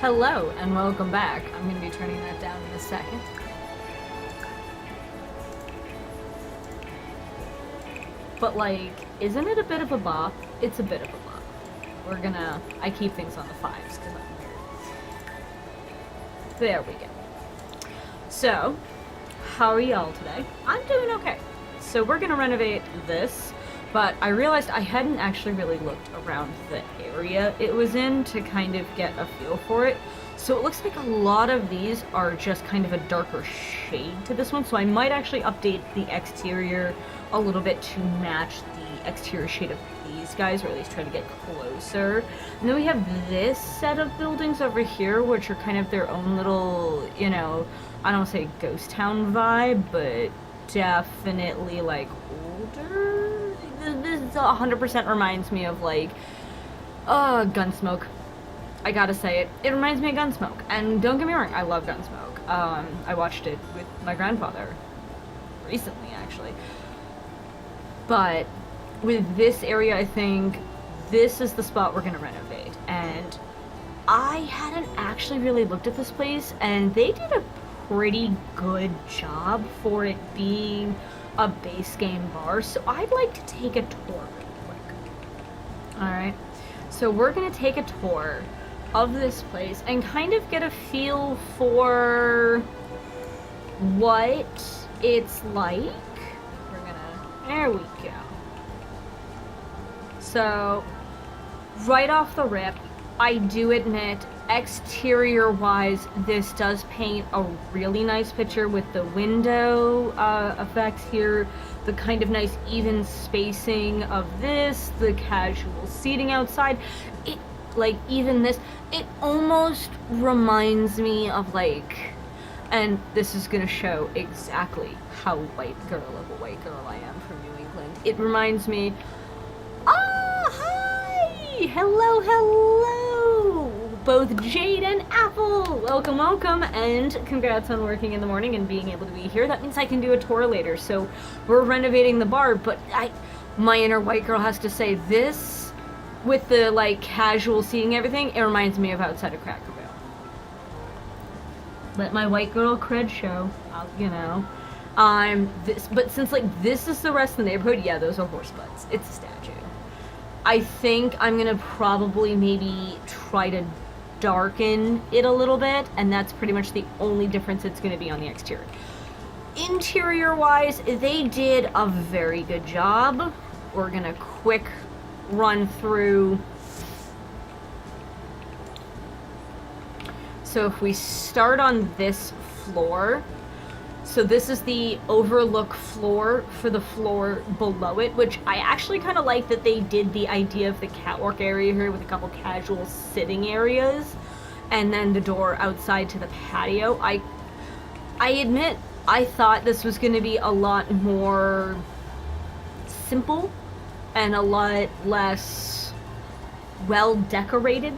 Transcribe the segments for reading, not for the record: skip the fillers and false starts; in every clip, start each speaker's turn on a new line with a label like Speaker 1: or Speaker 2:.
Speaker 1: Hello and welcome back. I'm going to be turning that down in a second. But like, isn't it a bit of a bop? It's a bit of a bop. I keep things on the fives because I'm weird. There we go. So, how are y'all today? I'm doing okay. So we're going to renovate this, but I realized I hadn't actually really looked around the area it was in to kind of get a feel for it. So it looks like a lot of these are just kind of a darker shade to this one, so I might actually update the exterior a little bit to match the exterior shade of these guys, or at least try to get closer. And then we have this set of buildings over here, which are kind of their own little, you know, I don't want to say ghost town vibe, but definitely like older. This 100% reminds me of like Gunsmoke. I gotta say it. It reminds me of Gunsmoke. And don't get me wrong, I love Gunsmoke. I watched it with my grandfather recently, actually. But with this area, I think this is the spot we're gonna renovate. And I hadn't actually really looked at this place, and they did a pretty good job for it being a base game bar. So I'd like to take a tour real quick. Alright. So we're gonna take a tour of this place and kind of get a feel for what it's like. There we go. So, right off the rip, I do admit, exterior-wise, this does paint a really nice picture with the window effects here, the kind of nice even spacing of this, the casual seating outside. It, like, even this, it almost reminds me of, like, and this is gonna show exactly how white girl of a white girl I am from New England. It reminds me, hi! Hello! Both Jade and Apple! Welcome, and congrats on working in the morning and being able to be here. That means I can do a tour later, so we're renovating the bar, but my inner white girl has to say, this, with the, like, casual seating everything, it reminds me of outside of Cracker Barrel. Let my white girl cred show, you know. But since, like, this is the rest of the neighborhood, yeah, those are horse butts. It's a statue. I think I'm gonna probably maybe try to darken it a little bit, and that's pretty much the only difference it's gonna be on the exterior. Interior-wise, they did a very good job. We're gonna quick run through. So if we start on this floor, so this is the overlook floor for the floor below it, which I actually kind of like that they did the idea of the catwalk area here with a couple casual sitting areas, and then the door outside to the patio. I admit, I thought this was going to be a lot more simple and a lot less well decorated.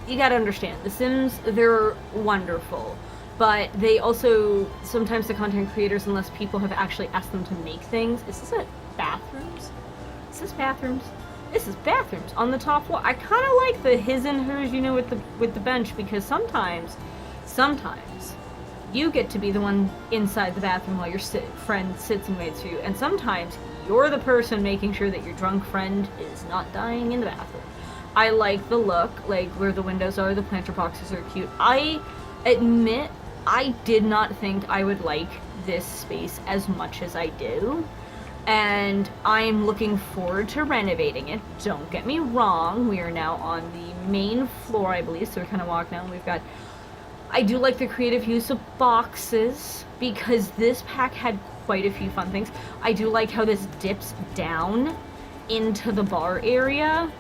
Speaker 1: You gotta understand, The Sims, they're wonderful, but they also, sometimes the content creators, unless people have actually asked them to make things, is this bathrooms? Is this bathrooms? This is bathrooms on the top wall. I kind of like the his and hers, you know, with the bench, because sometimes you get to be the one inside the bathroom while your friend sits and waits for you, and sometimes you're the person making sure that your drunk friend is not dying in the bathroom. I like the look, like where the windows are, the planter boxes are cute. I admit, I did not think I would like this space as much as I do, and I'm looking forward to renovating it. Don't get me wrong, we are now on the main floor, I believe, so we kind of walk down. We've got, I do like the creative use of boxes, because this pack had quite a few fun things. I do like how this dips down into the bar area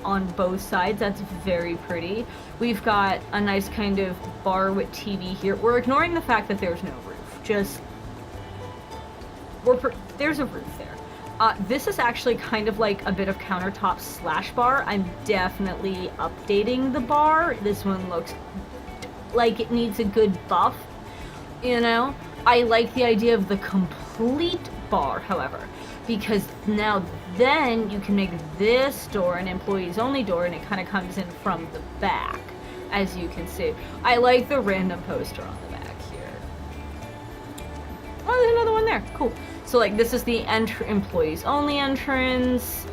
Speaker 1: on both sides. That's very pretty. We've got a nice kind of bar with TV here. We're ignoring the fact that there's no roof. Just, there's a roof there. This is actually kind of like a bit of countertop slash bar. I'm definitely updating the bar. This one looks like it needs a good buff, you know? I like the idea of the complete bar, however, because now then you can make this door an employees only door, and it kind of comes in from the back. as you can see. I like the random poster on the back here. Oh, there's another one there. Cool. So like this is the employees only entrance.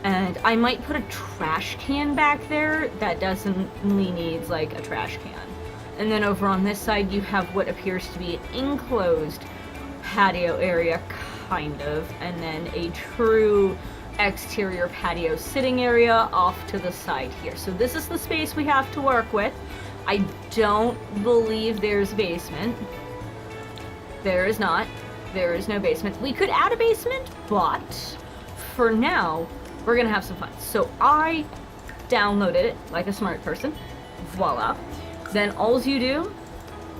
Speaker 1: And I might put a trash can back there that definitely needs like a trash can. And then over on this side you have what appears to be an enclosed patio area, kind of, and then a true exterior patio sitting area off to the side here. So this is the space we have to work with. I don't believe there's a basement. There is not. There is no basement. We could add a basement, but for now, we're gonna have some fun. So I downloaded it like a smart person. Voila. Then all you do,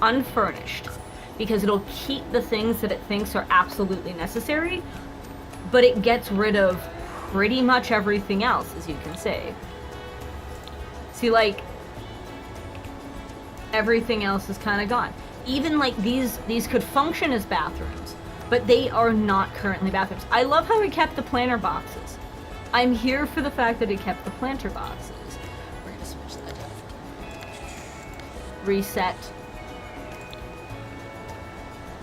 Speaker 1: unfurnished, because it'll keep the things that it thinks are absolutely necessary, but it gets rid of pretty much everything else, as you can see. See, like, everything else is kind of gone. Even like these could function as bathrooms, but they are not currently bathrooms. I love how it kept the planter boxes. I'm here for the fact that it kept the planter boxes. We're gonna switch that up. Reset.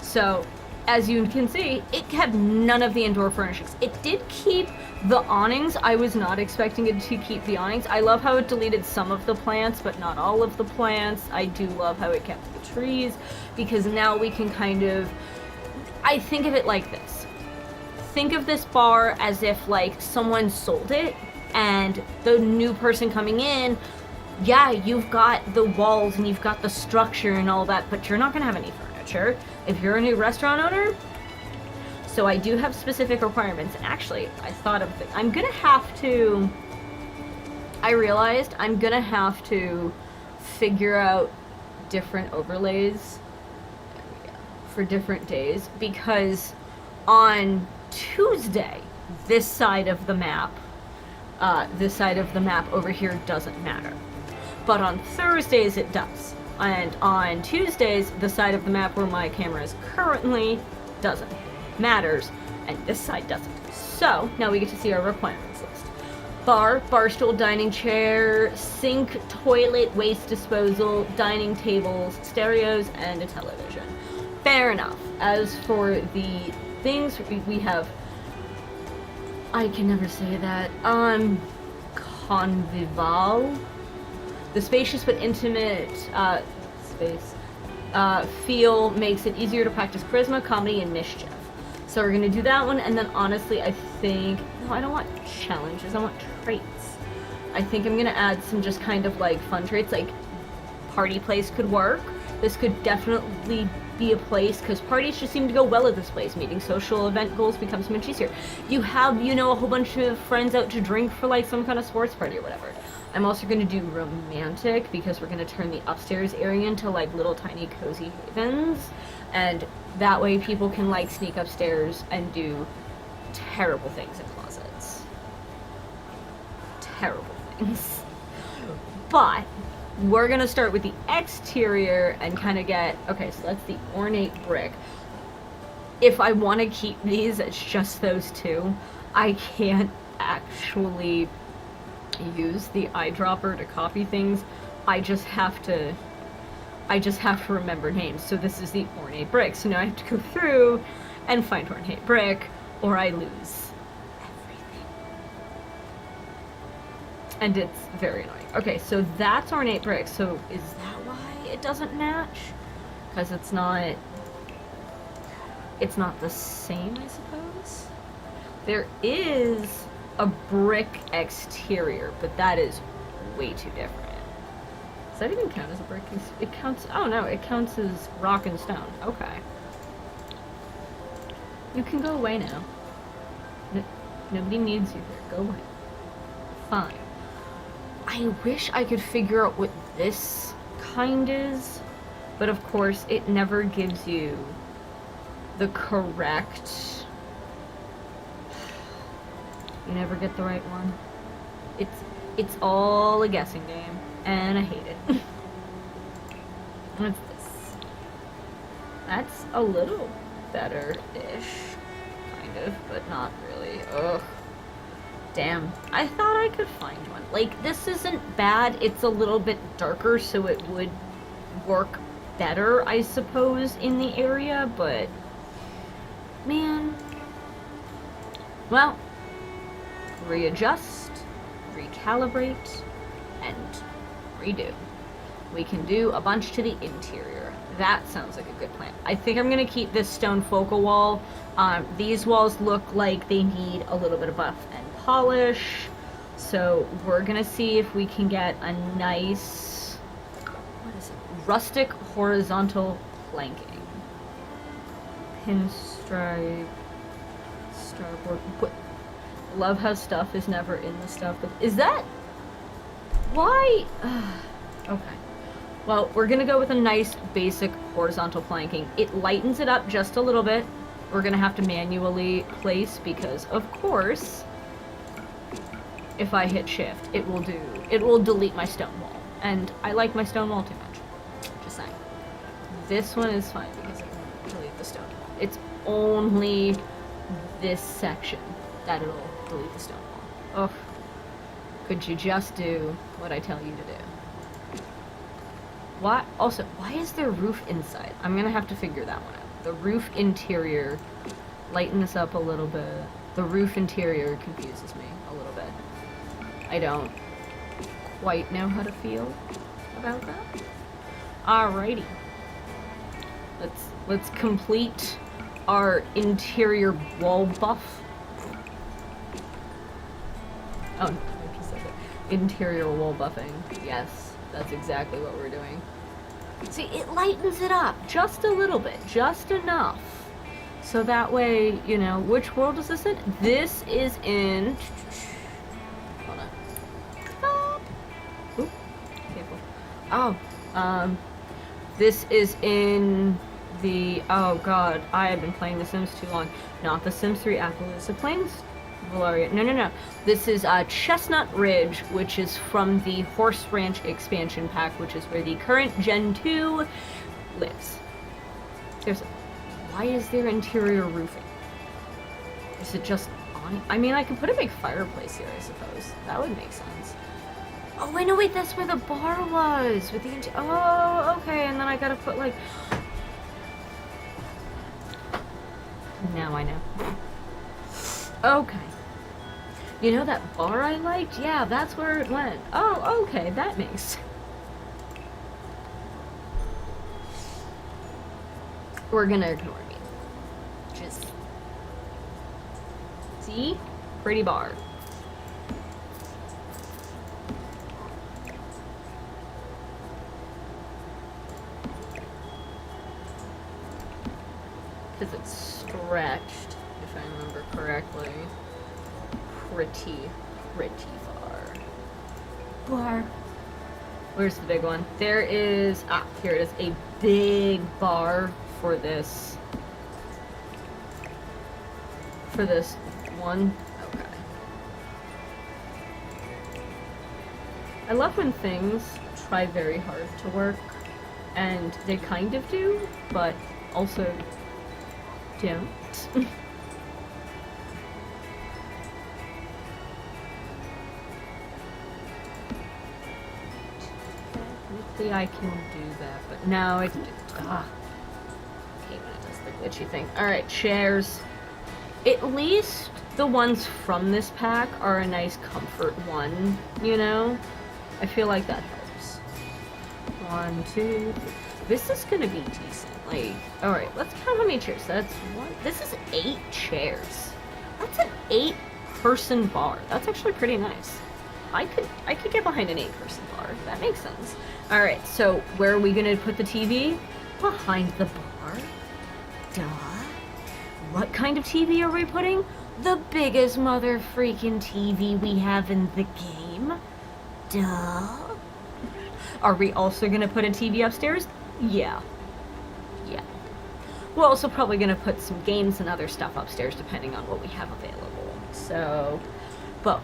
Speaker 1: So, as you can see, it kept none of the indoor furnishings. It did keep the awnings. I was not expecting it to keep the awnings. I love how it deleted some of the plants, but not all of the plants. I do love how it kept the trees, because now we can kind of... I think of it like this. Think of this bar as if, like, someone sold it, and the new person coming in, yeah, you've got the walls and you've got the structure and all that, but you're not gonna have any furniture. If you're a new restaurant owner, so I do have specific requirements. And actually, I thought of it. I'm gonna have to, I realized I'm gonna have to figure out different overlays for different days, because on Tuesday, this side of the map over here doesn't matter. But on Thursdays it does. And on Tuesdays, the side of the map where my camera is currently doesn't. Matters, and this side doesn't. So, now we get to see our requirements list. Bar, bar stool, dining chair, sink, toilet, waste disposal, dining tables, stereos, and a television. Fair enough. As for the things, we have... I can never say that. Convivial. The spacious but intimate feel makes it easier to practice charisma, comedy, and mischief. So we're gonna do that one, and then honestly, I think... No, I don't want challenges, I want traits. I think I'm gonna add some just kind of like fun traits, like party place could work. This could definitely be a place, because parties just seem to go well at this place. Meeting social event goals becomes much easier. You have, you know, a whole bunch of friends out to drink for like some kind of sports party or whatever. I'm also going to do romantic, because we're going to turn the upstairs area into like little tiny cozy havens, and that way people can like sneak upstairs and do terrible things in closets. Terrible things. But we're going to start with the exterior and kind of get... Okay, so that's the ornate brick. If I want to keep these, it's just those two. I can't actually use the eyedropper to copy things. I just have to remember names. So this is the ornate brick. So now I have to go through and find ornate brick, or I lose everything. And it's very annoying. Okay, so that's ornate brick. So is that why it doesn't match? Because it's not the same, I suppose. There is a brick exterior, but that is way too different. Does that even count as a brick? It counts... Oh no, it counts as rock and stone. Okay. You can go away now. Nobody needs you here. Go away. Fine. I wish I could figure out what this kind is, but of course it never gives you the correct... You never get the right one. It's all a guessing game, and I hate it. What's this? That's a little better-ish, kind of, but not really. Ugh. Damn, I thought I could find one. Like, this isn't bad. It's a little bit darker, so it would work better, I suppose, in the area, but... Man. Well, readjust, recalibrate, and redo. We can do a bunch to the interior. That sounds like a good plan. I think I'm gonna keep this stone focal wall. These walls look like they need a little bit of buff and polish, so we're gonna see if we can get a nice, what is it, rustic horizontal planking. Pinstripe, starboard. Love how stuff is never in the stuff. But is that why? Okay. Well, we're gonna go with a nice basic horizontal planking. It lightens it up just a little bit. We're gonna have to manually place because, of course, if I hit shift, it will delete my stone wall. And I like my stone wall too much. Just saying. This one is fine because it won't delete the stone wall. It's only this section that it'll delete the stone wall. Ugh. Could you just do what I tell you to do? Why? Also, why is there roof inside? I'm gonna have to figure that one out. The roof interior, lighten this up a little bit. The roof interior confuses me a little bit. I don't quite know how to feel about that. Alrighty. Let's complete our interior wall buff. Oh, I just said it. Interior wall buffing. Yes, that's exactly what we're doing. See, it lightens it up just a little bit, just enough. So that way, you know, which world is this in? This is in... Hold on. Stop! Oop. Careful. Oh, this is in the... Oh god, I have been playing The Sims too long. Not The Sims 3 Appaloosa Plains. Valeria. No. This is Chestnut Ridge, which is from the Horse Ranch expansion pack, which is where the current Gen 2 lives. Seriously, why is there interior roofing? Is it just on? I mean, I could put a big fireplace here, I suppose. That would make sense. Oh, wait, no, wait, that's where the bar was. With the oh, okay, and then I gotta put, like... Now I know. Okay. You know that bar I liked? Yeah, that's where it went. Oh, okay, that makes... We're gonna ignore me. Just... See? Pretty bar. Because it's stretched, if I remember correctly. Pretty far. Bar. Where's the big one? There is, here it is, a big bar for this one. Okay. I love when things try very hard to work, and they kind of do, but also don't. I can do that, but no, it didn't. I hate when it does the glitchy thing. Alright, chairs. At least the ones from this pack are a nice comfort one, you know? I feel like that helps. 1, 2, 3. This is gonna be decent. Like, alright, let's count how many chairs. That's one. This is 8 chairs. That's an 8-person bar. That's actually pretty nice. I could get behind an 8-person bar. That makes sense. Alright, so where are we gonna put the TV? Behind the bar? Duh. What kind of TV are we putting? The biggest mother freaking TV we have in the game. Duh. Are we also gonna put a TV upstairs? Yeah. We're also probably gonna put some games and other stuff upstairs depending on what we have available. So, But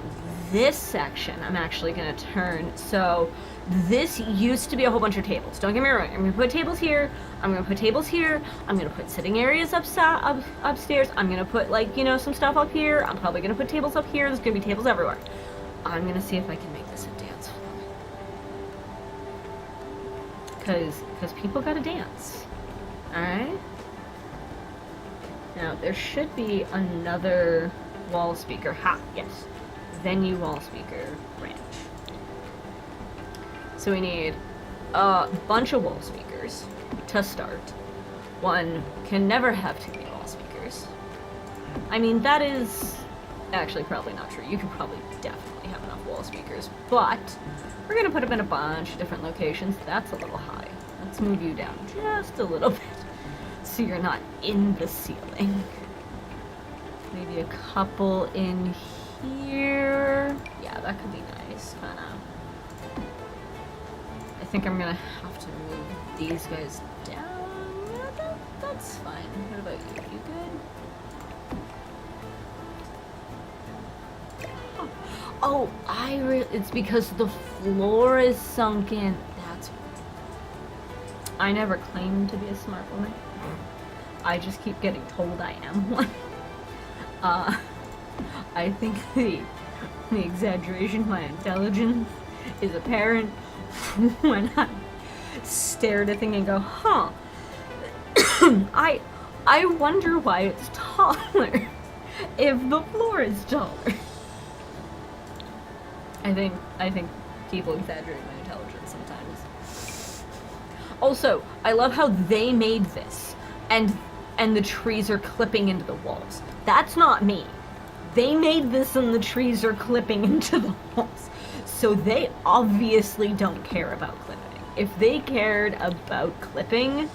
Speaker 1: this section, I'm actually gonna turn, so this used to be a whole bunch of tables. Don't get me wrong, I'm gonna put tables here, I'm gonna put tables here, I'm gonna put sitting areas upstairs, I'm gonna put, like, you know, some stuff up here, I'm probably gonna put tables up here, there's gonna be tables everywhere. I'm gonna see if I can make this a dance floor. Because people gotta dance. Alright? Now, there should be another wall speaker. Ha, yes. Venue wall speaker ranch. So we need a bunch of wall speakers to start. One can never have too many wall speakers. I mean, that is actually probably not true. You could probably definitely have enough wall speakers, but we're gonna put them in a bunch of different locations. That's a little high. Let's move you down just a little bit so you're not in the ceiling. Maybe a couple in here. Yeah, that could be nice, kinda. I think I'm gonna have to move these guys down. Yeah, that's fine. What about you? You good? Oh, it's because the floor is sunken. That's... I never claimed to be a smart woman. I just keep getting told I am one. I think the exaggeration of my intelligence is apparent when I stare at a thing and go, huh, I wonder why it's taller if the floor is taller. I think people exaggerate my intelligence sometimes. Also, I love how they made this, and the trees are clipping into the walls. That's not me. They made this and the trees are clipping into the walls. So they obviously don't care about clipping. If they cared about clipping,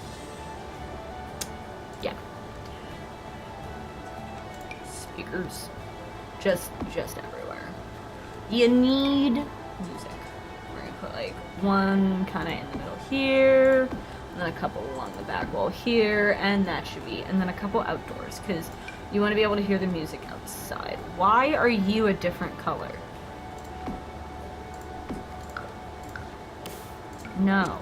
Speaker 1: yeah. Speakers. Just everywhere. You need music. We're gonna put like one kind of in the middle here, and then a couple along the back wall here, and that should be, and then a couple outdoors, because you want to be able to hear the music outside. Why are you a different color? No.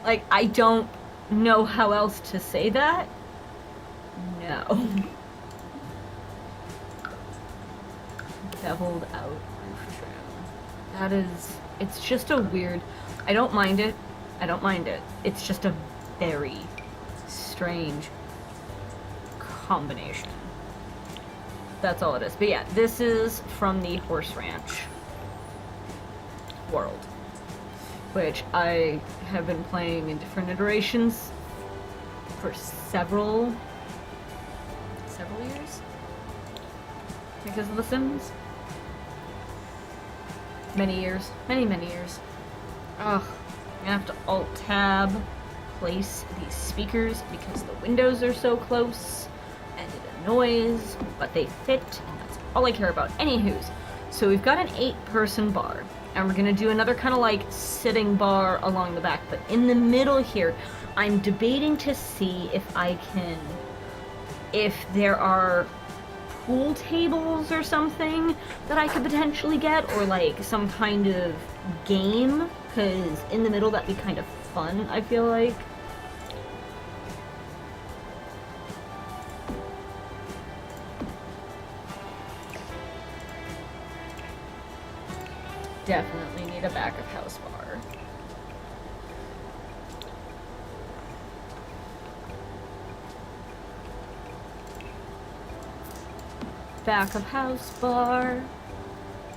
Speaker 1: Like, I don't know how else to say that. No. Beveled out roof trim. That is, it's just a weird, I don't mind it. I don't mind it. It's just a very strange combination. That's all it is. But yeah, this is from the Horse Ranch world, which I have been playing in different iterations for several years because of The Sims. Many years. Many years. Ugh. I'm gonna have to Alt-Tab place these speakers because the windows are so close and it annoys, but they fit, and that's all I care about. Anywho's, so we've got an 8-person bar, and we're gonna do another kind of like sitting bar along the back, but in the middle here, I'm debating to see if there are pool tables or something that I could potentially get, or like some kind of game, because in the middle that'd be kind of fun, I feel like. Definitely need a back of house bar. Back of house bar.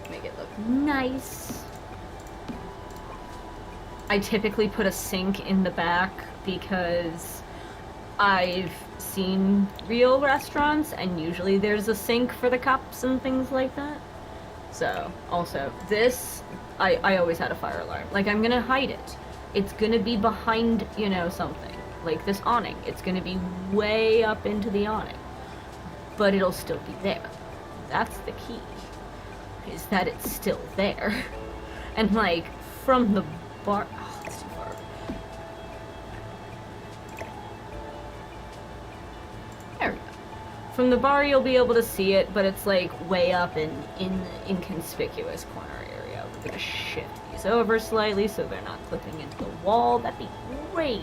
Speaker 1: Make it look nice. I typically put a sink in the back because I've seen real restaurants and usually there's a sink for the cups and things like that. So, also, this, I always had a fire alarm. Like, I'm gonna hide it. It's gonna be behind, you know, something. Like this awning. It's gonna be way up into the awning. But it'll still be there. That's the key. Is that it's still there. And, like, from the bar... Oh, that's too far. There we go. from the bar you'll be able to see it, but it's like way up in the inconspicuous corner area. We're gonna shift these over slightly so they're not clipping into the wall. That'd be great.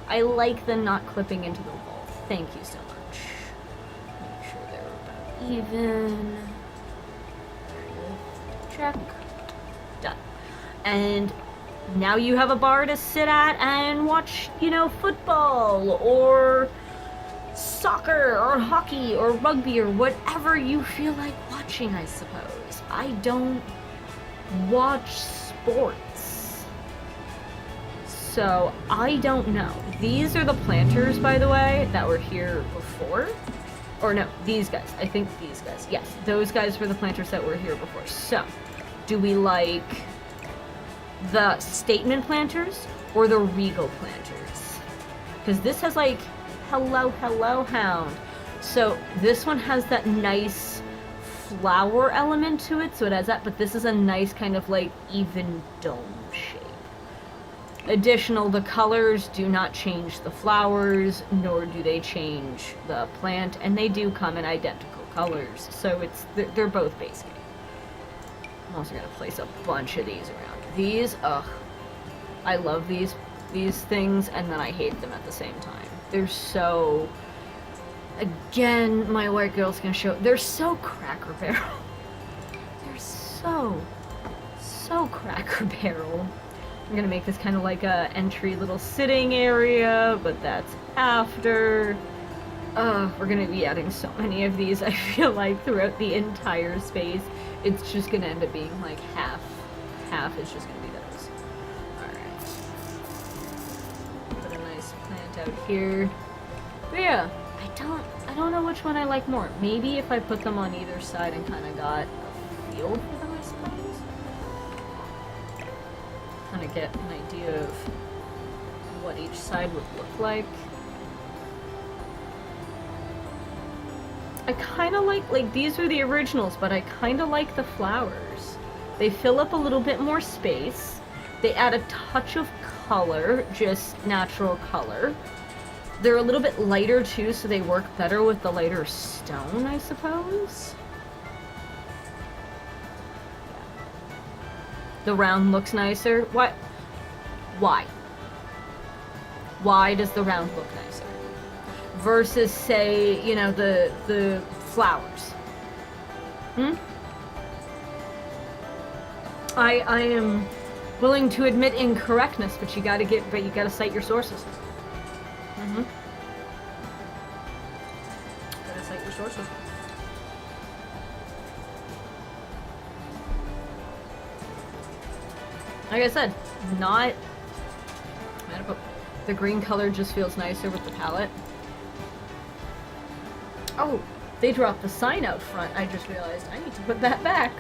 Speaker 1: I like them not clipping into the wall. Thank you so much. Make sure they're about even. Check. Done. And now you have a bar to sit at and watch, you know, football or soccer or hockey or rugby or whatever you feel like watching, I suppose. I don't watch sports, so I don't know. These are the planters, by the way, that were here before. Or no, these guys. I think these guys. Yes, those guys were the planters that were here before. So, do we like the statement planters or the regal planters? Because this has like hello hound. So this one has that nice flower element to it, so it has that, but this is a nice kind of like even dome shape. Additional, the colors do not change the flowers, nor do they change the plant, and they do come in identical colors, so they're both base game. I'm also gonna place a bunch of these around. These, ugh, I love these things, and then I hate them at the same time. They're so, again, my white girl's gonna show, they're so Cracker Barrel. They're so Cracker Barrel. I'm gonna make this kind of like a entry little sitting area, but that's after. We're gonna be adding so many of these, I feel like, throughout the entire space. It's just gonna end up being like half is just gonna be those. Alright. Put a nice plant out here. But yeah, I don't know which one I like more. Maybe if I put them on either side and kind of got a feel for them, I suppose. Kind of get an idea of what each side would look like. I kind of like these are the originals, but I kind of like the flowers. They fill up a little bit more space. They add a touch of color, just natural color. They're a little bit lighter too, so they work better with the lighter stone, I suppose. The round looks nicer. What? Why? Why does the round look nicer? Versus, say, you know, the flowers. I am willing to admit incorrectness, but you gotta cite your sources. Gotta cite your sources. Like I said, the green color just feels nicer with the palette. Oh, they dropped the sign out front. I just realized I need to put that back.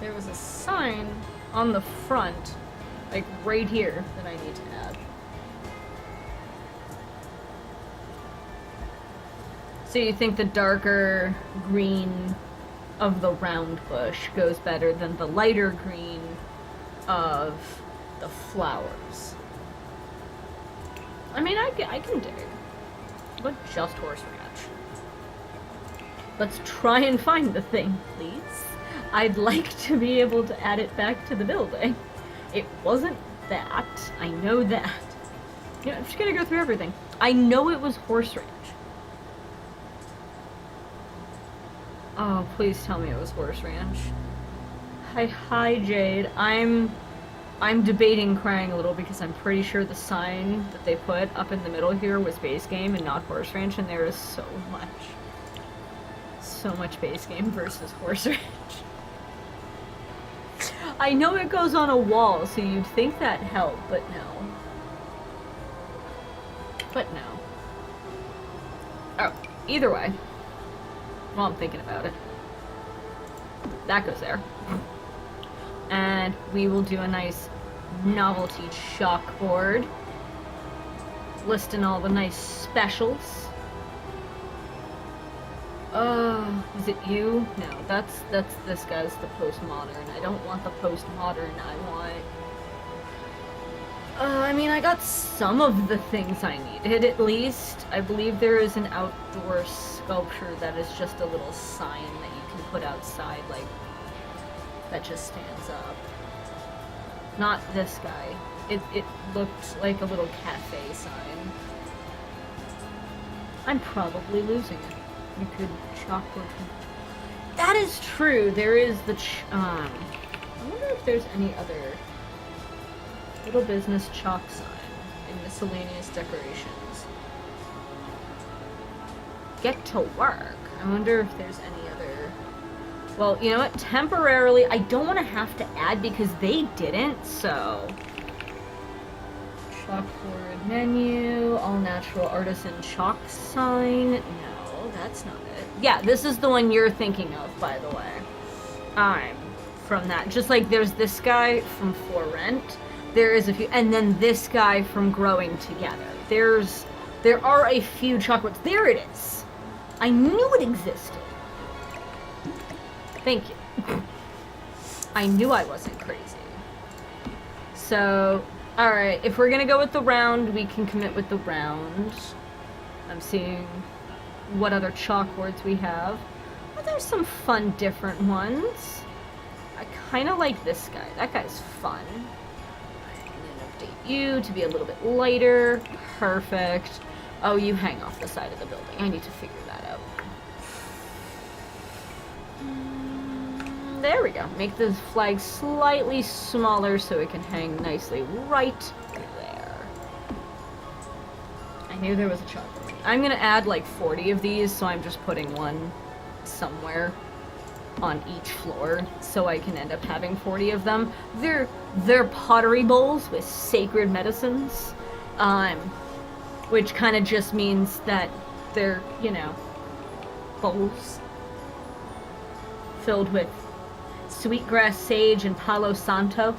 Speaker 1: There was a sign on the front, like right here, that I need to add. So you think the darker green of the round bush goes better than the lighter green of the flowers? I mean, I can dig it. But just horseradish. Let's try and find the thing, please. I'd like to be able to add it back to the building. It wasn't that. I know that. You know, I'm just gonna go through everything. I know it was horseradish. Oh, please tell me it was horse ranch. Hi, Jade. I'm debating crying a little because I'm pretty sure the sign that they put up in the middle here was base game and not horse ranch, and there is so much base game versus horse ranch. I know it goes on a wall, so you'd think that helped, but no. Oh, either way. While I'm thinking about it. That goes there. And we will do a nice novelty chalkboard. Listing all the nice specials. Is it you? No, that's this guy's the postmodern. I don't want the postmodern. I want I mean, I got some of the things I needed, at least. I believe there is an outdoor sculpture that is just a little sign that you can put outside, like, that just stands up. Not this guy. It looked like a little cafe sign. I'm probably losing it. You could chalkboard. That is true. There is the I wonder if there's any other little business chalk sign and miscellaneous decorations. Get to work. I wonder if there's any other. Well, you know what? Temporarily, I don't want to have to add because they didn't, so. Chalkboard menu, all natural artisan chalk sign. No, that's not it. Yeah, this is the one you're thinking of, by the way. I'm from that. Just like there's this guy from For Rent. There is a few, and then this guy from Growing Together. There are a few chalkboards. There it is. I knew it existed. Thank you. I knew I wasn't crazy. So, alright, if we're gonna go with the round, we can commit with the round. I'm seeing what other chalkboards we have. But there's some fun different ones. I kind of like this guy. That guy's fun. I'm gonna update you to be a little bit lighter. Perfect. Oh, you hang off the side of the building. I need to figure that out. There we go. Make the flag slightly smaller so it can hang nicely right there. I knew there was a chalkboard. I'm gonna add like 40 of these, so I'm just putting one somewhere on each floor so I can end up having 40 of them. They're pottery bowls with sacred medicines, which kind of just means that they're, you know, bowls filled with sweetgrass, sage, and palo santo,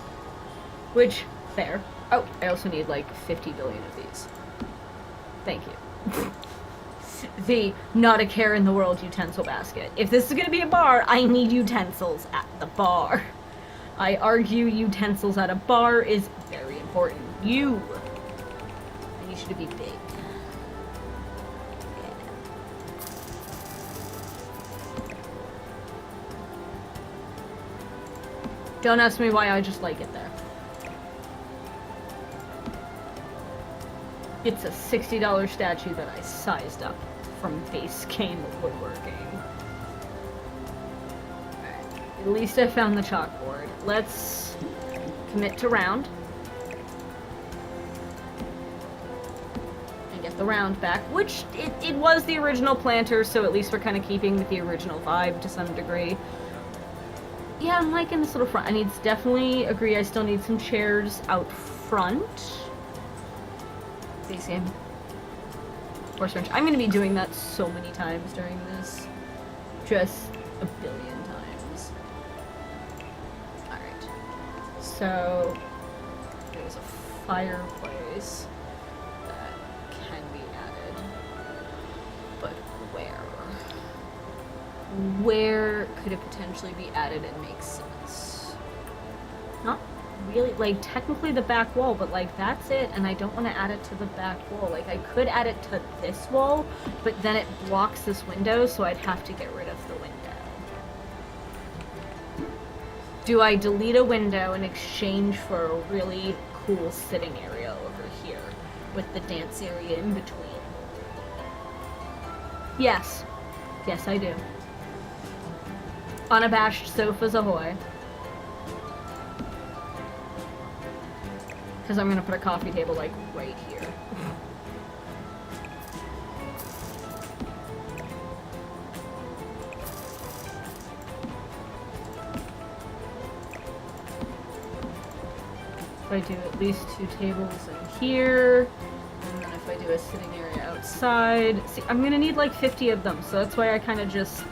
Speaker 1: which, fair. Oh, I also need like 50 billion of these. Thank you. The not a care in the world utensil basket. If this is gonna be a bar, I need utensils at the bar. I argue utensils at a bar is very important. I need you to be big. Don't ask me why, I just like it there. It's a $60 statue that I sized up from base game woodworking. Alright, at least I found the chalkboard. Let's commit to round. And get the round back, which it was the original planter, so at least we're kind of keeping with the original vibe to some degree. Yeah, I'm liking this little front. I need to definitely agree I still need some chairs out front. These game. Horse wrench. I'm gonna be doing that so many times during this. Just a billion times. Alright. So, there's a fireplace that can be added. But where? Where could it potentially be added and make sense? Not really, like, technically the back wall, but, like, that's it, and I don't want to add it to the back wall. Like, I could add it to this wall, but then it blocks this window, so I'd have to get rid of the window. Do I delete a window in exchange for a really cool sitting area over here, with the dance area in between? Yes. Yes, I do. Unabashed sofas ahoy. Because I'm gonna put a coffee table, like, right here. If I do at least 2 tables in here, and then if I do a sitting area outside, see, I'm gonna need like 50 of them, so that's why I kind of just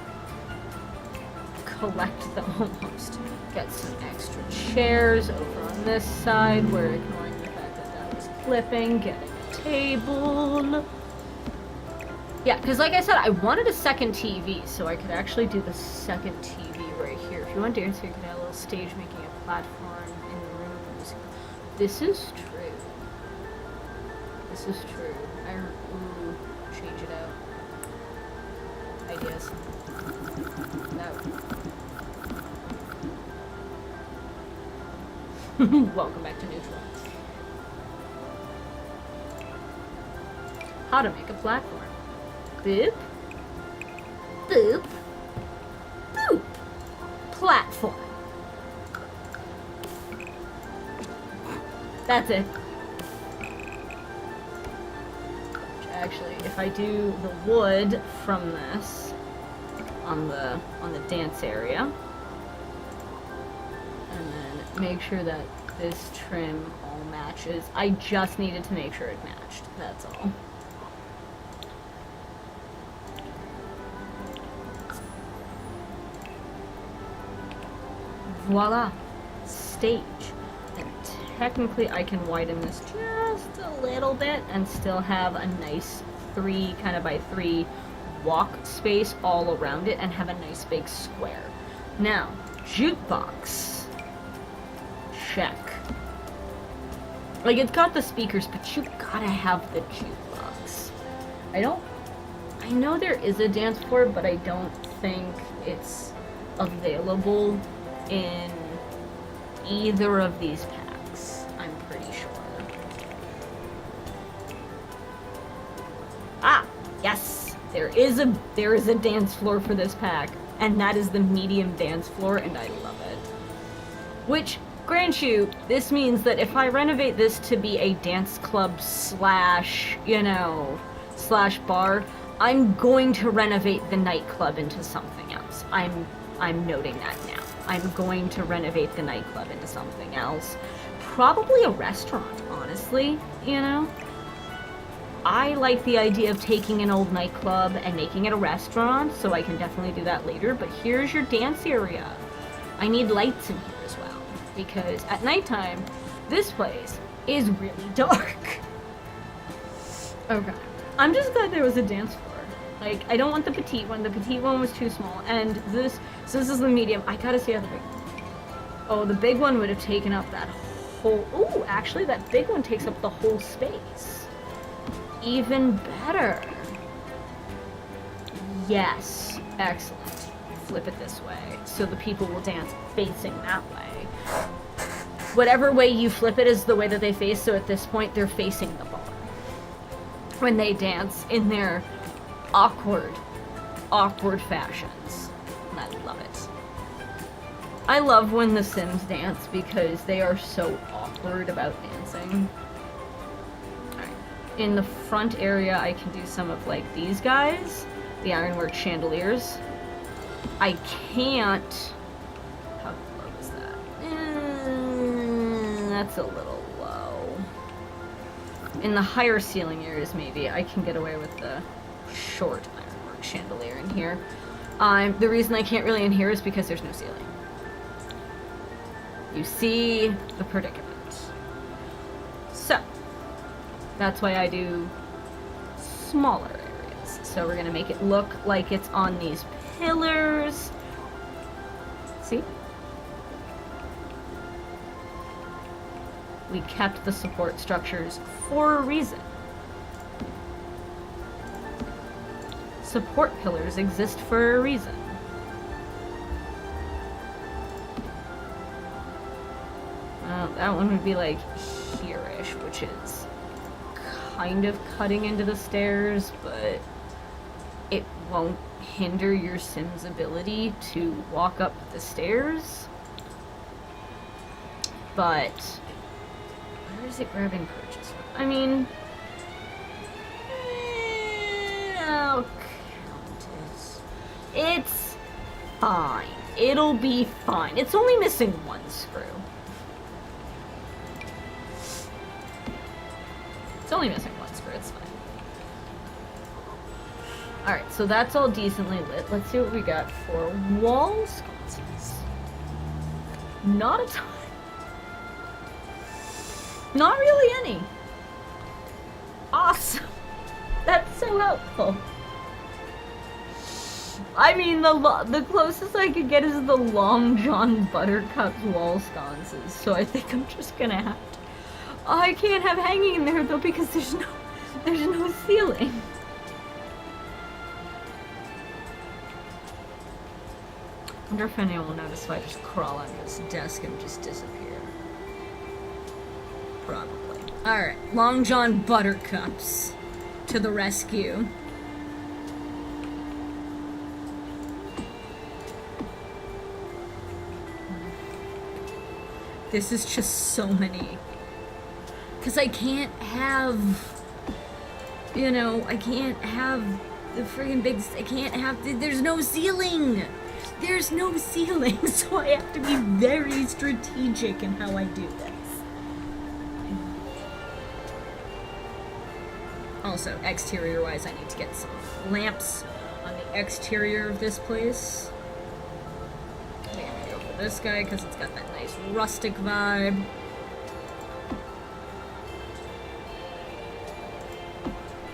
Speaker 1: collect them almost. Get some extra chairs over on this side. We're ignoring the fact that that was clipping. Getting a table. Yeah, because like I said, I wanted a second TV, so I could actually do the second TV right here. If you want to dance, you could add a little stage making a platform in the room. This is true. This is true. Ooh, change it out. Ideas. No. Welcome back to neutral. How to make a platform. Boop. Boop. Boop. Platform. That's it. Actually, if I do the wood from this on the dance area, and then make sure that this trim all matches. I just needed to make sure it matched. That's all. Voila! Stage. And technically I can widen this just a little bit and still have a nice 3 kind of by 3 walk space all around it and have a nice big square. Now, jukebox. Check. Like, it's got the speakers, but you gotta have the jukebox. I know there is a dance floor, but I don't think it's available in either of these packs, I'm pretty sure. Ah, yes, there is a dance floor for this pack, and that is the medium dance floor, and I love it. Which, grant you, this means that if I renovate this to be a dance club slash, slash bar, I'm going to renovate the nightclub into something else. I'm noting that now. I'm going to renovate the nightclub into something else. Probably a restaurant, honestly, I like the idea of taking an old nightclub and making it a restaurant, so I can definitely do that later, but here's your dance area. I need lights in here as well, because at nighttime, this place is really dark. Okay. I'm just glad there was a dance floor. Like, I don't want the petite one. The petite one was too small. And this, since this is the medium, I gotta see how the big one. Oh, the big one would have taken up that whole... Ooh, actually, that big one takes up the whole space. Even better. Yes. Excellent. Flip it this way, so the people will dance facing that way. Whatever way you flip it is the way that they face, so at this point, they're facing the bar. When they dance in their awkward fashions. And I love it. I love when the Sims dance because they are so awkward about dancing. Alright. In the front area, I can do some of, like, these guys. The ironwork chandeliers. I can't... How low is that? That's a little low. In the higher ceiling areas, maybe, I can get away with the short ironwork chandelier in here. The reason I can't really in here is because there's no ceiling. You see the predicament. So, that's why I do smaller areas. So we're gonna make it look like it's on these pillars. See? We kept the support structures for a reason. Support pillars exist for a reason. That one would be like here-ish, which is kind of cutting into the stairs, but it won't hinder your Sim's ability to walk up the stairs. But where is it grabbing purchase from? I mean, I'll count it. It's fine. It'll be fine. It's only missing one screw. It's only missing one screw. It's fine. Alright, so that's all decently lit. Let's see what we got for wall sconces. Not a ton. Not really any. Awesome. That's so helpful. I mean, the closest I could get is the Long John Buttercup's wall sconces, so I think I'm just gonna have to Oh, I can't have hanging in there though because there's no ceiling. I wonder if anyone will notice if I just crawl under this desk and just disappear. Probably. Alright, Long John Buttercups to the rescue. This is just so many. Because I can't have, you know, I can't have the friggin' big, I can't have, there's no ceiling. There's no ceiling, so I have to be very strategic in how I do this. Also, exterior-wise, I need to get some lamps on the exterior of this place. I'm gonna go for this guy because it's got that nice rustic vibe.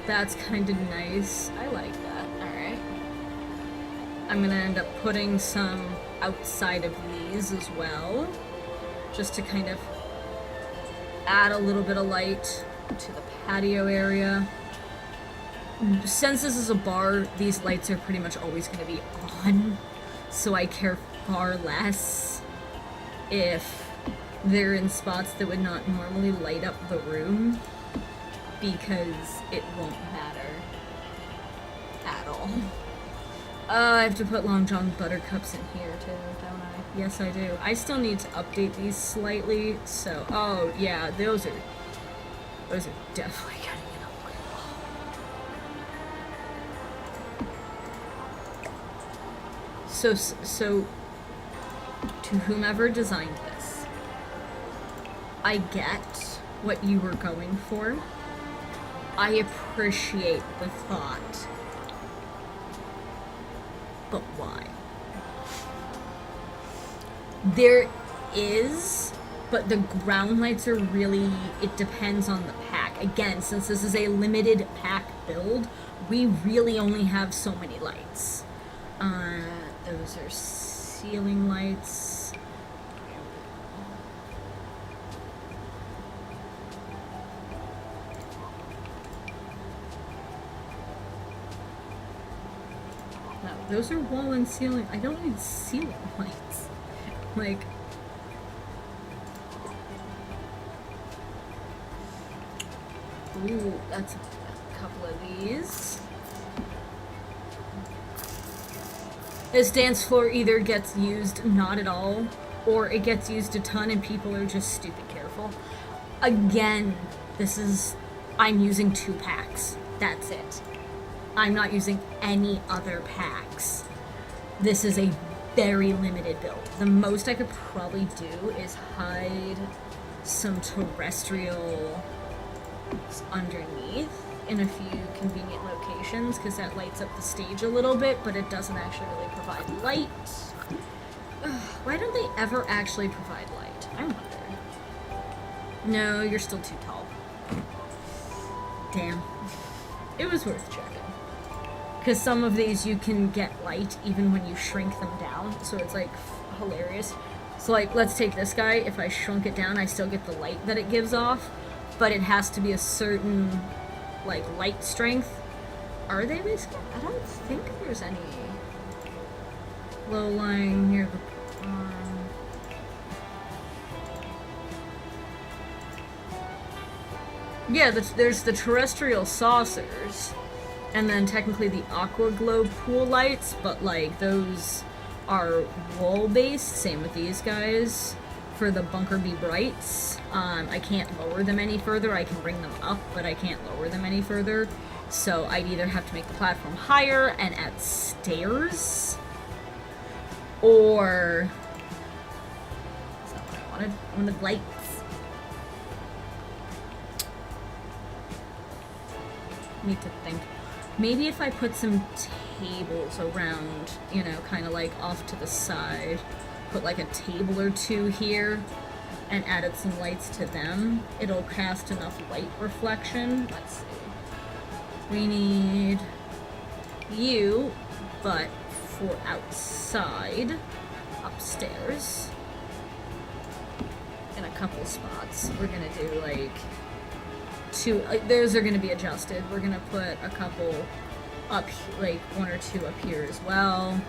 Speaker 1: That's kind of nice. I like that. Alright. I'm gonna end up putting some outside of these as well. Just to kind of add a little bit of light to the patio area. Since this is a bar, these lights are pretty much always going to be on, so I care far less if they're in spots that would not normally light up the room, because it won't matter at all. I have to put Long John Buttercups in here too, don't I? Yes, I do. I still need to update these slightly, so, oh yeah, those are definitely getting an upgrade. So, to whomever designed this, I get what you were going for. I appreciate the thought. But why? There is, but the ground lights are really, it depends on the pack. Again, since this is a limited pack build, we really only have so many lights. Those are ceiling lights. No, those are wall and ceiling. I don't need ceiling lights. Like, ooh, that's a couple of these. This dance floor either gets used not at all, or it gets used a ton and people are just stupid careful. Again, I'm using 2 packs. That's it. I'm not using any other packs. This is a very limited build. The most I could probably do is hide some terrestrial underneath in a few convenient locations, because that lights up the stage a little bit, but it doesn't actually really provide light. Why don't they ever actually provide light? I wonder. No, you're still too tall. Damn. It was worth checking. Because some of these you can get light even when you shrink them down, so it's like hilarious. So like, let's take this guy. If I shrunk it down, I still get the light that it gives off, but it has to be a certain like light strength. Are they basically? I don't think there's any low lying near the pond. Yeah, there's the terrestrial saucers, and then technically the aqua glow pool lights, but like those are wall based. Same with these guys. For the Bunker Be Brights, I can't lower them any further. I can bring them up, but I can't lower them any further. So I'd either have to make the platform higher and add stairs, or that's not what I wanted. I wanted lights. Need to think. Maybe if I put some tables around, you know, kind of like off to the side. Put like a table or 2 here and added some lights to them, it'll cast enough light reflection. Let's see. We need you, but for outside, upstairs, in a couple spots. We're gonna do like two, those are gonna be adjusted. We're gonna put a couple up, like 1 or 2 up here as well.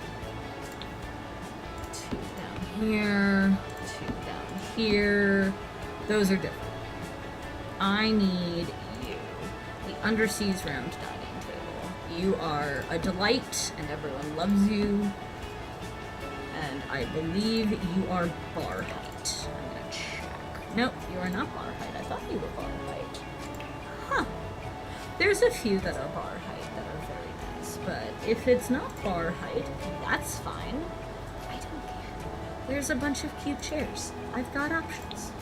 Speaker 1: 2 down here, 2 down here. Those are different. I need you. The Underseas Round Dining Table. You are a delight, and everyone loves you. And I believe you are bar height. I'm gonna check. Nope, you are not bar height. I thought you were bar height. Huh. There's a few that are bar height that are very nice, but if it's not bar height, that's fine. I don't care. There's a bunch of cute chairs. I've got options.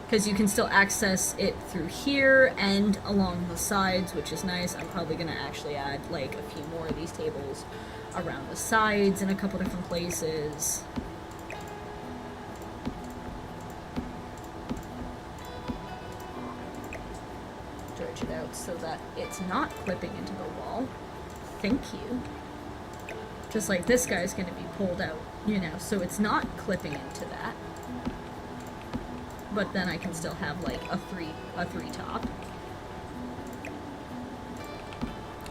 Speaker 1: Because you can still access it through here and along the sides, which is nice. I'm probably going to actually add like a few more of these tables around the sides in a couple different places. Stretch it out so that it's not clipping into the wall. Thank you. Just like this guy's going to be pulled out, you know, so it's not clipping into that. But then I can still have like a three top.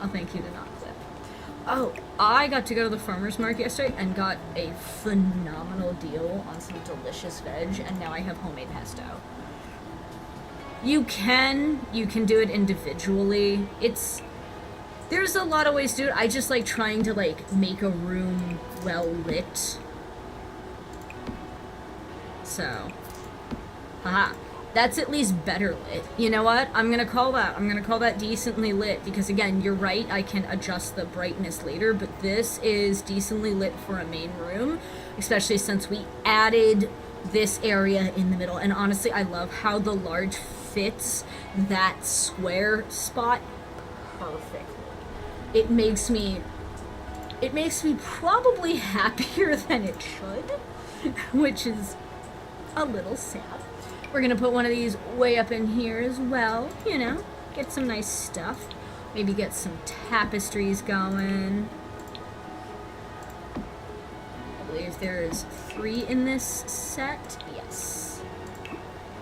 Speaker 1: I'll thank you to not clip. Oh, I got to go to the farmer's market yesterday and got a phenomenal deal on some delicious veg, and now I have homemade pesto. You can do it individually. There's a lot of ways to do it. I just like trying to like make a room well lit. So, haha. That's at least better lit. You know what? I'm gonna call that decently lit, because again, you're right, I can adjust the brightness later, but this is decently lit for a main room, especially since we added this area in the middle. And honestly, I love how the large fits that square spot perfectly. It makes me probably happier than it should, which is a little sad. We're gonna put one of these way up in here as well, you know, get some nice stuff. Maybe get some tapestries going. I believe there's 3 in this set, yes.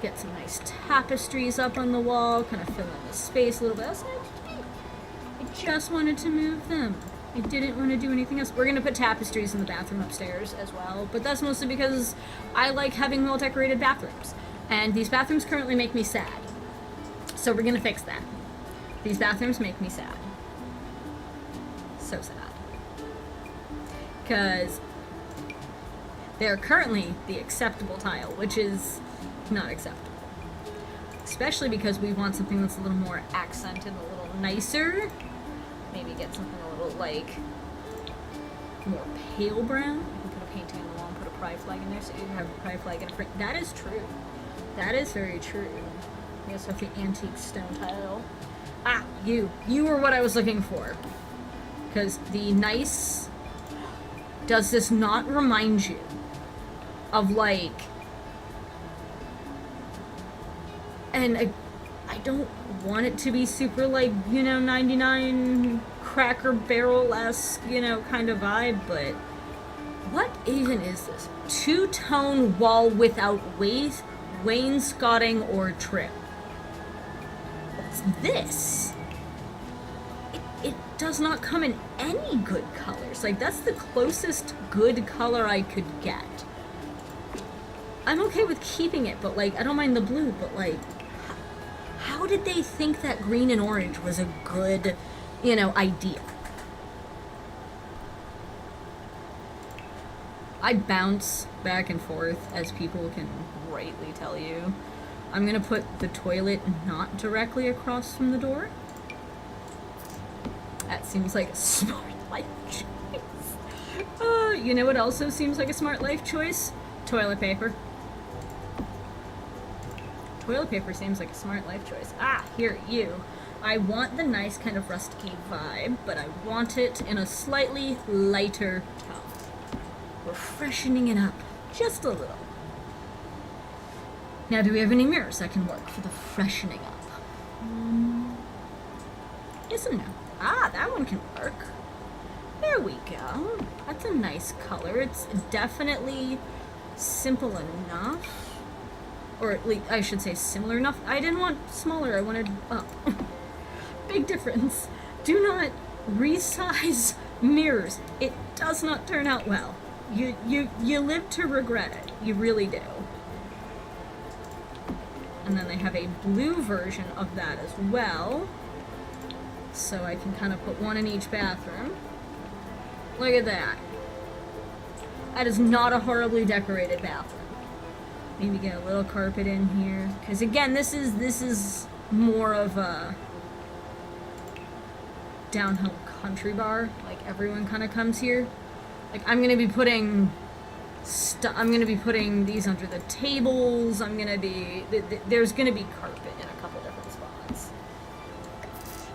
Speaker 1: Get some nice tapestries up on the wall, kind of fill in the space a little bit. I just wanted to move them. I didn't want to do anything else. We're gonna put tapestries in the bathroom upstairs as well, but that's mostly because I like having well-decorated bathrooms. And these bathrooms currently make me sad. So we're gonna fix that. These bathrooms make me sad. So sad. Because they're currently the acceptable tile, which is not acceptable. Especially because we want something that's a little more accented, a little nicer. Maybe get something a little, like, more pale brown. You can put a painting on the wall and put a pride flag in there, so you have a pride flag in a frame. That is true. That is very true. We also have the antique stone tile. Ah, you were what I was looking for. Because the nice... Does this not remind you of, like... And I don't want it to be super, like, you know, 99 Cracker Barrel-esque, you know, kind of vibe, but... What even is this? Two-tone wall without wainscoting or trim. What's this? It does not come in any good colors. Like, that's the closest good color I could get. I'm okay with keeping it, but, like, I don't mind the blue, but, like, how did they think that green and orange was a good, you know, idea? I bounce back and forth, as people can rightly tell you. I'm gonna put the toilet not directly across from the door. That seems like a smart life choice. You know what also seems like a smart life choice? Toilet paper. Toilet paper seems like a smart life choice. Ah, here, you. I want the nice kind of rusty vibe, but I want it in a slightly lighter tone. We're freshening it up just a little. Now, do we have any mirrors that can work for the freshening up? Yes and no. Ah, that one can work. Yeah, There we go. That's a nice color. It's definitely simple enough. Or at least, I should say similar enough. I didn't want smaller, I wanted up. Big difference. Do not resize mirrors. It does not turn out well. You live to regret it. You really do. And then they have a blue version of that as well. So I can kind of put one in each bathroom. Look at that. That is not a horribly decorated bathroom. Maybe get a little carpet in here. Because again, this is more of a downhill country bar. Like everyone kind of comes here. Like I'm gonna be putting these under the tables. There's gonna be carpet in a couple different spots.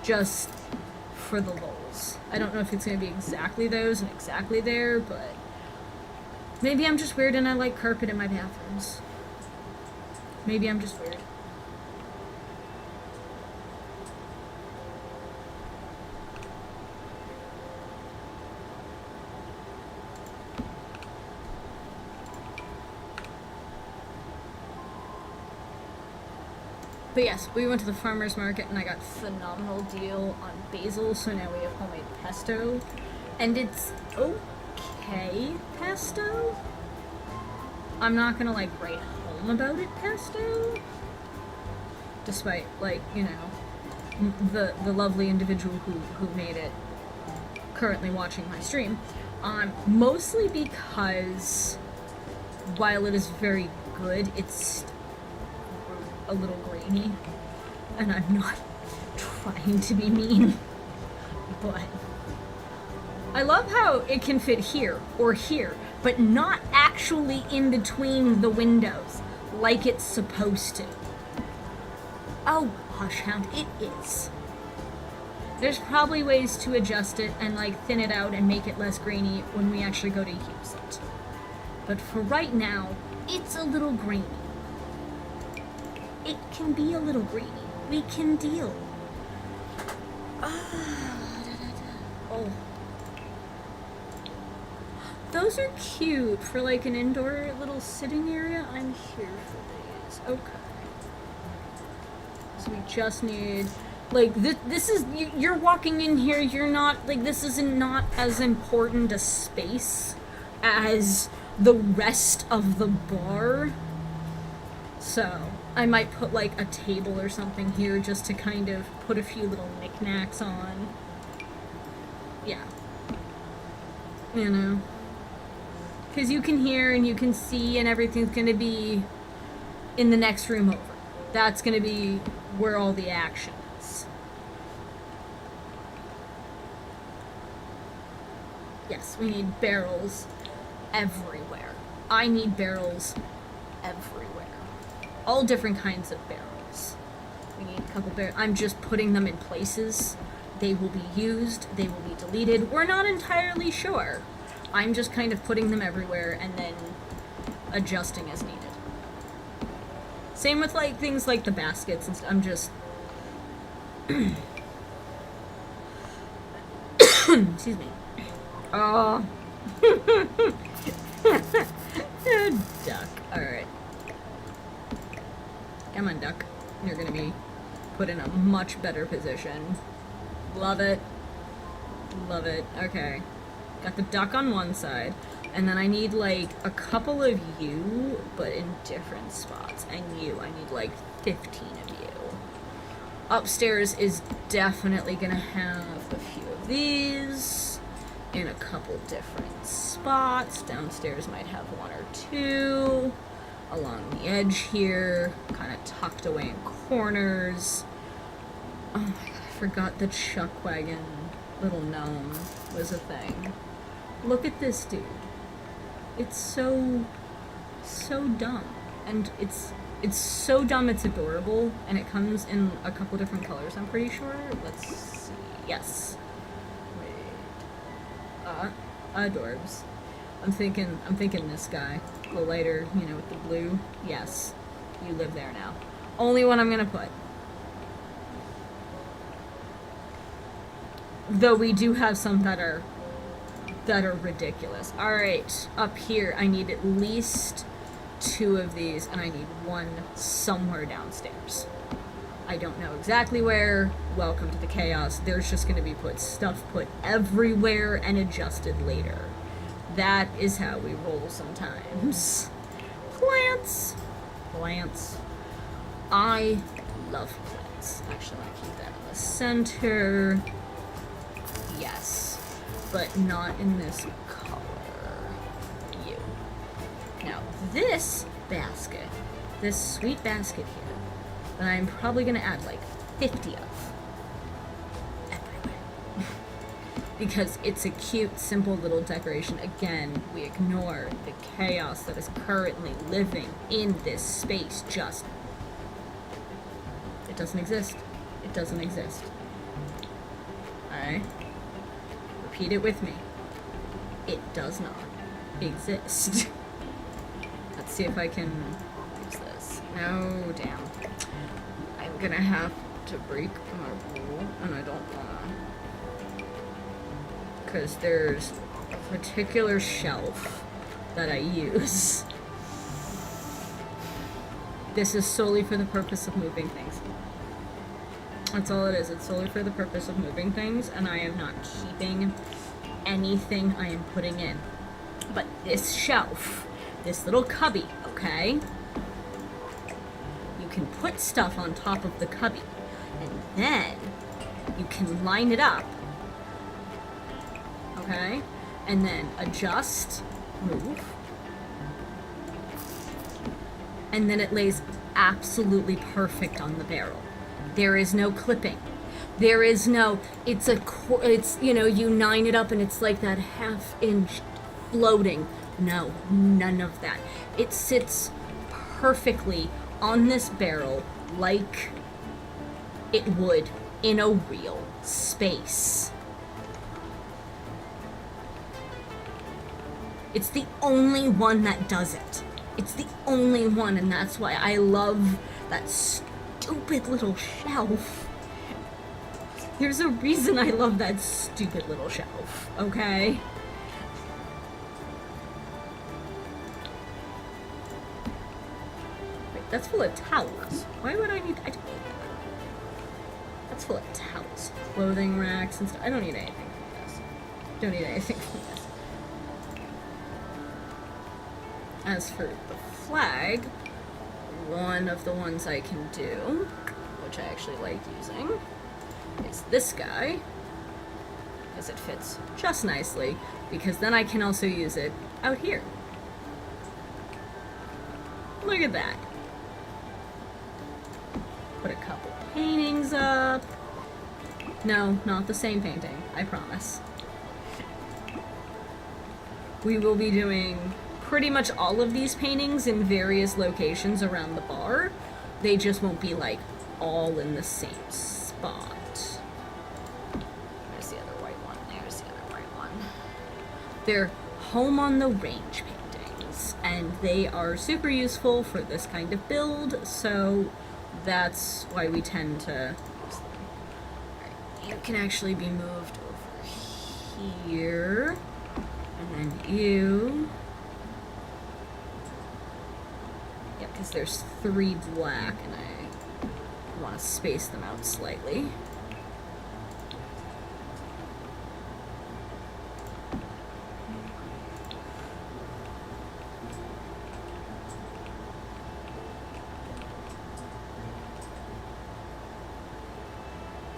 Speaker 1: Just for the lulz. I don't know if it's gonna be exactly those and exactly there, but maybe I'm just weird and I like carpet in my bathrooms. Maybe I'm just weird. But yes, we went to the farmer's market and I got a phenomenal deal on basil, so now we have homemade pesto. And it's okay pesto. I'm not gonna like write home about it pesto. Despite like, you know, the lovely individual who made it currently watching my stream. Mostly because while it is very good, it's a little grainy, and I'm not trying to be mean, but I love how it can fit here or here, but not actually in between the windows like it's supposed to. Oh, hush hound, it is. There's probably ways to adjust it and like thin it out and make it less grainy when we actually go to use it. But for right now, it's a little grainy. It can be a little grainy. We can deal. Oh. Those are cute for like an indoor little sitting area. I'm here for these. Okay. So we just need, like, this is, you're walking in here, you're not, like, this is not as important a space as the rest of the bar. So I might put like a table or something here just to kind of put a few little knickknacks on. Yeah. You know. Because you can hear and you can see and everything's going to be in the next room over. That's going to be where all the action is. Yes, we need barrels everywhere. I need barrels everywhere. All different kinds of barrels. We need a couple barrels. I'm just putting them in places. They will be used. They will be deleted. We're not entirely sure. I'm just kind of putting them everywhere and then adjusting as needed. Same with like things like the baskets and stuff. I'm just... Excuse me. Oh. Duck. Alright. Come on, duck. You're gonna be put in a much better position. Love it. Love it. Okay. Got the duck on one side. And then I need, like, a couple of you, but in different spots. And you. I need, like, 15 of you. Upstairs is definitely gonna have a few of these in a couple different spots. Downstairs might have one or two. Along the edge here, kind of tucked away in corners. Oh my god, I forgot the chuck wagon little gnome was a thing. Look at this dude. It's so dumb. And it's so dumb it's adorable, and it comes in a couple different colors, I'm pretty sure. Let's see. Yes. Wait. Adorbs. I'm thinking this guy. The lighter, you know, with the blue. Yes. You live there now. Only one I'm gonna put. Though we do have some that are that are ridiculous. Alright, up here, I need at least 2 of these, and I need 1 somewhere downstairs. I don't know exactly where. Welcome to the chaos. There's just going to be stuff put everywhere and adjusted later. That is how we roll sometimes. Plants. Plants. I love plants. Actually, I keep that in the center. Yes. But not in this color. You. Now, this basket, this sweet basket here, that I'm probably going to add like 50 of everywhere. Because it's a cute, simple little decoration. Again, we ignore the chaos that is currently living in this space. It doesn't exist. It doesn't exist. Alright? Repeat it with me. It does not exist. Let's see if I can use this. No, damn. I'm gonna have to break my rule, and I don't wanna. Because there's a particular shelf that I use. This is solely for the purpose of moving things. That's all it is. It's solely for the purpose of moving things, and I am not keeping anything I am putting in. But this shelf, this little cubby, okay? You can put stuff on top of the cubby, and then you can line it up, okay? And then adjust, move, and then it lays absolutely perfect on the barrel. There is no clipping. There is no, it's, you know, you line it up and it's like that half-inch floating. No, none of that. It sits perfectly on this barrel like it would in a real space. It's the only one that does it. It's the only one, and that's why I love that stupid little shelf. There's a reason I love that stupid little shelf, okay? Wait, that's full of towels. Why would I need... I don't need that. That's full of towels. Clothing racks and stuff. I don't need anything from this. Don't need anything from this. As for the flag, one of the ones I can do, which I actually like using, is this guy, because it fits just nicely, because then I can also use it out here. Look at that. Put a couple paintings up. No, not the same painting, I promise. We will be doing pretty much all of these paintings in various locations around the bar. They just won't be, like, all in the same spot. There's the other white one. There's the other white one. They're home on the range paintings, and they are super useful for this kind of build, so that's why we tend to use them. Right, you can actually be moved over here, and then you... because there's 3 black and I want to space them out slightly.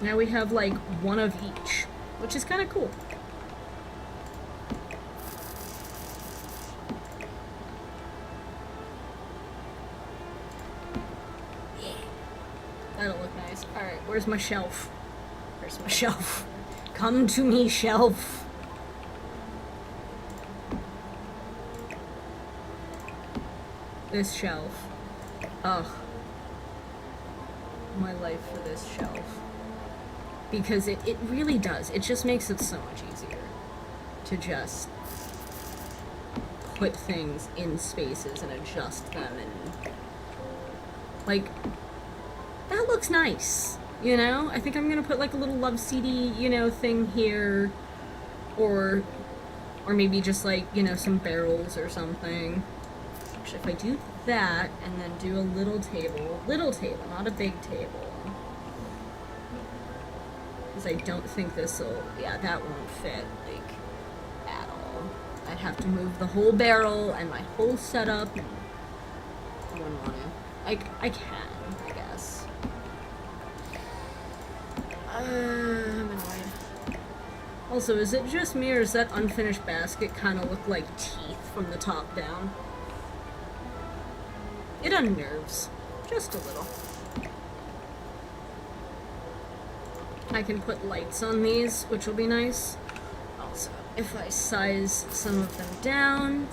Speaker 1: Now we have like one of each, which is kind of cool. That'll look nice. Alright, where's my shelf? Where's my shelf? Come to me, shelf! This shelf. Ugh. My life for this shelf. Because it really does. It just makes it so much easier to just put things in spaces and adjust them and... like... that looks nice, you know? I think I'm gonna put like a little love CD, you know, thing here, or Or maybe just like, you know, some barrels or something. Actually, if I do that and then do a little table, not a big table. Because I don't think this'll, yeah, that won't fit, like, at all. I'd have to move the whole barrel and my whole setup. And I wouldn't want to. I can, I guess. I'm annoyed. Also, is it just me or does that unfinished basket kind of look like teeth from the top down? It unnerves. Just a little. I can put lights on these, which will be nice. Also, if I size some of them down.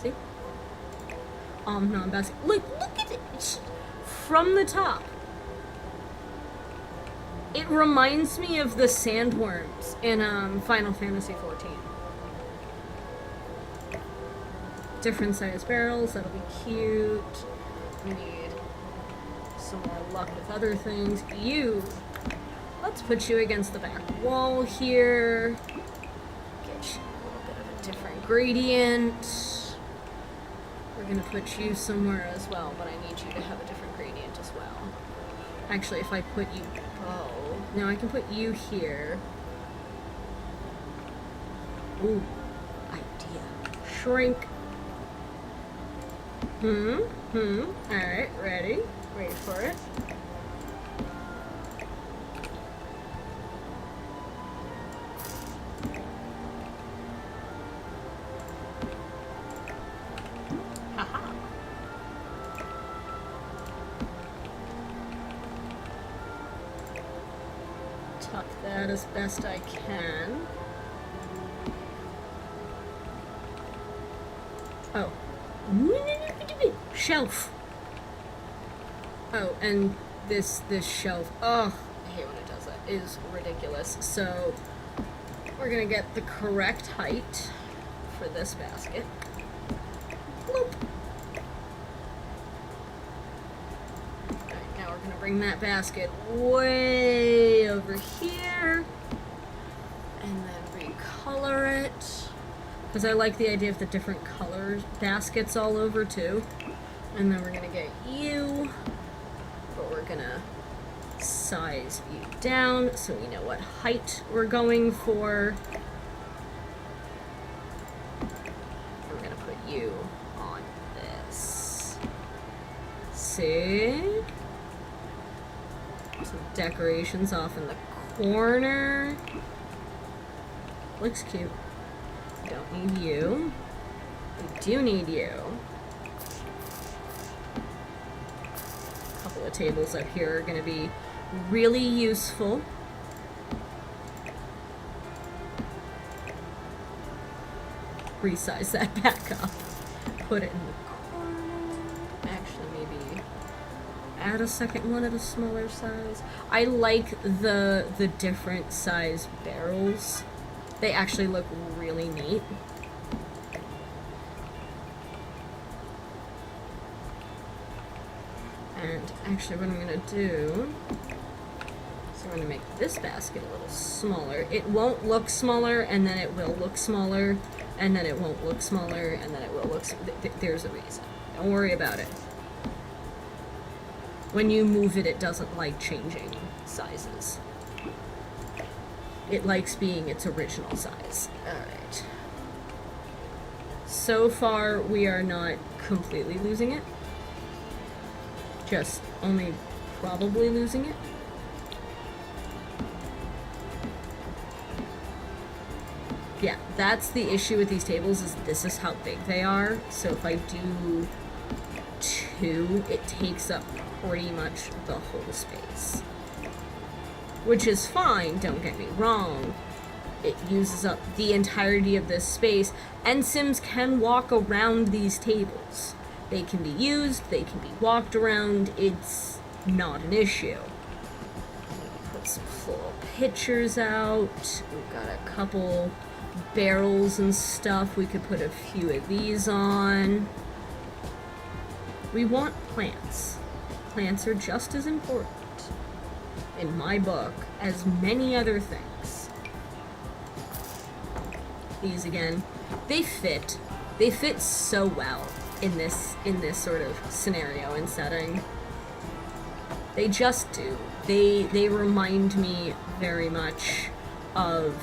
Speaker 1: See? Non-basket. Look at it! From the top. It reminds me of the sandworms in Final Fantasy XIV. Different size barrels, that'll be cute. We need some more luck with other things. Let's put you against the back wall here. Get you a little bit of a different gradient. We're gonna put you somewhere as well, but I need you to have a different gradient as well. Actually, if I put you, no, I can put you here. Ooh, idea. Shrink. Alright, ready? Wait for it. Haha. Tuck that as best I can. Oh. Shelf. Oh, and this shelf. Oh, I hate when it does that. It is ridiculous. So we're gonna get the correct height for this basket. Bloop. Alright, now we're gonna bring that basket way over here and then recolor it. Because I like the idea of the different color baskets all over too. And then we're gonna get you, but we're gonna size you down so we know what height we're going for. We're gonna put you on this. See? Some decorations off in the corner. Looks cute. Don't need you. We do need you. A couple of tables up here are going to be really useful. Resize that back up. Put it in the corner. Actually, maybe add a second one at a smaller size. I like the different size barrels. They actually look really neat. And actually what I'm going to do is I'm going to make this basket a little smaller. It won't look smaller, and then it will look smaller, and then it won't look smaller, and then it will look there's a reason. Don't worry about it. When you move it, it doesn't like changing sizes. It likes being its original size. Alright. So far, we are not completely losing it. Just only probably losing it. Yeah, that's the issue with these tables, is this is how big they are. So if I do 2, it takes up pretty much the whole space. Which is fine, don't get me wrong. It uses up the entirety of this space, and Sims can walk around these tables. They can be used, they can be walked around, it's not an issue. Put some full pictures out. We've got a couple barrels and stuff. We could put a few of these on. We want plants. Plants are just as important, in my book, as many other things.
Speaker 2: these again. They fit. They fit so well in this sort of scenario and setting. They just do. They remind me very much of...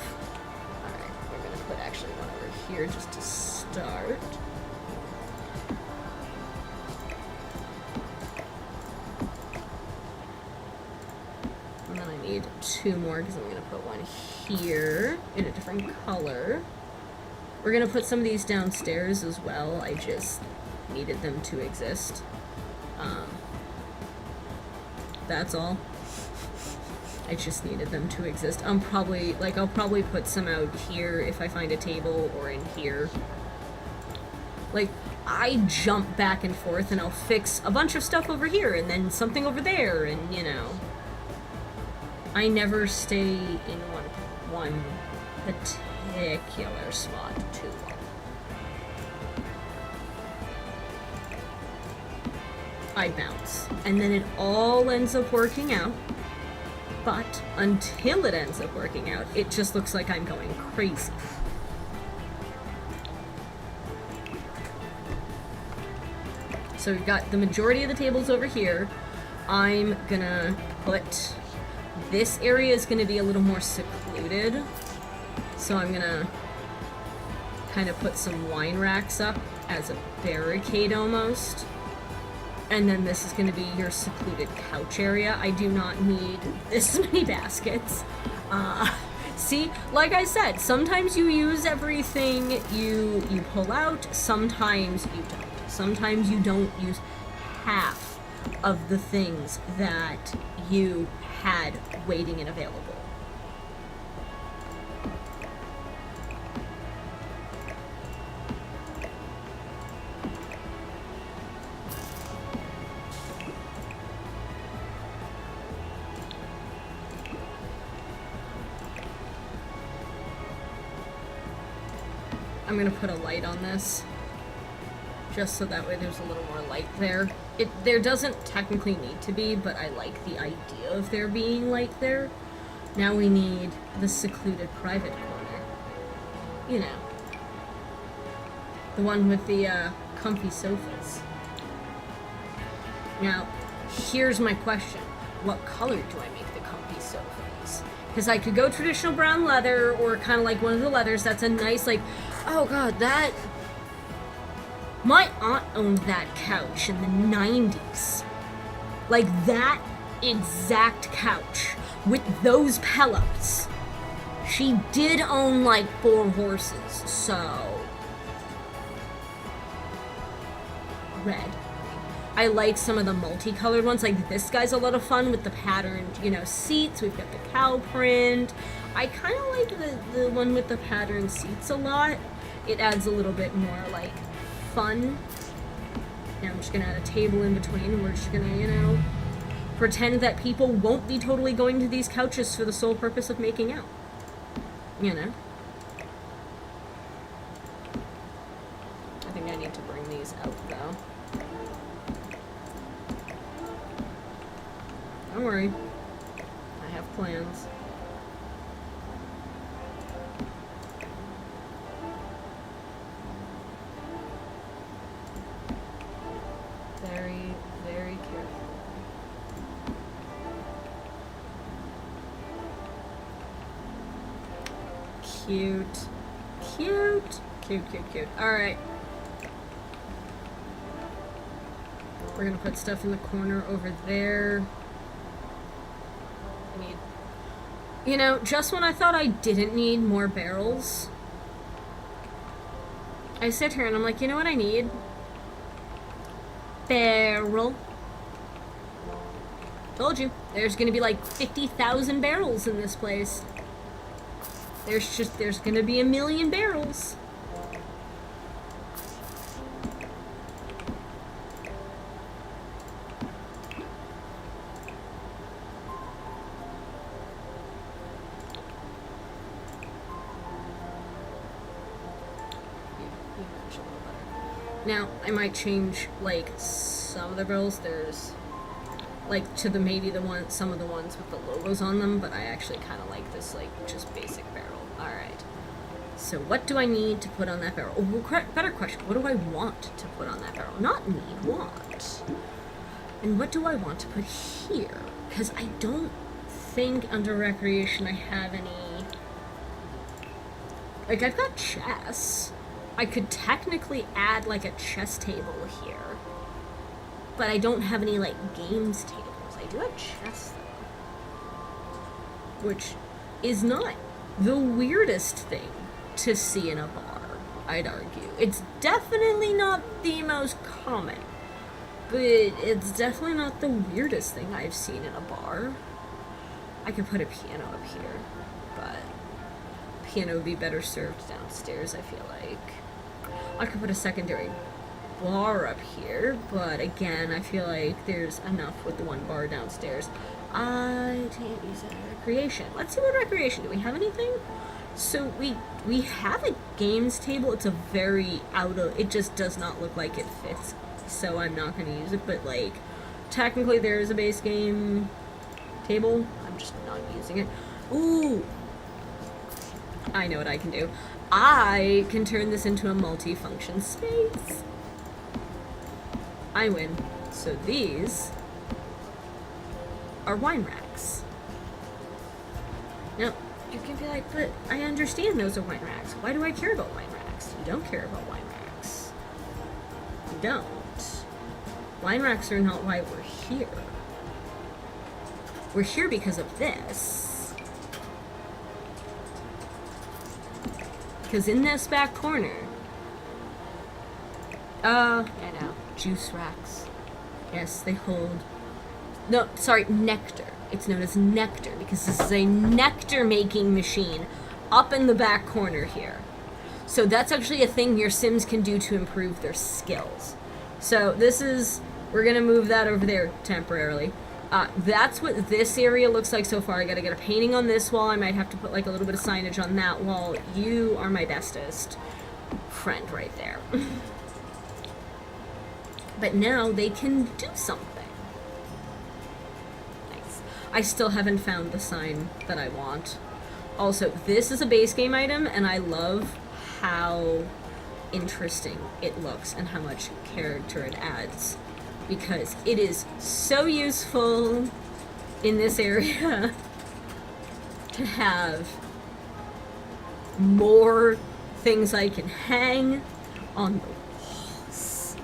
Speaker 2: Alright, we're gonna put actually one over here just to start. And then I need 2 more because I'm gonna put one here in a different color. We're gonna put some of these downstairs as well. I just needed them to exist. That's all. I just needed them to exist. I'll probably put some out here if I find a table, or in here. Like, I jump back and forth and I'll fix a bunch of stuff over here and then something over there, and you know. I never stay in one particular spot too long. I bounce, and then it all ends up working out. But until it ends up working out, it just looks like I'm going crazy. So we've got the majority of the tables over here. I'm gonna put... This area is gonna be a little more secluded. So I'm gonna kind of put some wine racks up as a barricade almost. And then this is going to be your secluded couch area. I do not need this many baskets. See, like I said, sometimes you use everything you pull out, sometimes you don't. Sometimes you don't use half of the things that you had waiting and available. I'm gonna put a light on this, just so that way there's a little more light there. There doesn't technically need to be, but I like the idea of there being light there. Now we need the secluded private corner. You know. The one with the comfy sofas. Now, here's my question. What color do I make the comfy sofas? Because I could go traditional brown leather, or kind of like one of the leathers. That's a nice, like... Oh god, that... My aunt owned that couch in the 90s. Like, that exact couch with those pillows. She did own, like, 4 horses, so... Red. I like some of the multicolored ones. Like, this guy's a lot of fun with the patterned, you know, seats. We've got the cow print. I kind of like the one with the patterned seats a lot. It adds a little bit more, like, fun. Now I'm just gonna add a table in between, and we're just gonna, you know, pretend that people won't be totally going to these couches for the sole purpose of making out. You know? I think I need to bring these out, though. Don't worry. I have plans. Very, very careful. Cute. Cute. Cute, cute, cute. Alright. We're gonna put stuff in the corner over there. I need... You know, just when I thought I didn't need more barrels, I sit here and I'm like, you know what I need? Barrel. Told you. There's gonna be like 50,000 barrels in this place. There's gonna be 1 million barrels. Now, I might change, like, some of the barrels. There's, like, to the maybe the one, some of the ones with the logos on them, but I actually kind of like this, like, just basic barrel. Alright. So what do I need to put on that barrel? Oh, better question. What do I want to put on that barrel? Not need, want. And what do I want to put here? Because I don't think under recreation I have any... Like, I've got chess. I could technically add, like, a chess table here. But I don't have any, like, games tables. I do have chess, though. Which is not the weirdest thing to see in a bar, I'd argue. It's definitely not the most common. But it's definitely not the weirdest thing I've seen in a bar. I could put a piano up here, but piano would be better served downstairs, I feel like. I could put a secondary bar up here, but again, I feel like there's enough with the one bar downstairs. I can't use it in recreation. Let's see what recreation. Do we have anything? So we have a games table. It's a very it just does not look like it fits. So I'm not going to use it, but like technically there is a base game table. I'm just not using it. Ooh, I know what I can do. I can turn this into a multi-function space. I win. So these are wine racks. Now, you can be like, but I understand those are wine racks. Why do I care about wine racks? You don't care about wine racks. You don't. Wine racks are not why we're here. We're here because of this. Because in this back corner, I know, juice racks. Yes, they hold, no, sorry, nectar. It's known as nectar because this is a nectar making machine up in the back corner here. So that's actually a thing your Sims can do to improve their skills. So this is, we're gonna move that over there temporarily. That's what this area looks like so far. I gotta get a painting on this wall. I might have to put like a little bit of signage on that wall. You are my bestest friend right there. But now they can do something. Nice. I still haven't found the sign that I want. Also, this is a base game item, and I love how interesting it looks and how much character it adds. Because it is so useful in this area to have more things I can hang on the walls.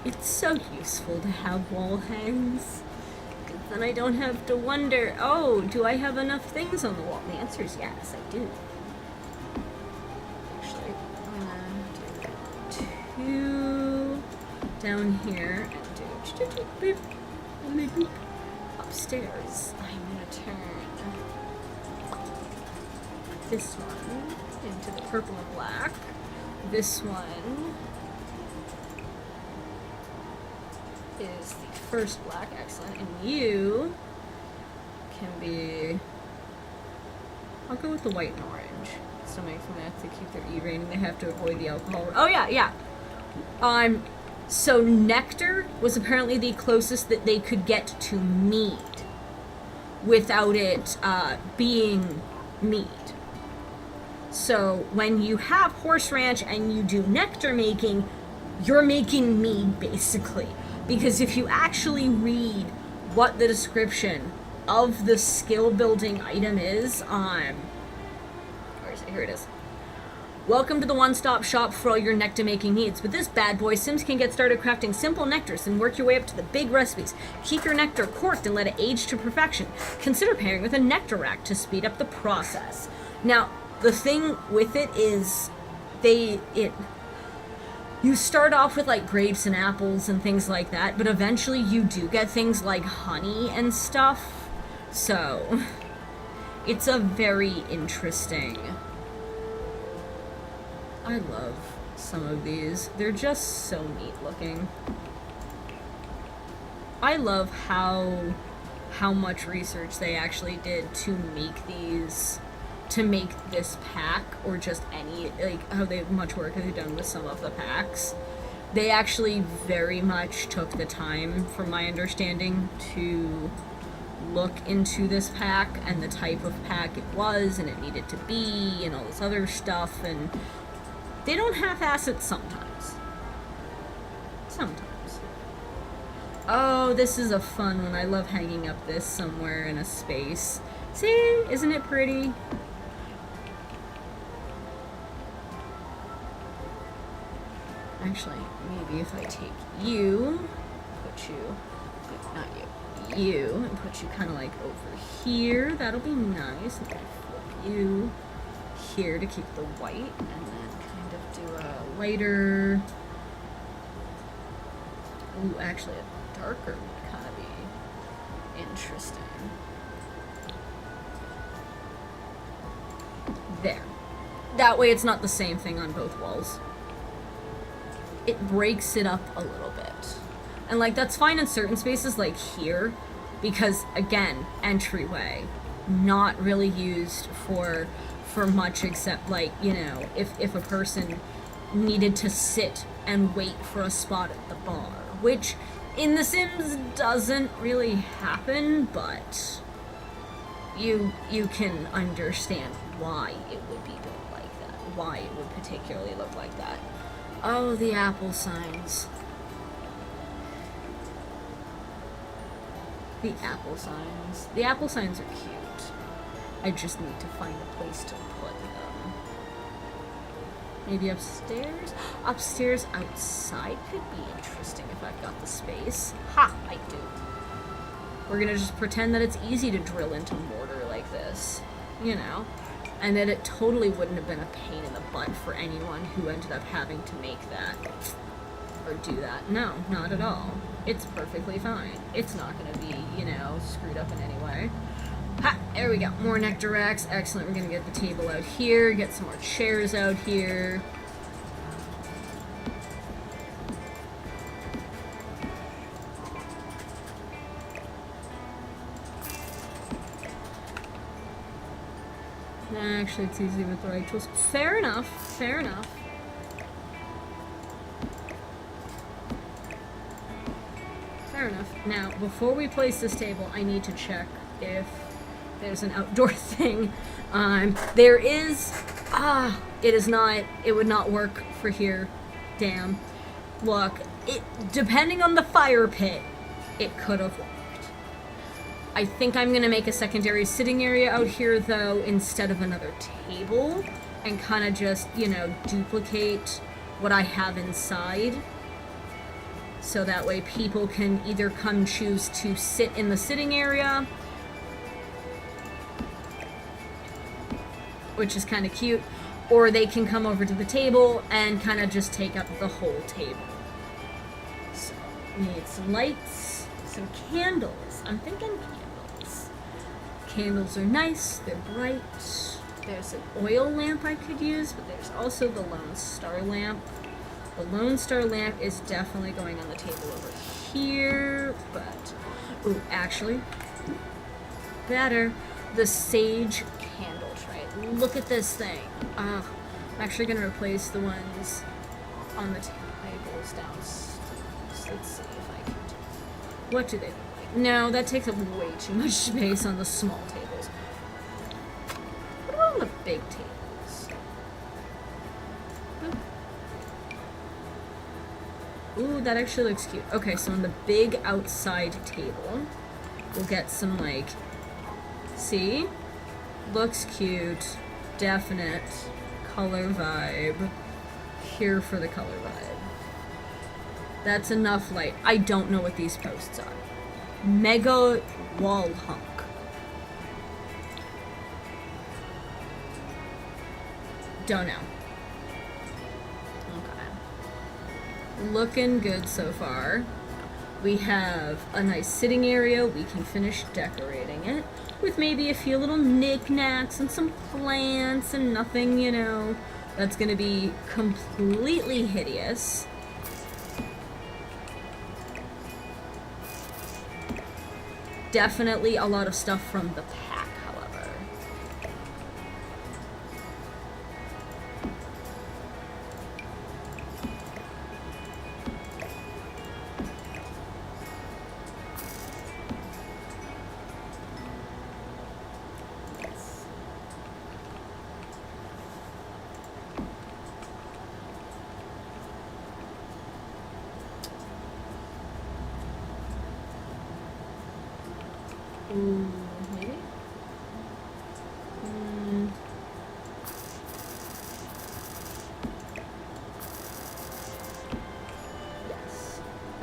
Speaker 2: It's so useful to have wall hangs. Then I don't have to wonder, oh, do I have enough things on the wall? The answer is yes, I do. Actually, I'm gonna do 2 down here and do upstairs. I'm gonna turn this one into the purple and black. This one is the first black, excellent, and you can be, I'll go with the white and orange. So makes them have to keep their E rating, they have to avoid the alcohol. Oh yeah. So nectar was apparently the closest that they could get to mead without it being mead. So when you have Horse Ranch and you do nectar making, you're making mead basically. Because if you actually read what the description of the skill building item is, where is it? Here it is. Welcome to the one-stop shop for all your nectar making needs. With this bad boy, Sims can get started crafting simple nectars and work your way up to the big recipes. Keep your nectar corked and let it age to perfection. Consider pairing with a nectar rack to speed up the process. Now, the thing with it is you start off with like grapes and apples and things like that, but eventually you do get things like honey and stuff. So it's a very interesting. I love some of these. They're just so neat looking. I love how much research they actually did to make these, to make this pack, or just any, like, how much work have they done with some of the packs. They actually very much took the time, from my understanding, to look into this pack and the type of pack it was and it needed to be and all this other stuff, and they don't half-ass it sometimes. Sometimes. Oh, this is a fun one. I love hanging up this somewhere in a space. See? Isn't it pretty? Actually, maybe if I take you, put you, not you, and put you kind of like over here, that'll be nice. And then flip you here to keep the white, and then kind of do a lighter, ooh, actually a darker would kind of be interesting. There. That way it's not the same thing on both walls. It breaks it up a little bit. And like that's fine in certain spaces like here, because again, entryway, not really used for much except like, you know, if a person needed to sit and wait for a spot at the bar, which in The Sims doesn't really happen, but you can understand why it would be built like that, why it would particularly look like that. Oh, the apple signs. The apple signs. The apple signs are cute. I just need to find a place to put them. Maybe upstairs? Upstairs outside could be interesting if I've got the space. Ha! I do. We're gonna just pretend that it's easy to drill into mortar like this. You know? And that it totally wouldn't have been a pain in the butt for anyone who ended up having to make that or do that. No, not at all. It's perfectly fine. It's not going to be, you know, screwed up in any way. Ha! There we go. More nectar racks. Excellent. We're going to get the table out here, get some more chairs out here. Actually, it's easy with the right tools. Fair enough. Fair enough. Fair enough. Now, before we place this table, I need to check if there's an outdoor thing. There is... it is not... It would not work for here. Damn. Look, depending on the fire pit, it could have worked. I think I'm going to make a secondary sitting area out here, though, instead of another table, and kind of just, you know, duplicate what I have inside. So that way people can either come choose to sit in the sitting area, which is kind of cute, or they can come over to the table and kind of just take up the whole table. So, we need some lights, some candles. I'm thinking candles. Candles are nice, they're bright. There's an oil lamp I could use, but there's also the Lone Star lamp. The Lone Star lamp is definitely going on the table over here, but... Ooh, actually, better. The Sage candle tray. Look at this thing. I'm actually going to replace the ones on the tables downstairs. Let's see if I can do... What do they look like? No, that takes up way too much space on the small tables. What about on the big tables? Ooh, that actually looks cute. Okay, so on the big outside table, we'll get some, like... See? Looks cute. Definite color vibe. Here for the color vibe. That's enough light. I don't know what these posts are. Mega wall hunk. Don't know. Okay. Looking good so far. We have a nice sitting area. We can finish decorating it with maybe a few little knickknacks and some plants and nothing, you know, that's gonna be completely hideous. Definitely a lot of stuff from the pack, however.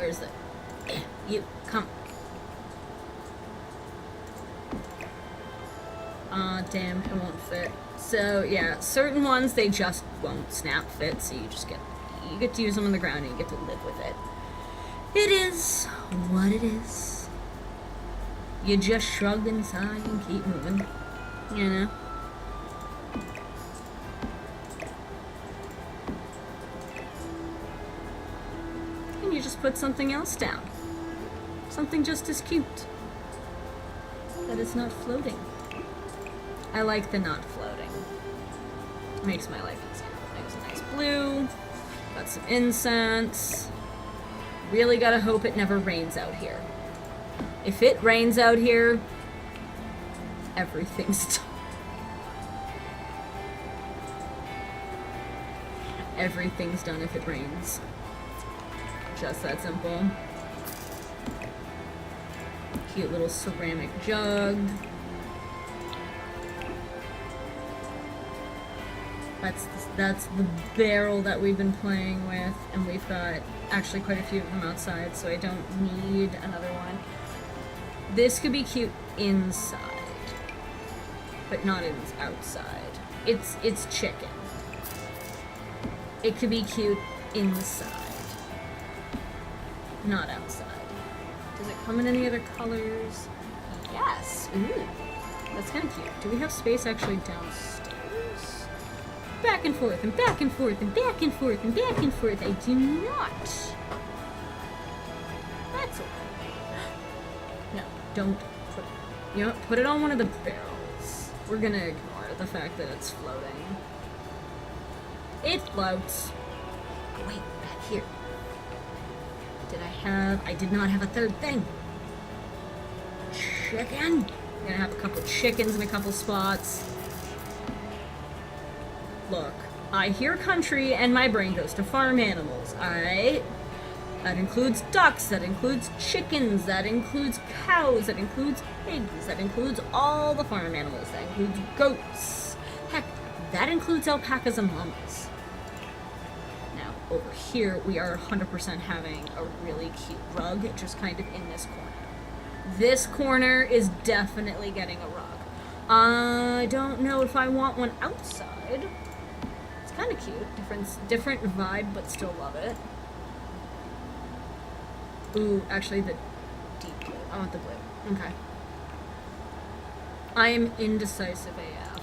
Speaker 2: Where's the... You, come. Damn, it won't fit. So, yeah, certain ones, they just won't snap fit, so you just you get to use them on the ground and you get to live with it. It is what it is. You just shrug and sigh and keep moving, you know? And you just put something else down. Something just as cute. That it's not floating. I like the not floating. Makes my life easier. There's a nice blue. Got some incense. Really gotta hope it never rains out here. If it rains out here, everything's done. Everything's done if it rains. Just that simple. Cute little ceramic jug. That's the barrel that we've been playing with, and we've got actually quite a few of them outside, so I don't need another one. This could be cute inside, but not outside. It's chicken. It could be cute inside, not outside. Does it come in any other colors? Yes. Ooh, that's kind of cute. Do we have space actually downstairs? Back and forth and back and forth and back and forth and back and forth. I do not. That's okay. No, don't put it. You know, put it on one of the barrels. We're gonna ignore the fact that it's floating. It floats. Oh, wait, back here. I did not have a third thing. Chicken? I'm gonna have a couple chickens in a couple spots. Look, I hear country and my brain goes to farm animals, alright? That includes ducks, that includes chickens, that includes cows, that includes pigs, that includes all the farm animals, that includes goats. Heck, that includes alpacas and llamas. Now, over here, we are 100% having a really cute rug, just kind of in this corner. This corner is definitely getting a rug. I don't know if I want one outside. Kind of cute, different vibe, but still love it. Ooh, actually the deep blue. I want the blue. Okay. I am indecisive AF.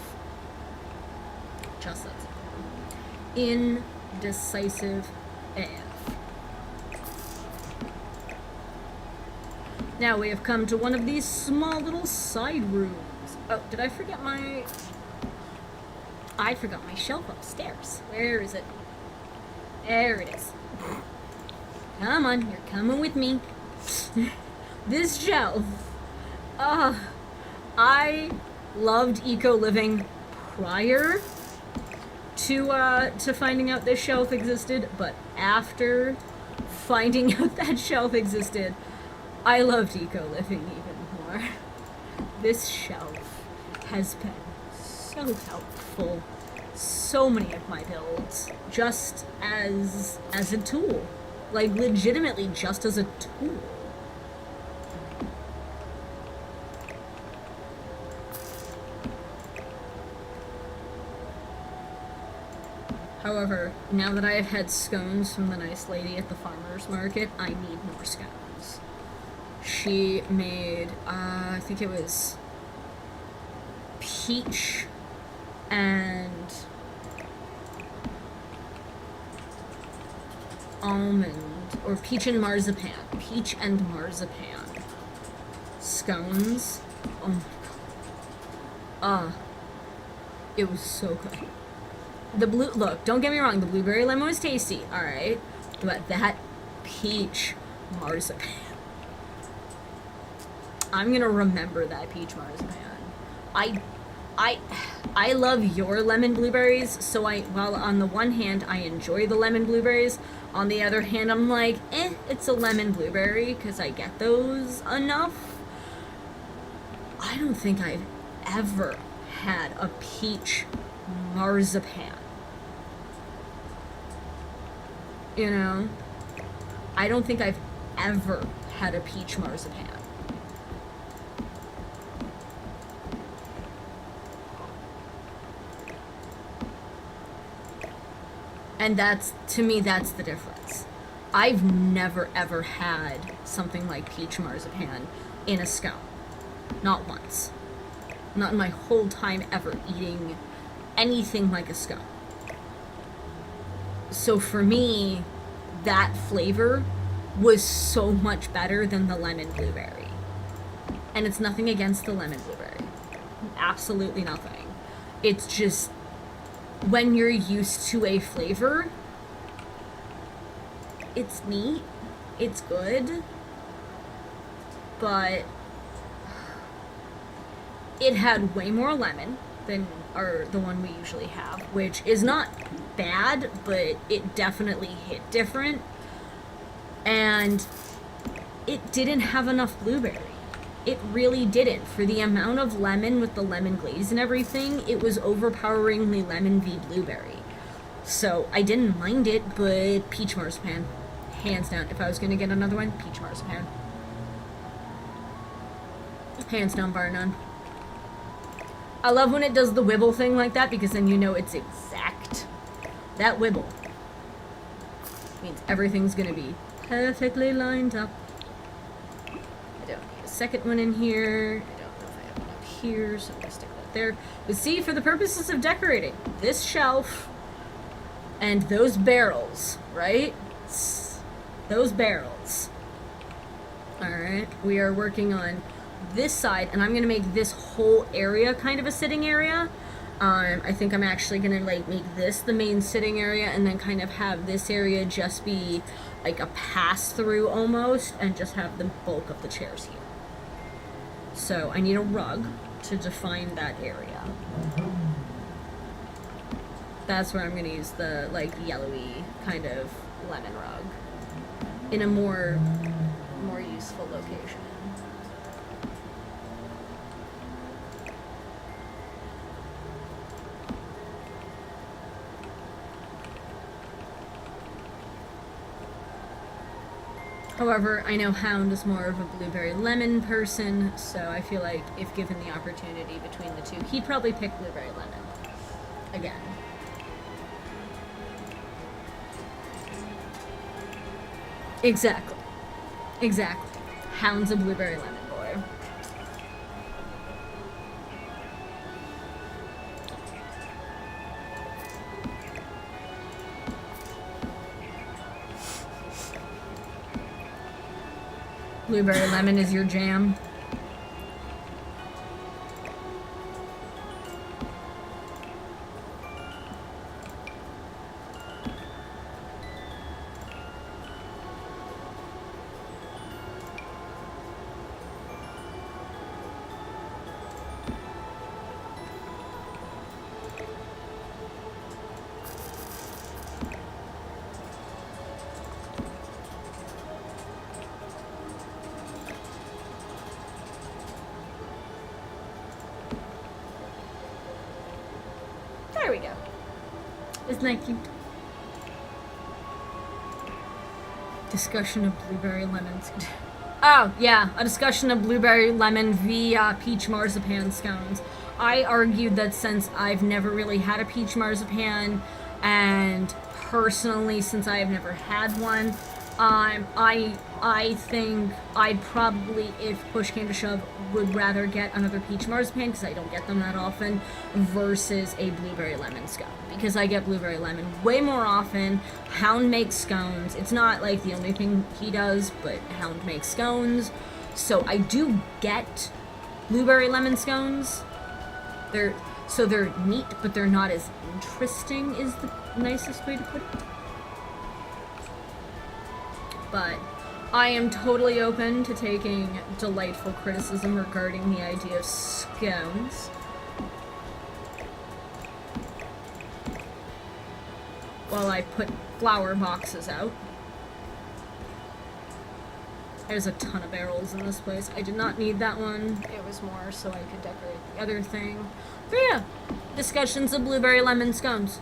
Speaker 2: Just that simple. Indecisive AF. Now we have come to one of these small little side rooms. Oh, did I forget my... I forgot my shelf upstairs. Where is it? There it is. Come on, you're coming with me. This shelf. I loved eco living prior to finding out this shelf existed, but after finding out that shelf existed, I loved eco living even more. This shelf has been so helpful. So many of my builds, just as a tool. Like, legitimately just as a tool. However, now that I have had scones from the nice lady at the farmer's market, I need more scones. She made, I think it was peach and almond, or peach and marzipan scones. Oh my god. It was so good. The blue, look, don't get me wrong, the blueberry lemon was tasty, alright, but that peach marzipan, I'm gonna remember that peach marzipan. I love your lemon blueberries, so while on the one hand I enjoy the lemon blueberries, on the other hand I'm like, it's a lemon blueberry, because I get those enough. I don't think I've ever had a peach marzipan. You know? I don't think I've ever had a peach marzipan. And that's, to me, that's the difference. I've never ever had something like peach marzipan in a scone. Not once. Not in my whole time ever eating anything like a scone. So for me, that flavor was so much better than the lemon blueberry. And it's nothing against the lemon blueberry. Absolutely nothing. It's just, when you're used to a flavor, it's neat, it's good, but it had way more lemon than the one we usually have, which is not bad, but it definitely hit different. And it didn't have enough blueberry. It really didn't. For the amount of lemon with the lemon glaze and everything, it was overpoweringly lemon v blueberry. So I didn't mind it, but peach marzipan, hands down. If I was gonna get another one, peach marzipan. Hands down, bar none. I love when it does the wibble thing like that, because then you know it's exact. That wibble means everything's gonna be perfectly lined up. I don't need a second one in here. I don't know if I have one up here, so I'm gonna stick that there. But see, for the purposes of decorating, this shelf and those barrels, right? Those barrels. Alright, we are working on this side, and I'm gonna make this whole area kind of a sitting area. I think I'm actually gonna like make this the main sitting area, and then kind of have this area just be like a pass-through almost, and just have the bulk of the chairs here. So I need a rug to define that area. That's where I'm gonna use the like yellowy kind of lemon rug in a more useful location. However, I know Hound is more of a blueberry lemon person, so I feel like if given the opportunity between the two, he'd probably pick blueberry lemon. Again. Exactly. Exactly. Hound's a blueberry lemon boy. Blueberry lemon is your jam. There we go. Isn't that cute? Discussion of blueberry lemons. Oh, yeah, a discussion of blueberry lemon via peach marzipan scones. I argued that since I've never really had a peach marzipan, and personally, since I have never had one, I think I'd probably, if push came to shove, would rather get another peach marzipan, because I don't get them that often, versus a blueberry lemon scone. Because I get blueberry lemon way more often. Hound makes scones. It's not like the only thing he does, but Hound makes scones. So I do get blueberry lemon scones. They're neat, but they're not as interesting, is the nicest way to put it. But I am totally open to taking delightful criticism regarding the idea of scones. While I put flower boxes out. There's a ton of barrels in this place. I did not need that one. It was more so I could decorate the other thing. But yeah, discussions of blueberry lemon scones.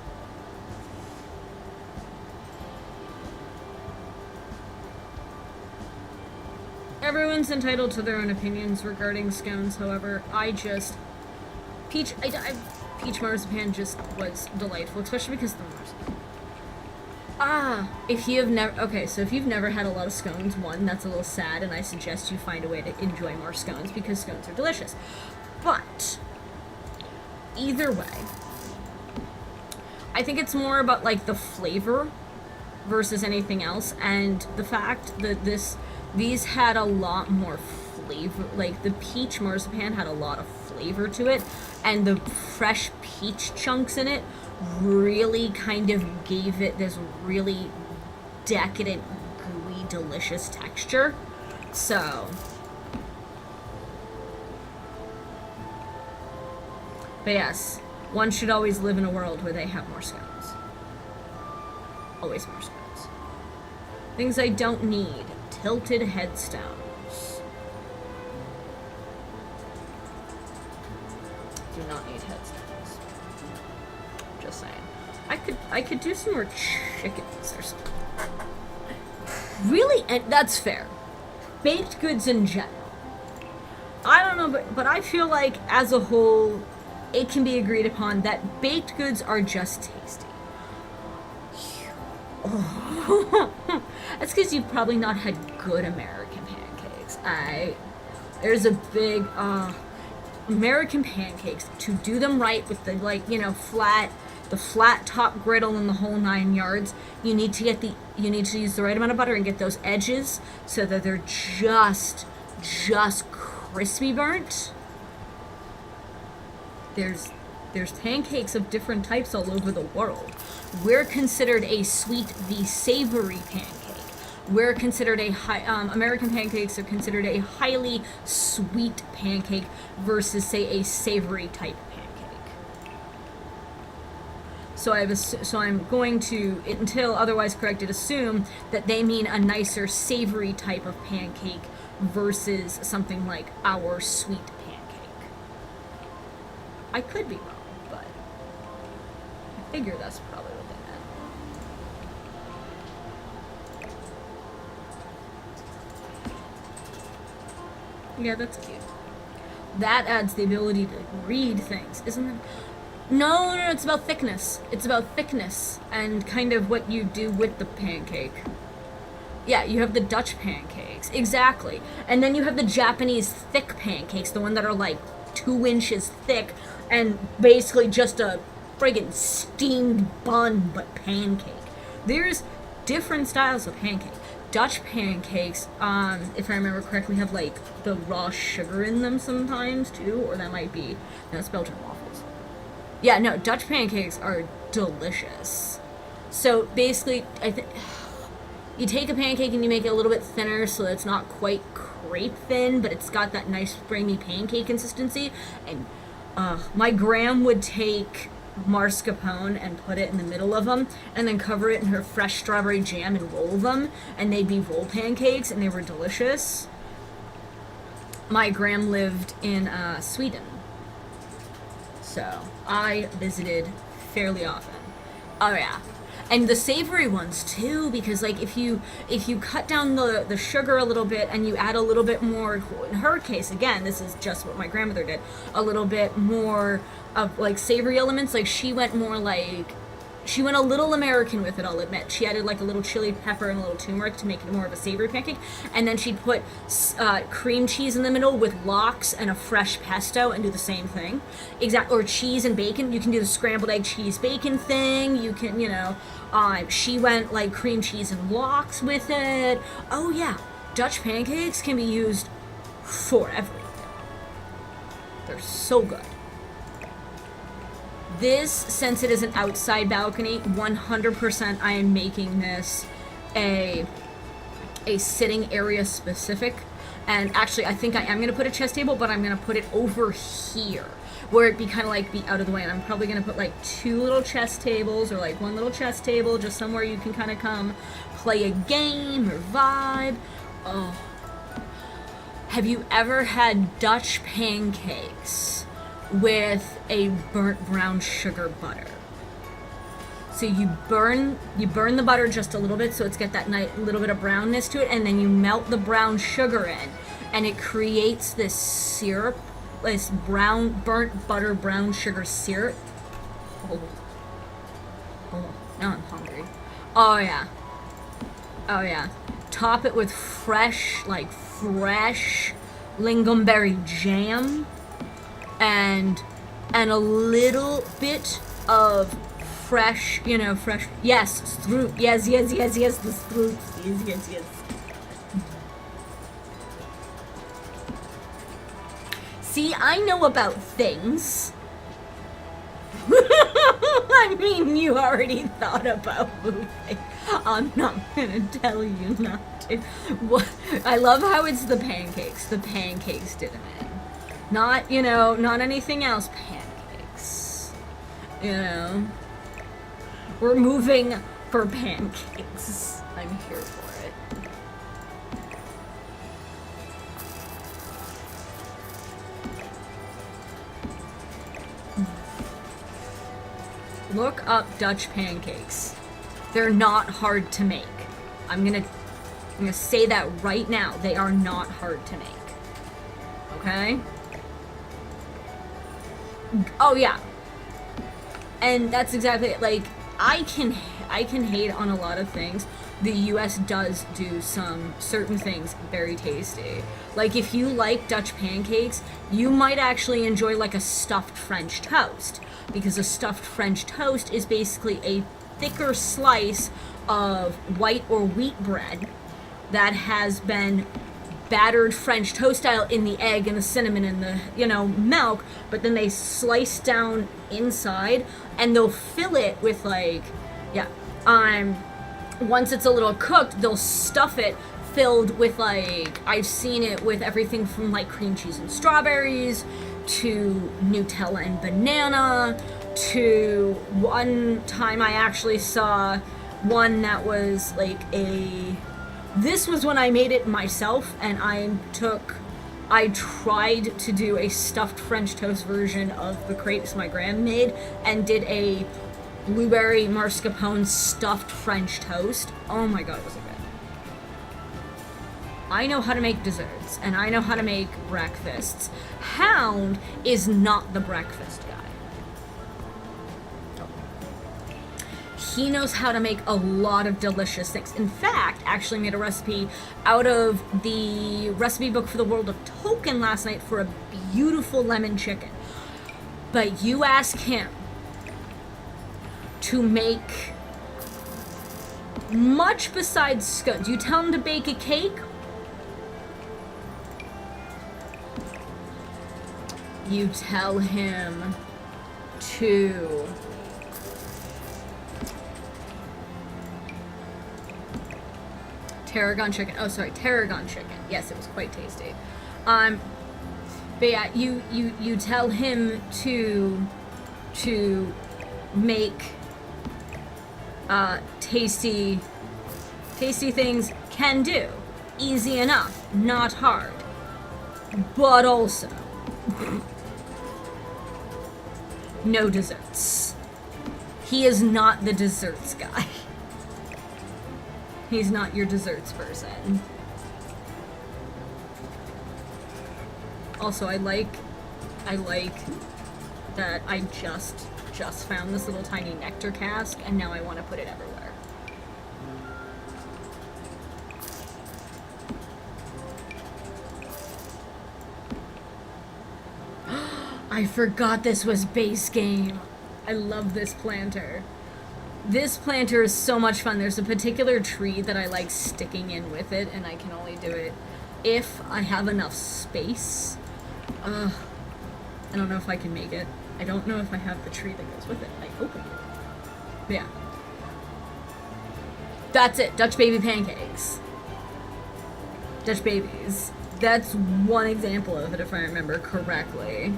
Speaker 2: everyone's entitled to their own opinions regarding scones. However, peach marzipan just was delightful, especially because the marzipan. If you've never had a lot of scones, one, that's a little sad, and I suggest you find a way to enjoy more scones because scones are delicious. But either way, I think it's more about like the flavor versus anything else, and the fact that these had a lot more flavor. Like the peach marzipan had a lot of flavor to it, and the fresh peach chunks in it really kind of gave it this really decadent, gooey, delicious texture. So, but yes, one should always live in a world where they have more scones. Always more scones. Things I don't need. Tilted headstones. Do not need headstones. Just saying. I could do some more chickens or something. Really? And that's fair. Baked goods in general. I don't know, but I feel like as a whole, it can be agreed upon that baked goods are just tasty. Oh. That's because you've probably not had good American pancakes. There's a big, American pancakes, to do them right with the, like, you know, the flat top griddle and the whole 9 yards, you need to use the right amount of butter and get those edges so that they're just crispy burnt. There's pancakes of different types all over the world. We're considered a sweet v savory pancake. We're considered American pancakes are considered a highly sweet pancake versus, say, a savory type pancake. So I'm going to, until otherwise corrected, assume that they mean a nicer savory type of pancake versus something like our sweet pancake. I could be wrong, but I figure that's probably what they meant. Yeah, that's cute. That adds the ability to read things, isn't it? No, it's about thickness. It's about thickness and kind of what you do with the pancake. Yeah, you have the Dutch pancakes. Exactly. And then you have the Japanese thick pancakes, the one that are like 2 inches thick and basically just a friggin' steamed bun but pancake. There's different styles of pancake. Dutch pancakes, if I remember correctly, have like the raw sugar in them sometimes too, or that might be, no, it's Belgian waffles. Yeah, no, Dutch pancakes are delicious. So basically, I think you take a pancake and you make it a little bit thinner so that it's not quite crepe thin, but it's got that nice springy pancake consistency. And my gram would take mascarpone and put it in the middle of them and then cover it in her fresh strawberry jam and roll them, and they'd be roll pancakes and they were delicious. My gram lived in Sweden, so I visited fairly often. Oh yeah. And the savory ones too, because like if you cut down the sugar a little bit and you add a little bit more, in her case, again, this is just what my grandmother did, a little bit more of like savory elements, like she went a little American with it, I'll admit. She added like a little chili pepper and a little turmeric to make it more of a savory pancake, and then she put cream cheese in the middle with lox and a fresh pesto and do the same thing. Or cheese and bacon. You can do the scrambled egg cheese bacon thing. You can, she went like cream cheese and lox with it. Oh yeah, Dutch pancakes can be used for everything. They're so good. This, since it is an outside balcony, 100% I am making this a sitting area specific. And actually, I think I am going to put a chess table, but I'm going to put it over here, where it be kind of like be out of the way. And I'm probably going to put like 2 little chess tables or like 1 little chess table, just somewhere you can kind of come play a game or vibe. Oh. Have you ever had Dutch pancakes with a burnt brown sugar butter? So you burn the butter just a little bit, so it's got that nice little bit of brownness to it, and then you melt the brown sugar in, and it creates this syrup, this brown burnt butter brown sugar syrup. Oh, now I'm hungry. Oh yeah. Oh yeah. Top it with fresh lingonberry jam, and a little bit of fresh, yes, stroop, yes, the stroop, yes. See, I know about things. I mean, you already thought about moving. I'm not gonna tell you not to. What? I love how it's the pancakes. The pancakes did them in. Not, not anything else. Pancakes. We're moving for pancakes. I'm here for it. Look up Dutch pancakes. They're not hard to make. I'm gonna say that right now. They are not hard to make. Okay? Oh yeah. And that's exactly it. Like, I can hate on a lot of things. The US does do some certain things very tasty. Like, if you like Dutch pancakes, you might actually enjoy like a stuffed French toast, because a stuffed French toast is basically a thicker slice of white or wheat bread that has been battered French toast style in the egg and the cinnamon and the, milk, but then they slice down inside, and they'll fill it with once it's a little cooked, they'll stuff it filled with I've seen it with everything from cream cheese and strawberries to Nutella and banana, to one time I actually saw one that was this was when I made it myself, and I tried to do a stuffed French toast version of the crepes my grandma made, and did a blueberry mascarpone stuffed French toast. Oh my god, was it good. I know how to make desserts, and I know how to make breakfasts. Hound is not the breakfast guy. He knows how to make a lot of delicious things. In fact, actually made a recipe out of the recipe book for the World of Token last night for a beautiful lemon chicken. But you ask him to make much besides scones. You tell him to bake a cake, you tell him to Tarragon chicken. Oh, sorry, Tarragon chicken. Yes, it was quite tasty. But yeah, you tell him to make tasty things. Can do. Easy enough, not hard. But also no desserts. He is not the desserts guy. He's not your desserts person. Also, I like that I just found this little tiny nectar cask, and now I want to put it everywhere. I forgot this was base game. I love this planter. This planter is so much fun. There's a particular tree that I like sticking in with it, and I can only do it if I have enough space. I don't know if I can make it. I don't know if I have the tree that goes with it. I opened it. But yeah. That's it. Dutch baby pancakes. Dutch babies. That's one example of it, if I remember correctly.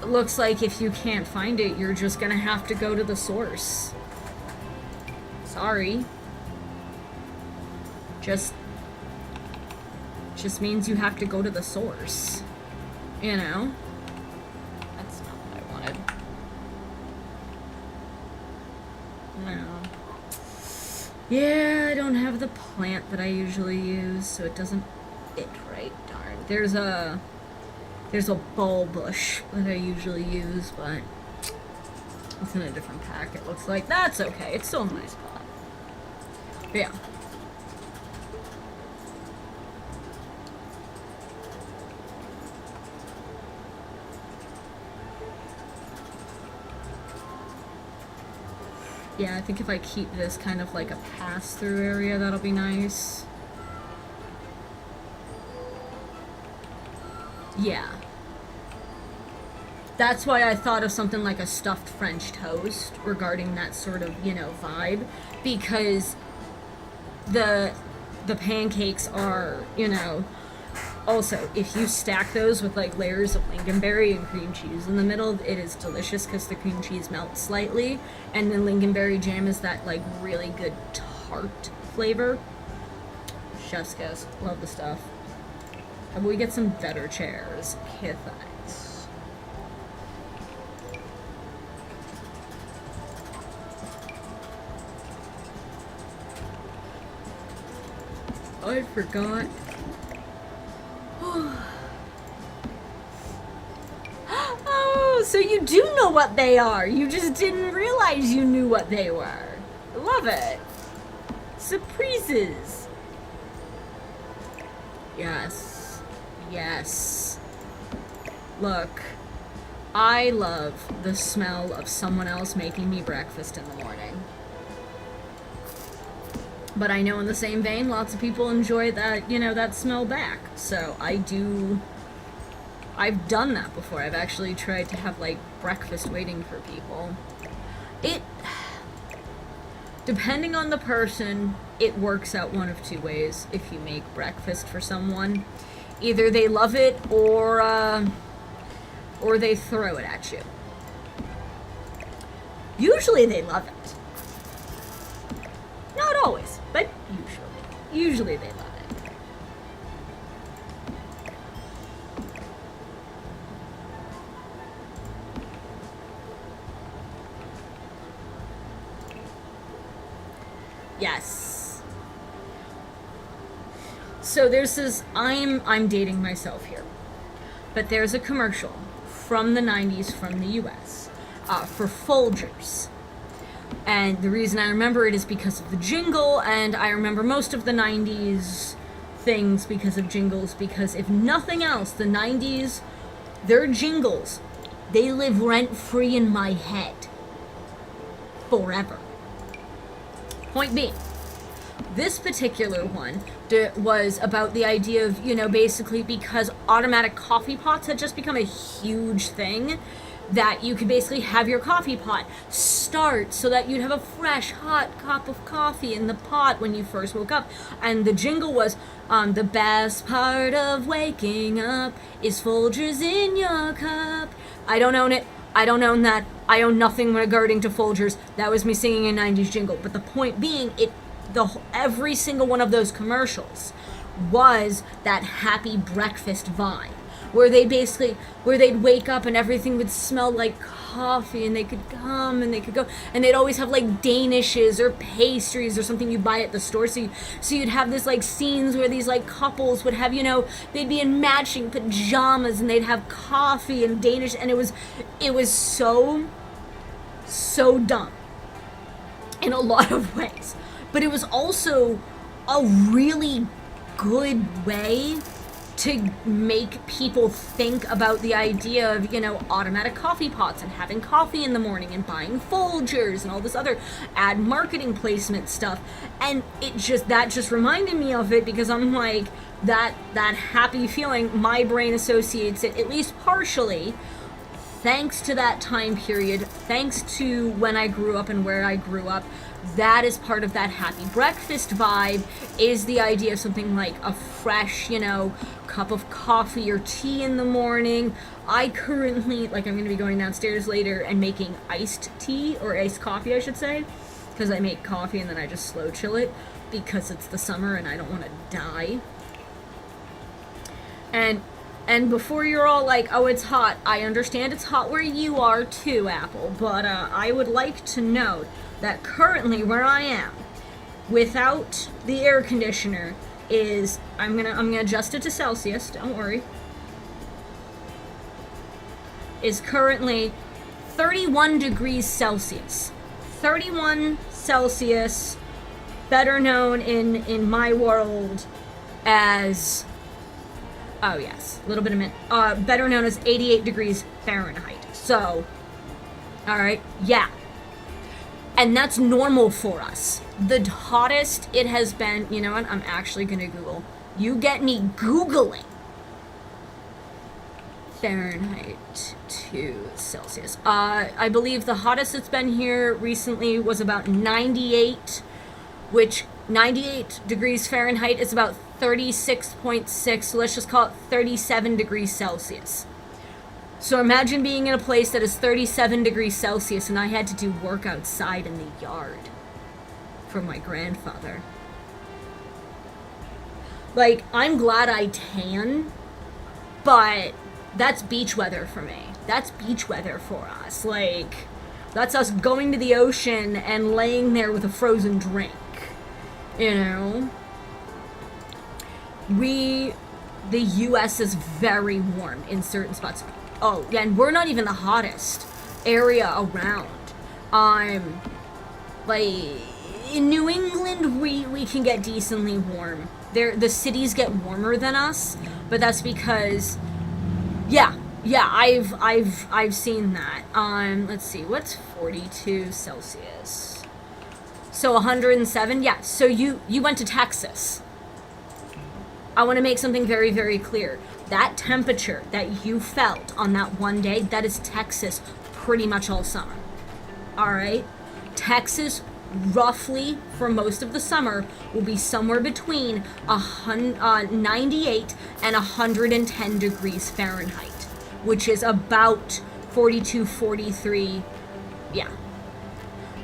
Speaker 2: Looks like if you can't find it, you're just gonna have to go to the source. Sorry. Just means you have to go to the source. No. Yeah, I don't have the plant that I usually use, so it doesn't fit right. Darn. There's a bulb bush that I usually use, but it's in a different pack. It looks like that's okay. It's still a nice pot. But yeah. Yeah, I think if I keep this kind of like a pass-through area, that'll be nice. Yeah. That's why I thought of something like a stuffed French toast regarding that sort of, you know, vibe. Because the pancakes are, you know... Also, if you stack those with like layers of lingonberry and cream cheese in the middle, it is delicious because the cream cheese melts slightly, and then lingonberry jam is that like really good tart flavor. Chef's kiss. Love the stuff. And we get some better chairs. Okay, thanks. I forgot. Oh, so you do know what they are. You just didn't realize you knew what they were. Love it. Surprises. Yes. Yes. Look, I love the smell of someone else making me breakfast in the morning. But I know in the same vein, lots of people enjoy that, you know, that smell back. So I've done that before. I've actually tried to have, like, breakfast waiting for people. Depending on the person, it works out one of two ways if you make breakfast for someone. Either they love it or they throw it at you. Usually they love it. Not always, but usually they love it. Yes. So there's this, I'm dating myself here, but there's a commercial from the 90s from the US for Folgers. And the reason I remember it is because of the jingle, and I remember most of the 90s things because of jingles, because if nothing else, the 90s, their jingles, they live rent-free in my head. Forever. Point being, this particular one was about the idea of, you know, basically because automatic coffee pots had just become a huge thing, that you could basically have your coffee pot start so that you'd have a fresh, hot cup of coffee in the pot when you first woke up. And the jingle was, the best part of waking up is Folgers in your cup. I don't own it. I don't own that. I own nothing regarding to Folgers. That was me singing a 90s jingle. But the point being, every single one of those commercials was that happy breakfast vibe. Where they'd wake up and everything would smell like coffee, and they could come and they could go, and they'd always have like Danishes or pastries or something you buy at the store. So you'd have this like scenes where these like couples would have, you know, they'd be in matching pajamas and they'd have coffee and Danish, and it was so dumb in a lot of ways. But it was also a really good way to make people think about the idea of, you know, automatic coffee pots and having coffee in the morning and buying Folgers and all this other ad marketing placement stuff. And that just reminded me of it, because I'm like, that happy feeling, my brain associates it, at least partially, thanks to that time period, thanks to when I grew up and where I grew up. That is part of that happy breakfast vibe, is the idea of something like a fresh, you know, cup of coffee or tea in the morning. I currently, like, I'm going to be going downstairs later and making iced tea, or iced coffee, I should say, because I make coffee and then I just slow chill it, because it's the summer and I don't want to die. And And before you're all like, oh, it's hot, I understand it's hot where you are too, Apple, but I would like to note that currently where I am, without the air conditioner, is, I'm gonna adjust it to Celsius, don't worry, is currently 31 degrees Celsius. 31 Celsius, better known in my world as, oh yes, a little bit of better known as 88 degrees Fahrenheit. So, alright, yeah. And that's normal for us. The hottest it has been, you know what, I'm actually gonna Google. You get me Googling Fahrenheit to Celsius. I believe the hottest it's been here recently was about 98, which 98 degrees Fahrenheit is about 36.6, so let's just call it 37 degrees Celsius. So imagine being in a place that is 37 degrees Celsius and I had to do work outside in the yard for my grandfather. Like, I'm glad I tan, but that's beach weather for me. That's beach weather for us. Like, that's us going to the ocean and laying there with a frozen drink. You know? The US is very warm in certain spots. Oh, yeah, and we're not even the hottest area around. Like, in New England, we can get decently warm. The cities get warmer than us, but that's because, yeah, I've seen that. Let's see, what's 42 Celsius? So 107, yeah, so you went to Texas. I want to make something very, very clear. That temperature that you felt on that one day, that is Texas pretty much all summer. Alright? Texas, roughly, for most of the summer, will be somewhere between 98 and 110 degrees Fahrenheit, which is about 42, 43, yeah.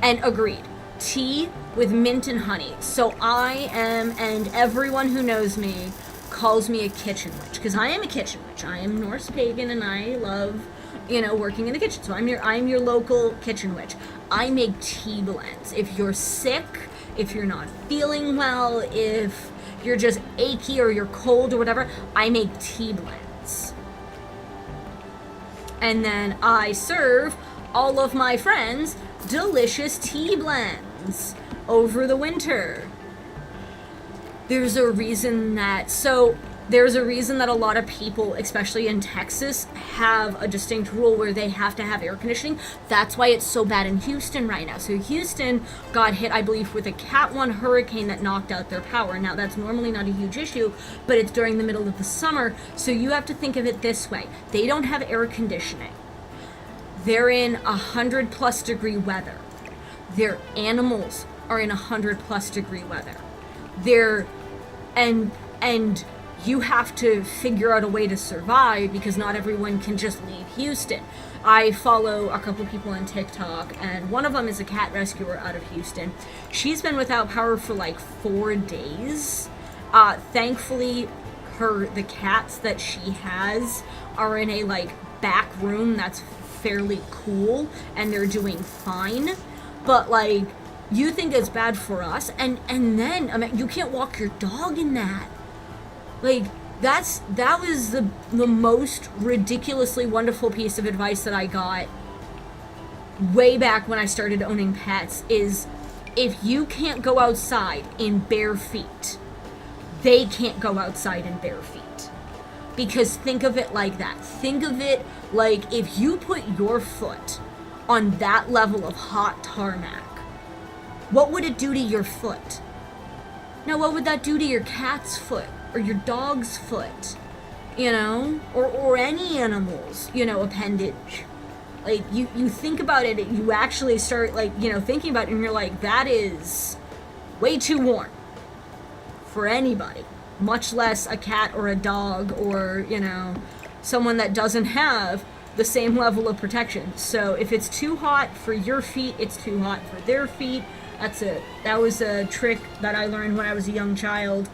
Speaker 2: And agreed. Tea with mint and honey. So I am, and everyone who knows me calls me a kitchen witch, because I am a kitchen witch. I am Norse pagan and I love, you know, working in the kitchen. So I'm your local kitchen witch. I make tea blends. If you're sick, if you're not feeling well, if you're just achy or you're cold or whatever, I make tea blends. And then I serve all of my friends delicious tea blends over the winter. There's a reason that a lot of people, especially in Texas, have a distinct rule where they have to have air conditioning. That's why it's so bad in Houston right now. So Houston got hit, I believe, with a Cat 1 hurricane that knocked out their power. Now, that's normally not a huge issue, but it's during the middle of the summer, so you have to think of it this way. They don't have air conditioning. They're in 100+ degree weather. Their animals are in 100+ degree weather. And you have to figure out a way to survive because not everyone can just leave Houston. I follow a couple people on TikTok, and one of them is a cat rescuer out of Houston. She's been without power for like 4 days. Thankfully, the cats that she has are in a like back room that's fairly cool, and they're doing fine. But like, you think it's bad for us, and then I mean, you can't walk your dog in that. Like, that was the most ridiculously wonderful piece of advice that I got way back when I started owning pets, is if you can't go outside in bare feet, they can't go outside in bare feet. Because think of it like that. Think of it like if you put your foot on that level of hot tarmac, what would it do to your foot? Now, what would that do to your cat's foot? Or your dog's foot, you know, or any animal's, you know, appendage. Like, you think about it, you actually start, like, you know, thinking about it, and you're like, that is way too warm for anybody, much less a cat or a dog or, you know, someone that doesn't have the same level of protection. So if it's too hot for your feet, it's too hot for their feet. That was a trick that I learned when I was a young child,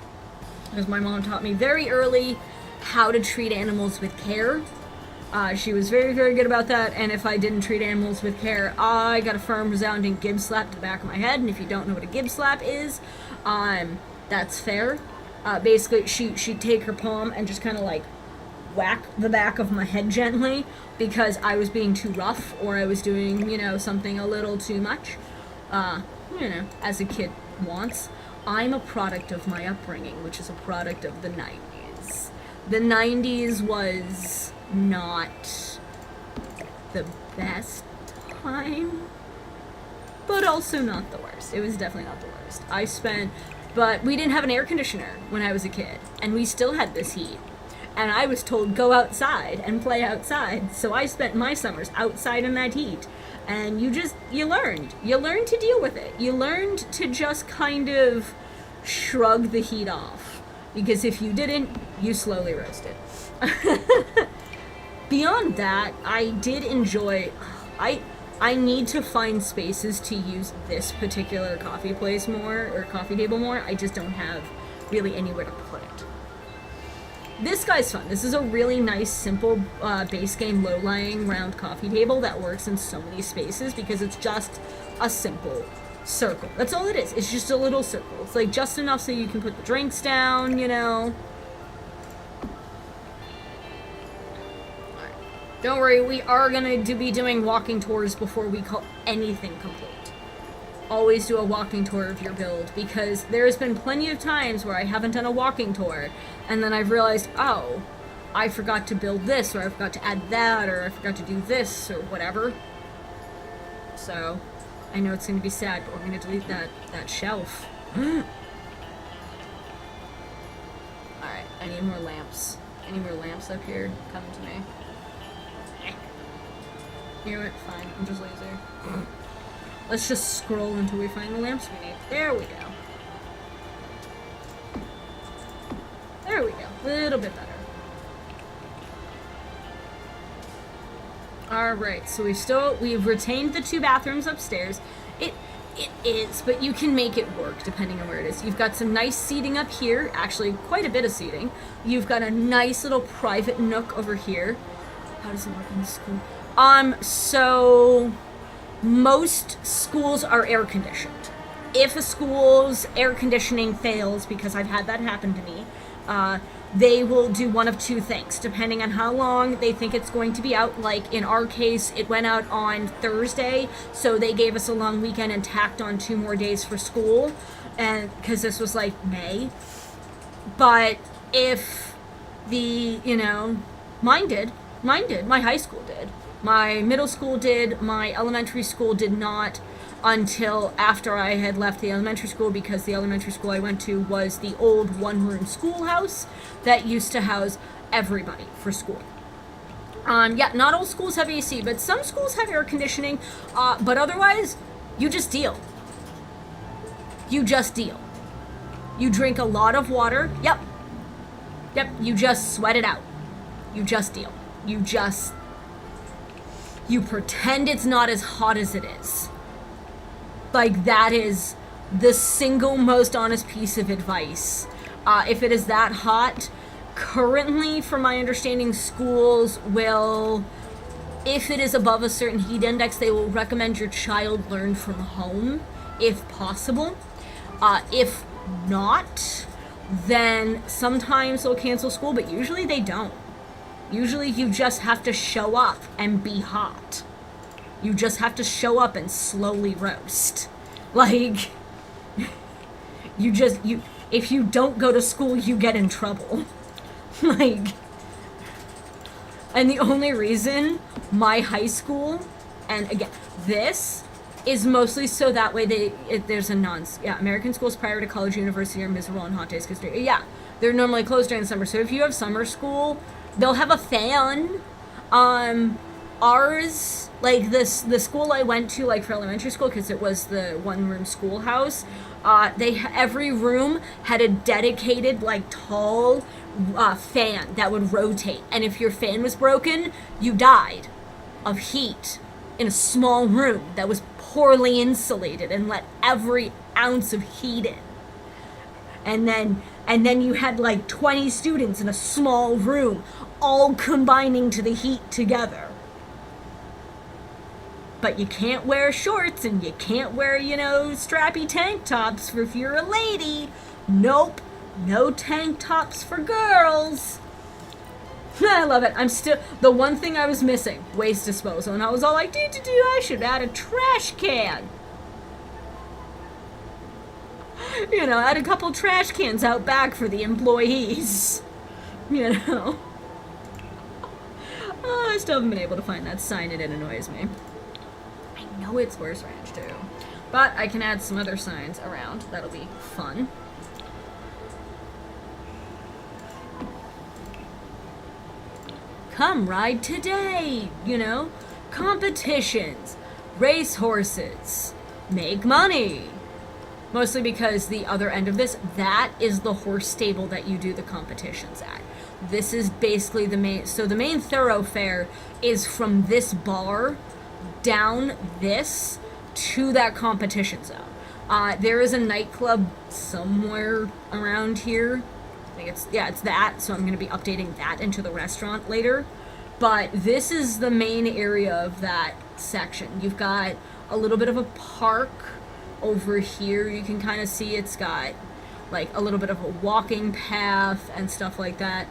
Speaker 2: because my mom taught me very early, how to treat animals with care. She was very, very good about that, and if I didn't treat animals with care, I got a firm, resounding gib slap to the back of my head, and if you don't know what a gib slap is, that's fair. Basically, she'd take her palm and just kind of like whack the back of my head gently because I was being too rough or I was doing, something a little too much, as a kid wants. I'm a product of my upbringing, which is a product of the 90s. The 90s was not the best time, but also not the worst. It was definitely not the worst. But we didn't have an air conditioner when I was a kid, and we still had this heat. And I was told, go outside and play outside, so I spent my summers outside in that heat. And you learned. You learned to deal with it. You learned to just kind of shrug the heat off. Because if you didn't, you slowly roasted. Beyond that, I did enjoy... I need to find spaces to use this particular coffee place more, or coffee table more. I just don't have really anywhere to put it. This guy's fun. This is a really nice, simple base game, low-lying, round coffee table that works in so many spaces because it's just a simple circle. That's all it is. It's just a little circle. It's like just enough so you can put the drinks down, Alright. Don't worry, we are going to be doing walking tours before we call anything complete. Always do a walking tour of your build, because there's been plenty of times where I haven't done a walking tour, and then I've realized, oh, I forgot to build this, or I forgot to add that, or I forgot to do this, or whatever. So, I know it's going to be sad, but we're going to delete that shelf. Alright, I need more lamps. Any more lamps up here? Come to me. You know what? Fine. I'm just lazy. Let's just scroll until we find the lamps we need. There we go. There we go. A little bit better. Alright, so we've retained the 2 bathrooms upstairs. It is, but you can make it work depending on where it is. You've got some nice seating up here, actually quite a bit of seating. You've got a nice little private nook over here. How does it work in the school? So most schools are air conditioned. If a school's air conditioning fails, because I've had that happen to me, they will do one of 2 things, depending on how long they think it's going to be out. Like in our case, it went out on Thursday, so they gave us a long weekend and tacked on 2 more days for school, and because this was like May. But if mine did, my high school did. My middle school did, my elementary school did not until after I had left the elementary school, because the elementary school I went to was the old one-room schoolhouse that used to house everybody for school. Yeah, not all schools have AC, but some schools have air conditioning, but otherwise, you just deal. You just deal. You drink a lot of water. Yep, you just sweat it out. You just deal. You pretend it's not as hot as it is. Like, that is the single most honest piece of advice. If it is that hot, currently, from my understanding, schools will, if it is above a certain heat index, they will recommend your child learn from home, if possible. If not, then sometimes they'll cancel school, but usually they don't. Usually you just have to show up and be hot. You just have to show up and slowly roast. Like, if you don't go to school, you get in trouble. Like, and the only reason my high school, and again, this is mostly so that way there's a American schools prior to college, university are miserable on hot days because they're normally closed during the summer. So if you have summer school, they'll have a fan. Ours, like the school I went to, like for elementary school, because it was the one-room schoolhouse, every room had a dedicated, like, tall fan that would rotate. And if your fan was broken, you died of heat in a small room that was poorly insulated and let every ounce of heat in. and then you had like 20 students in a small room all combining to the heat together. But you can't wear shorts and you can't wear, strappy tank tops for if you're a lady. Nope, no tank tops for girls. I love it. The one thing I was missing, waste disposal, and I was all like, I should add a trash can. Add a couple trash cans out back for the employees. I still haven't been able to find that sign and it annoys me. I know it's Worst Ranch too. But I can add some other signs around. That'll be fun. Come ride today, competitions, race horses, make money. Mostly because the other end of this, that is the horse stable that you do the competitions at. This is basically the main thoroughfare is from this bar down this to that competition zone. There is a nightclub somewhere around here. I think it's that, so I'm going to be updating that into the restaurant later. But this is the main area of that section. You've got a little bit of a park over here. You can kind of see it's got like a little bit of a walking path and stuff like that.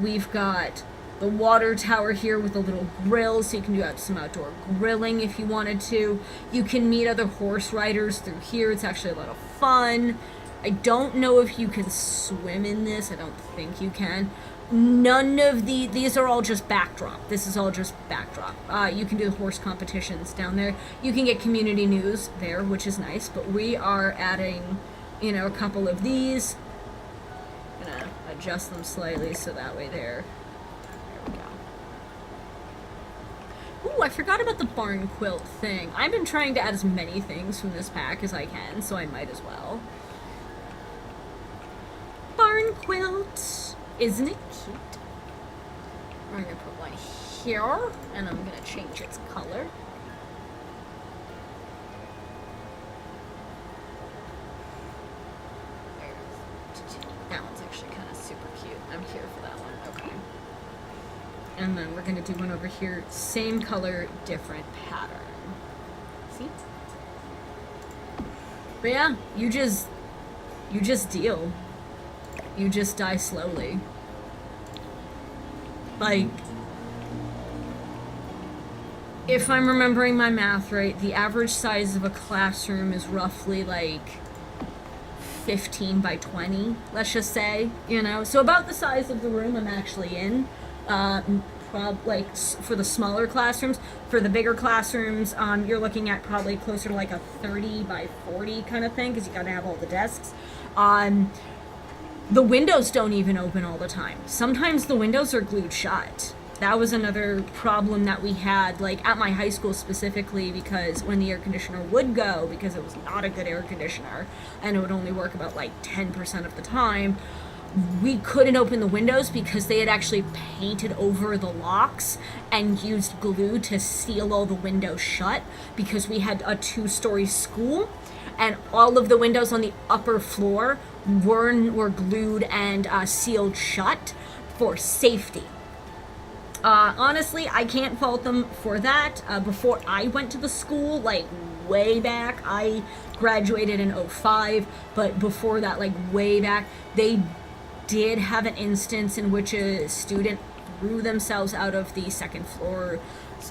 Speaker 2: We've got the water tower here with a little grill, so you can do some outdoor grilling if you wanted to. You can meet other horse riders through here. It's actually a lot of fun. I don't know if you can swim in this. I don't think you can. None of these are all just backdrop. This is all just backdrop. You can do the horse competitions down there. You can get community news there, which is nice, but we are adding, a couple of these. I'm gonna adjust them slightly so that way there we go. Ooh, I forgot about the barn quilt thing. I've been trying to add as many things from this pack as I can, so I might as well. Barn quilt. Isn't it cute? I'm going to put one here, and I'm going to change its color. That one's actually kind of super cute. I'm here for that one. Okay. And then we're going to do one over here. Same color, different pattern. See? But yeah, you just deal. You just die slowly. Like, if I'm remembering my math right, the average size of a classroom is roughly like 15 by 20, let's just say, so about the size of the room I'm actually in. For the smaller classrooms. For the bigger classrooms, you're looking at probably closer to like a 30 by 40 kind of thing, because you gotta have all the desks. The windows don't even open all the time. Sometimes the windows are glued shut. That was another problem that we had, like at my high school specifically, because when the air conditioner would go, because it was not a good air conditioner, and it would only work about like 10% of the time, we couldn't open the windows because they had actually painted over the locks and used glue to seal all the windows shut, because we had a 2-story school, and all of the windows on the upper floor were glued and sealed shut for safety. Honestly, I can't fault them for that. Before I went to the school, like way back, I graduated in 2005, but before that, like way back, they did have an instance in which a student threw themselves out of the second floor,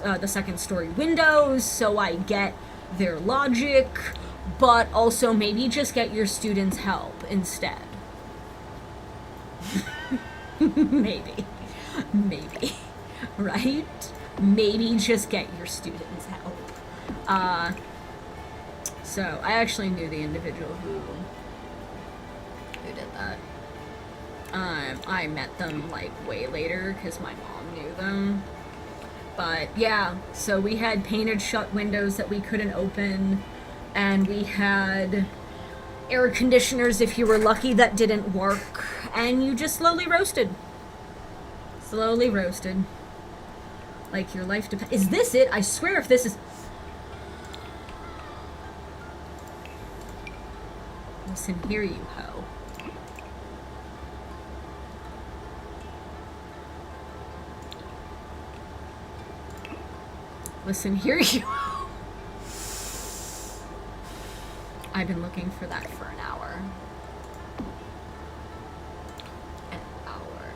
Speaker 2: the second story windows, so I get their logic, but also maybe just get your students help instead. Maybe, right? Maybe just get your students help. So I actually knew the individual who did that. I met them like way later because my mom knew them. But yeah, so we had painted shut windows that we couldn't open, and we had air conditioners, if you were lucky, that didn't work, and you just slowly roasted. Slowly roasted. Like your life depends. Is this it? I swear if this is... Listen here, you hoe. Listen here, you hoe. I've been looking for that for an hour. An hour.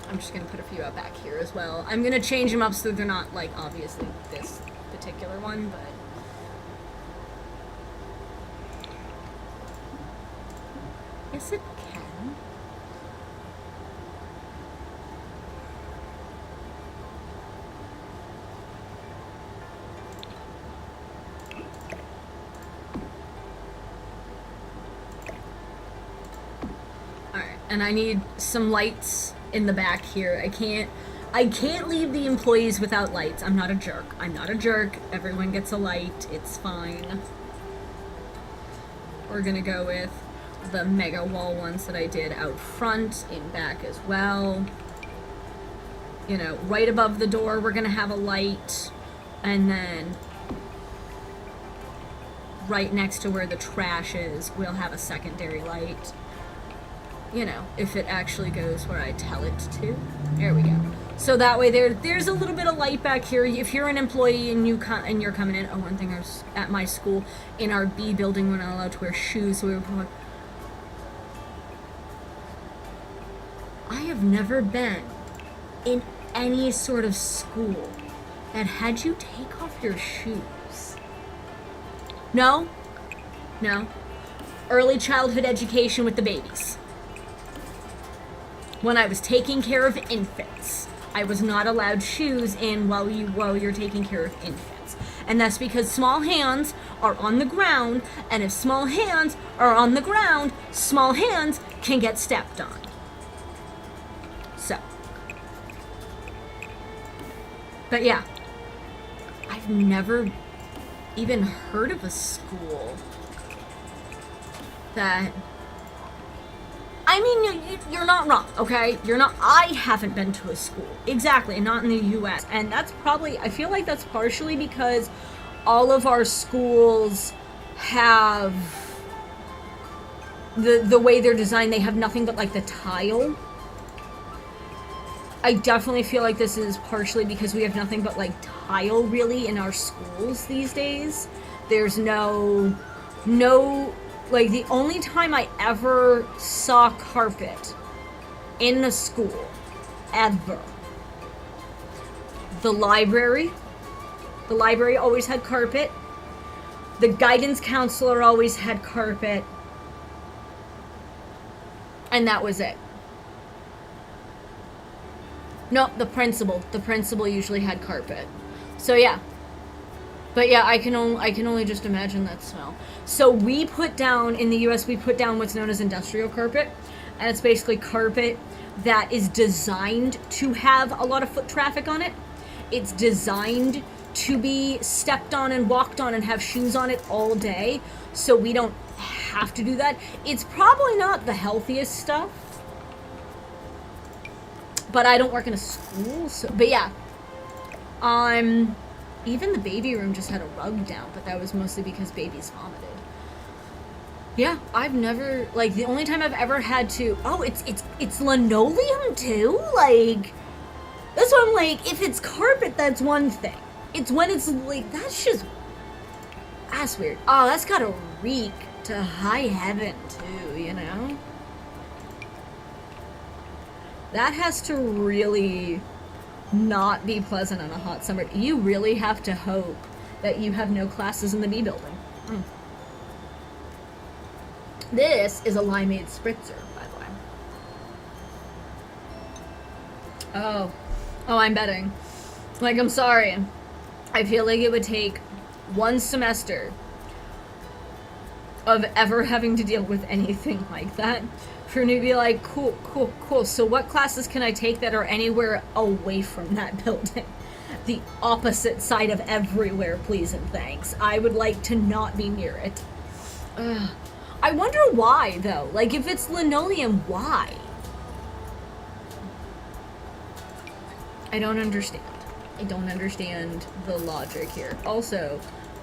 Speaker 2: I'm just gonna put a few out back here as well. I'm gonna change them up so they're not, like, obviously this particular one, but... Yes, it can. Alright, and I need some lights in the back here. I can't leave the employees without lights. I'm not a jerk. I'm not a jerk. Everyone gets a light. It's fine. We're gonna go with the mega wall ones that I did out front, in back as well. You know, right above the door we're gonna have a light, and then right next to where the trash is we'll have a secondary light. You know, if it actually goes where I tell it to. There we go. So that way there's a little bit of light back here. If you're an employee and you're coming in, one thing I was at my school, in our B building, we're not allowed to wear shoes, so we were like, I have never been in any sort of school that had you take off your shoes. No? No. Early childhood education with the babies. When I was taking care of infants, I was not allowed shoes in while you're taking care of infants. And that's because small hands are on the ground, and if small hands are on the ground, small hands can get stepped on. So. But yeah, I've never even heard of a school that... I mean, you're not wrong, okay? You're not... I haven't been to a school. Exactly, not in the U.S. And that's probably... I feel like that's partially because all of our schools have... The way they're designed, they have nothing but, like, the tile. I definitely feel like this is partially because we have nothing but, like, tile, really, in our schools these days. There's no... Like, the only time I ever saw carpet in a school, ever, the library. The library always had carpet. The guidance counselor always had carpet. And that was it. No, the principal. The principal usually had carpet. So, yeah. But yeah, I can only just imagine that smell. So we put down, in the US, we put down what's known as industrial carpet. And it's basically carpet that is designed to have a lot of foot traffic on it. It's designed to be stepped on and walked on and have shoes on it all day. So we don't have to do that. It's probably not the healthiest stuff. But I don't work in a school, so... But yeah. Even the baby room just had a rug down, but that was mostly because babies vomited. Yeah, I've never, like, the only time I've ever had to, oh, it's linoleum too? Like, that's what I'm like, if it's carpet, that's one thing. It's when it's, like, that's weird. Oh, that's gotta reek to high heaven too, you know? That has to really not be pleasant on a hot summer. You really have to hope that you have no classes in the B building. Mm. This is a limeade spritzer, by the way. Oh, I'm betting. Like, I'm sorry. I feel like it would take one semester of ever having to deal with anything like that for me to be like, cool. So what classes can I take that are anywhere away from that building? The opposite side of everywhere, please and thanks. I would like to not be near it. I wonder why, though. Like, if it's linoleum, why? I don't understand. I don't understand the logic here. Also,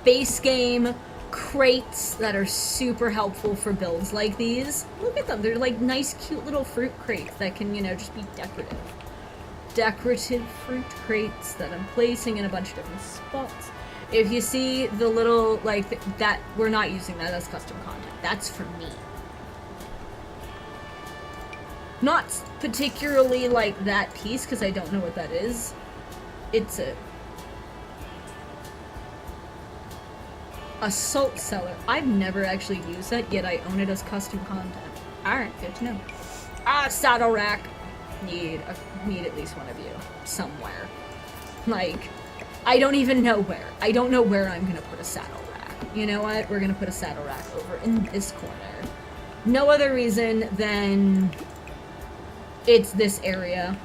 Speaker 2: base game crates that are super helpful for builds like these. Look at them. They're like nice, cute little fruit crates that can, you know, just be decorative. Decorative fruit crates that I'm placing in a bunch of different spots. If you see the little, like, that, we're not using that as custom content. That's for me. Not particularly like that piece, because I don't know what that is. It's a salt cellar. I've never actually used that, yet I own it as custom content. Alright, good to know. Saddle rack. Need at least one of you. Somewhere. Like, I don't even know where. I don't know where I'm gonna put a saddle rack. You know what? We're gonna put a saddle rack over in this corner. No other reason than it's this area.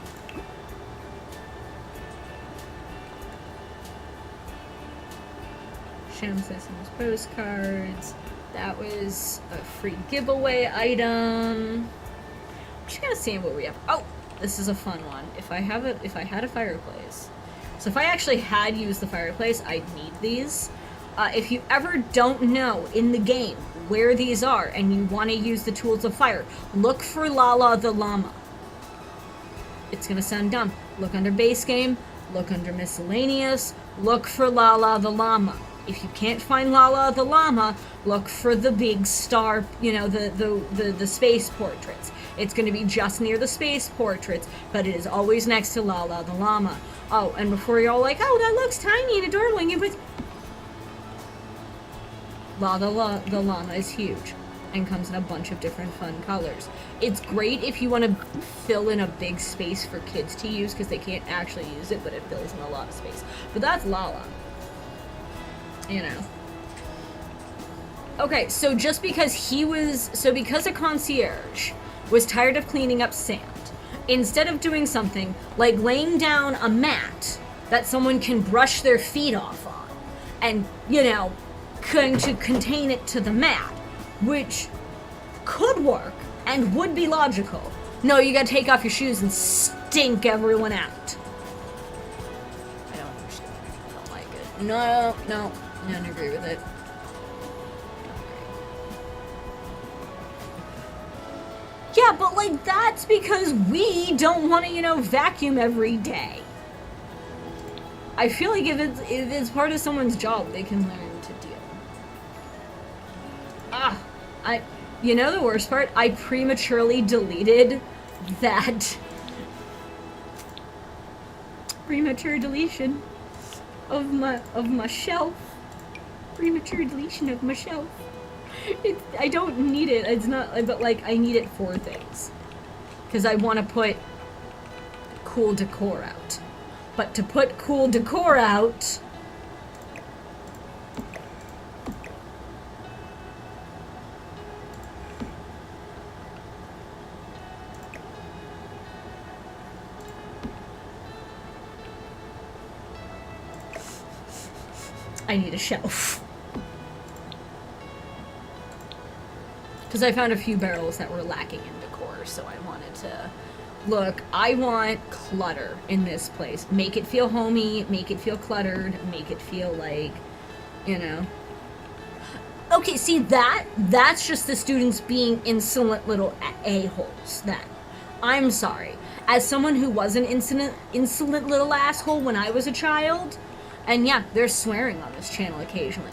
Speaker 2: Sham Sessions postcards. That was a free giveaway item. I'm just gonna see what we have. Oh, this is a fun one. If I had a fireplace. So if I actually had used the fireplace, I'd need these. If you ever don't know in the game where these are and you want to use the tools of fire, look for Lala the llama. It's gonna sound dumb. Look under base game, look under miscellaneous, look for Lala the llama. If you can't find Lala the llama, look for the big star, you know, the space portraits. It's going to be just near the space portraits, but it is always next to Lala the llama. Oh, and before you're all like, oh, that looks tiny and adorable, but Lala the llama is huge and comes in a bunch of different fun colors. It's great if you want to fill in a big space for kids to use, because they can't actually use it, but it fills in a lot of space. But that's Lala. You know. Okay, so just because because a concierge was tired of cleaning up sand, instead of doing something like laying down a mat that someone can brush their feet off on, and, you know, going to contain it to the mat, which could work and would be logical. No, you gotta take off your shoes and stink everyone out. I don't understand. I don't like it. No. I don't agree with it. Yeah, but, like, that's because we don't want to, you know, vacuum every day. I feel like if it's part of someone's job, they can learn to do. You know the worst part? I prematurely deleted that premature deletion of my shelf. Premature deletion of my shelf. I don't need it. It's not, but like I need it for things, because I want to put cool decor out. But to put cool decor out, I need a shelf. Because I found a few barrels that were lacking in decor, so I wanted to... Look, I want clutter in this place. Make it feel homey, make it feel cluttered, make it feel like, you know... Okay, see, that's just the students being insolent little a-holes, then. I'm sorry. As someone who was an insolent little asshole when I was a child, and yeah, there's swearing on this channel occasionally.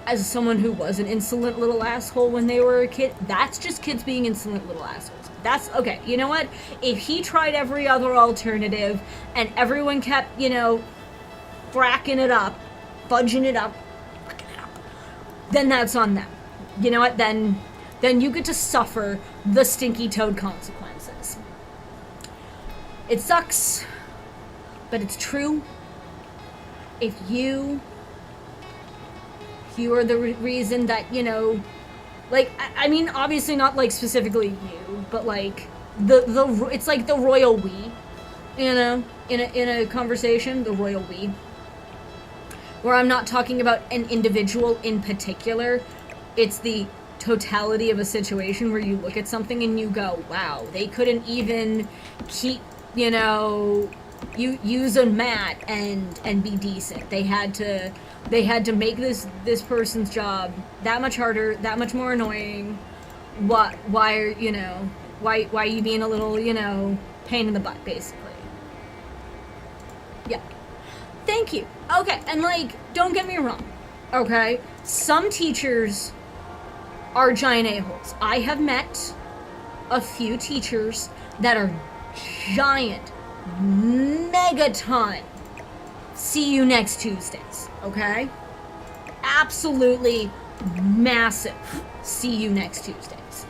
Speaker 2: As someone who was an insolent little asshole when they were a kid, that's just kids being insolent little assholes. That's, okay, you know what? If he tried every other alternative, and everyone kept, you know, fracking it up, fudging it up, then that's on them. You know what? Then you get to suffer the stinky toad consequences. It sucks, but it's true. If you are the reason that, you know, like, I mean, obviously not, like, specifically you, but, like, it's like the royal we, you know, in a conversation, the royal we, where I'm not talking about an individual in particular, it's the totality of a situation where you look at something and you go, wow, they couldn't even keep, you know, use a mat and be decent. They had to make this person's job that much harder, that much more annoying. Why are why are you being a little, pain in the butt, basically? Yeah. Thank you. Okay, and like, don't get me wrong. Okay? Some teachers are giant a-holes. I have met a few teachers that are giant, megaton see you next Tuesdays, okay? Absolutely massive see you next Tuesdays.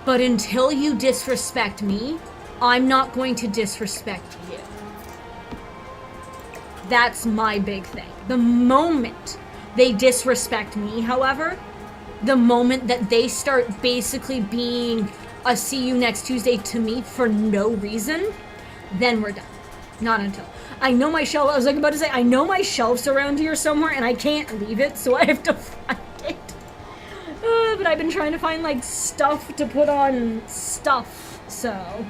Speaker 2: But until you disrespect me, I'm not going to disrespect you. That's my big thing. The moment they disrespect me, however, the moment that they start basically being a see you next Tuesday to me for no reason, then we're done. Not until. I know my shelf, I was like about to say, I know my shelf's around here somewhere and I can't leave it, so I have to find it. But I've been trying to find like stuff to put on stuff, so.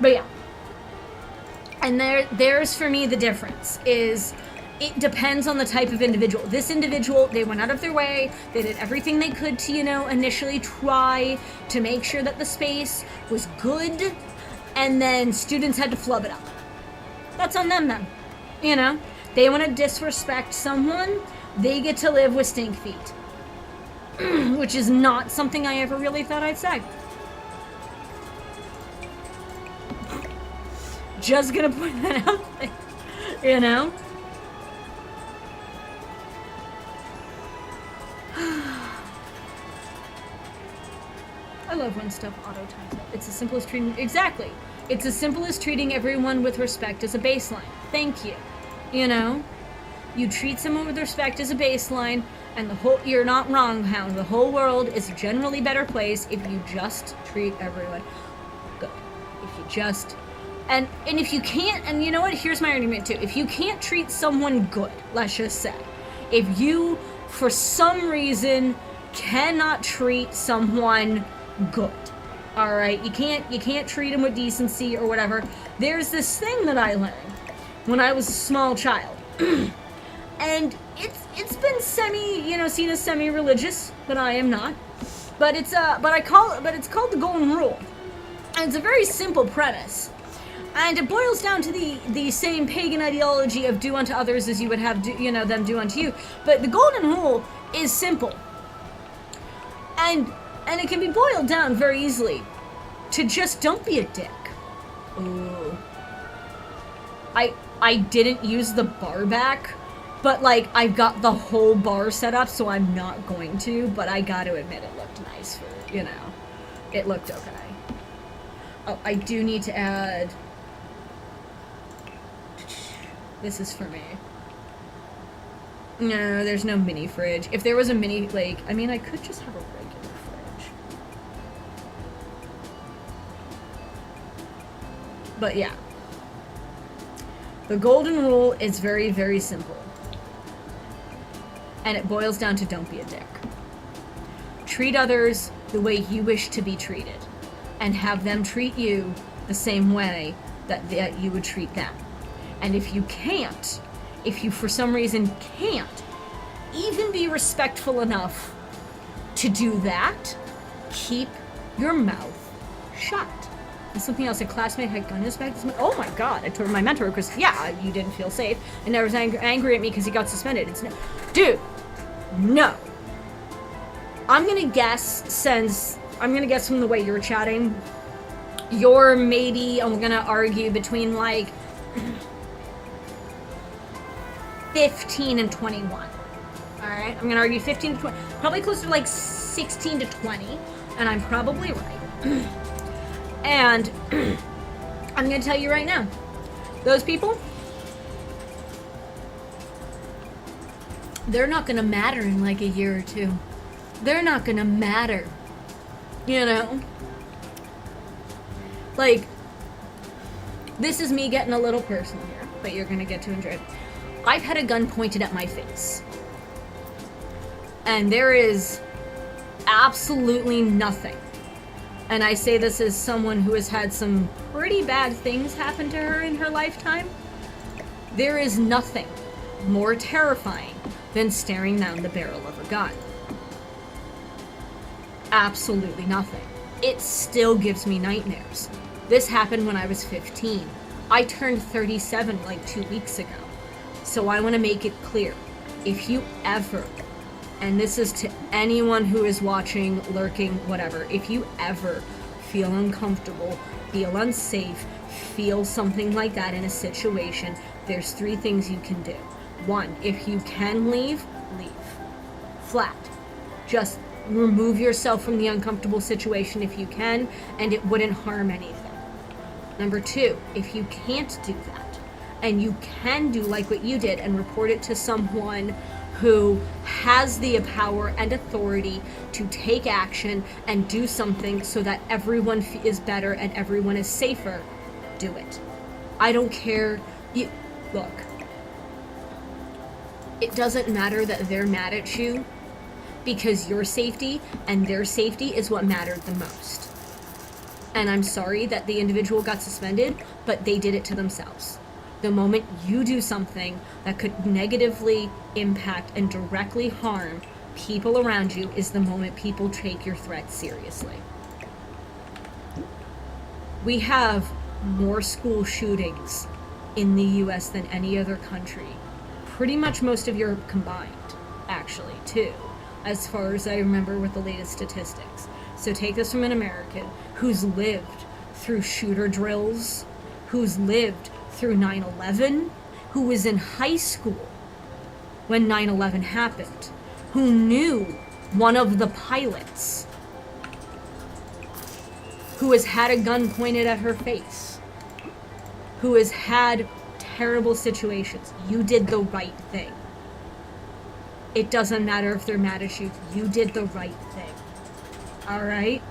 Speaker 2: But yeah. And there's for me the difference is it depends on the type of individual. This individual, they went out of their way, they did everything they could to, initially try to make sure that the space was good, and then students had to flub it up. That's on them then. They want to disrespect someone, they get to live with stink feet. Which is not something I ever really thought I'd say. Just gonna put that out there, I love when stuff auto times up. It's as simple as treating, exactly. It's as simple as treating everyone with respect as a baseline. Thank you. You treat someone with respect as a baseline, and you're not wrong, Hound. The whole world is a generally better place if you just treat everyone good. If you just, and if you can't, and you know what, here's my argument too. If you can't treat someone good, let's just say, if you, for some reason, cannot treat someone good, all right, you can't treat them with decency or whatever. There's this thing that I learned when I was a small child. And it's been seen as semi-religious, but I am not. But it's called the Golden Rule. And it's a very simple premise. And it boils down to the same pagan ideology of do unto others as you would have them do unto you. But the Golden Rule is simple. And it can be boiled down very easily to just don't be a dick. Ooh. I didn't use the bar back, but like I've got the whole bar set up, so I'm not going to, but I got to admit it looked nice for, it looked okay. Oh, I do need to add, this is for me. No, there's no mini fridge. If there was a mini, I could just have a regular fridge. But yeah. The Golden Rule is very, very simple. And it boils down to don't be a dick. Treat others the way you wish to be treated. And have them treat you the same way that you would treat them. And if you can't, if you for some reason can't even be respectful enough to do that, keep your mouth shut. And something else, a classmate had gun in his bag. Oh my god, I told my mentor because, yeah, you didn't feel safe. And now was angry at me because he got suspended. Dude, no. I'm gonna guess from the way you're chatting, you're maybe, I'm gonna argue between like 15 and 21. Alright, I'm gonna argue 15 to 20, probably closer to like 16 to 20, and I'm probably right. And I'm gonna tell you right now, those people, they're not gonna matter in like a year or two. They're not gonna matter. Like, this is me getting a little personal here, but you're gonna get to enjoy it. I've had a gun pointed at my face. And there is absolutely nothing and I say this as someone who has had some pretty bad things happen to her in her lifetime, there is nothing more terrifying than staring down the barrel of a gun. Absolutely nothing. It still gives me nightmares. This happened when I was 15. I turned 37 like 2 weeks ago. So I want to make it clear, if you ever, and this is to anyone who is watching, lurking, whatever, if you ever feel uncomfortable, feel unsafe, feel something like that in a situation, there's 3 things you can do. 1, if you can leave, leave. Flat. Just remove yourself from the uncomfortable situation if you can, and it wouldn't harm anything. Number 2, if you can't do that, and you can do like what you did and report it to someone who has the power and authority to take action and do something so that everyone is better and everyone is safer, do it. I don't care. Look, it doesn't matter that they're mad at you, because your safety and their safety is what mattered the most. And I'm sorry that the individual got suspended, but they did it to themselves. The moment you do something that could negatively impact and directly harm people around you is the moment people take your threats seriously. We have more school shootings in the US than any other country. Pretty much most of Europe combined, actually, too, as far as I remember with the latest statistics. So take this from an American who's lived through shooter drills, who's lived through 9/11, who was in high school when 9/11 happened, who knew one of the pilots, who has had a gun pointed at her face, who has had terrible situations. You did the right thing. It doesn't matter if they're mad at you. You did the right thing. All right?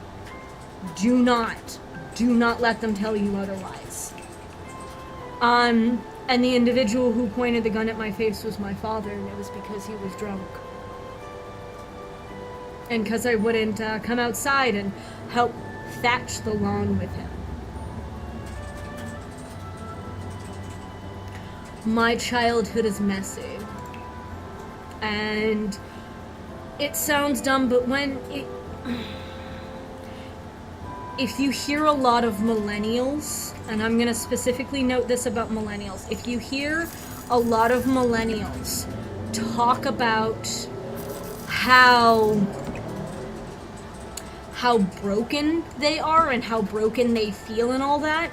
Speaker 2: Do not let them tell you otherwise. And the individual who pointed the gun at my face was my father, and it was because he was drunk. And because I wouldn't come outside and help thatch the lawn with him. My childhood is messy. And it sounds dumb, but if you hear a lot of millennials, and I'm going to specifically note this about millennials, if you hear a lot of millennials talk about how broken they are and how broken they feel and all that,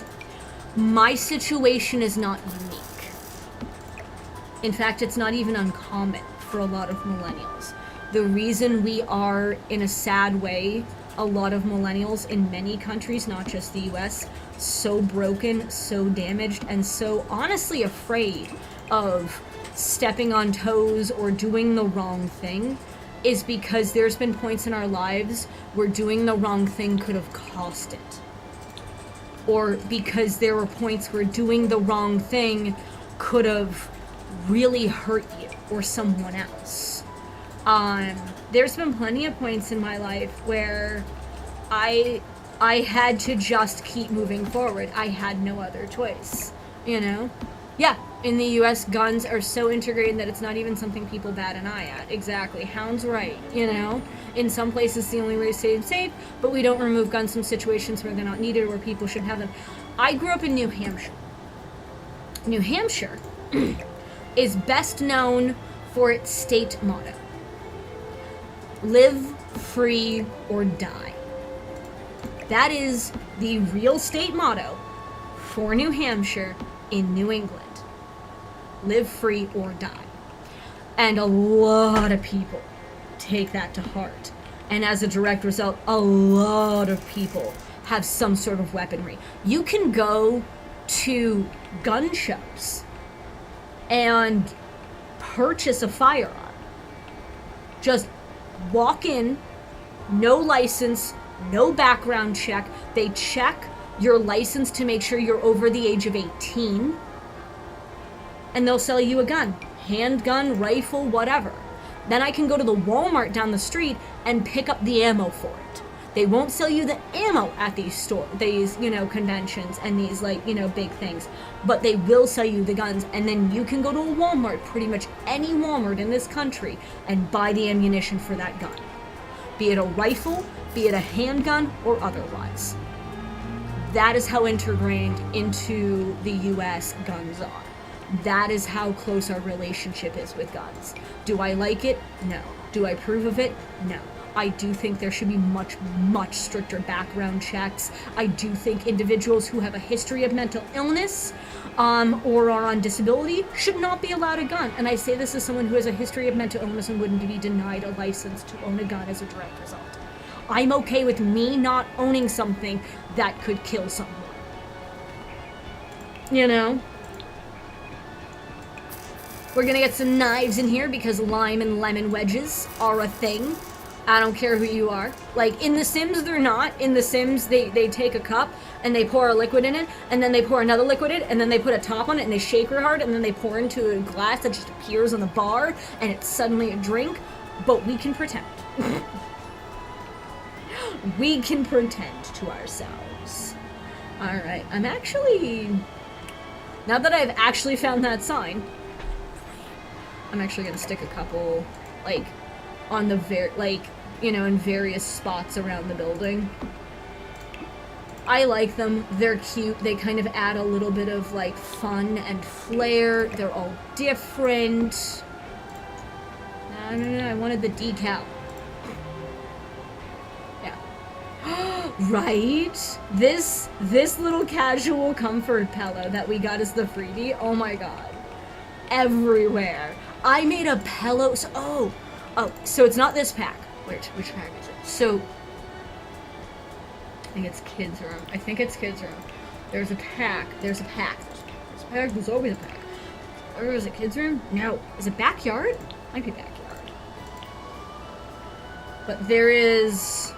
Speaker 2: my situation is not unique. In fact, it's not even uncommon for a lot of millennials. The reason we are, in a sad way, a lot of millennials in many countries, not just the US, so broken, so damaged, and so honestly afraid of stepping on toes or doing the wrong thing, is because there's been points in our lives where doing the wrong thing could have cost it. Or because there were points where doing the wrong thing could have really hurt you or someone else. There's been plenty of points in my life where I had to just keep moving forward. I had no other choice, you know? Yeah, in the US, guns are so integrated that it's not even something people bat an eye at. Exactly. Hound's right, you know? In some places, the only way to stay safe, but we don't remove guns from situations where they're not needed or where people shouldn't have them. I grew up in New Hampshire. New Hampshire is best known for its state motto: live free or die. That is the real state motto for New Hampshire in New England. Live free or die. And a lot of people take that to heart. And as a direct result, a lot of people have some sort of weaponry. You can go to gun shows and purchase a firearm. Just walk in, no license, no background check. They check your license to make sure you're over the age of 18. And they'll sell you a gun. Handgun, rifle, whatever. Then I can go to the Walmart down the street and pick up the ammo for it. They won't sell you the ammo at these conventions and these big things, but they will sell you the guns, and then you can go to a Walmart, pretty much any Walmart in this country, and buy the ammunition for that gun. Be it a rifle, be it a handgun, or otherwise. That is how integrated into the US guns are. That is how close our relationship is with guns. Do I like it? No. Do I approve of it? No. I do think there should be much, much stricter background checks. I do think individuals who have a history of mental illness or are on disability should not be allowed a gun. And I say this as someone who has a history of mental illness and wouldn't be denied a license to own a gun as a direct result. I'm okay with me not owning something that could kill someone. You know? We're gonna get some knives in here because lime and lemon wedges are a thing. I don't care who you are. Like, in The Sims, they're not. In The Sims, they take a cup, and they pour a liquid in it, and then they pour another liquid in it, and then they put a top on it, and they shake real hard, and then they pour into a glass that just appears on the bar, and it's suddenly a drink. But we can pretend. We can pretend to ourselves. Alright, I'm actually... Now that I've actually found that sign, I'm actually gonna stick a couple, like, on the in various spots around the building. I like them. They're cute. They kind of add a little bit of, like, fun and flair. They're all different. No, I wanted the decal. Yeah. Right? This little casual comfort pillow that we got as the freebie, oh my god. Everywhere. I made a pillow, so it's not this pack. Which pack is it? So, I think it's kids' room. There's a pack. There's always a pack. Or is it kids' room? No. Is it backyard? Might be backyard. But there is...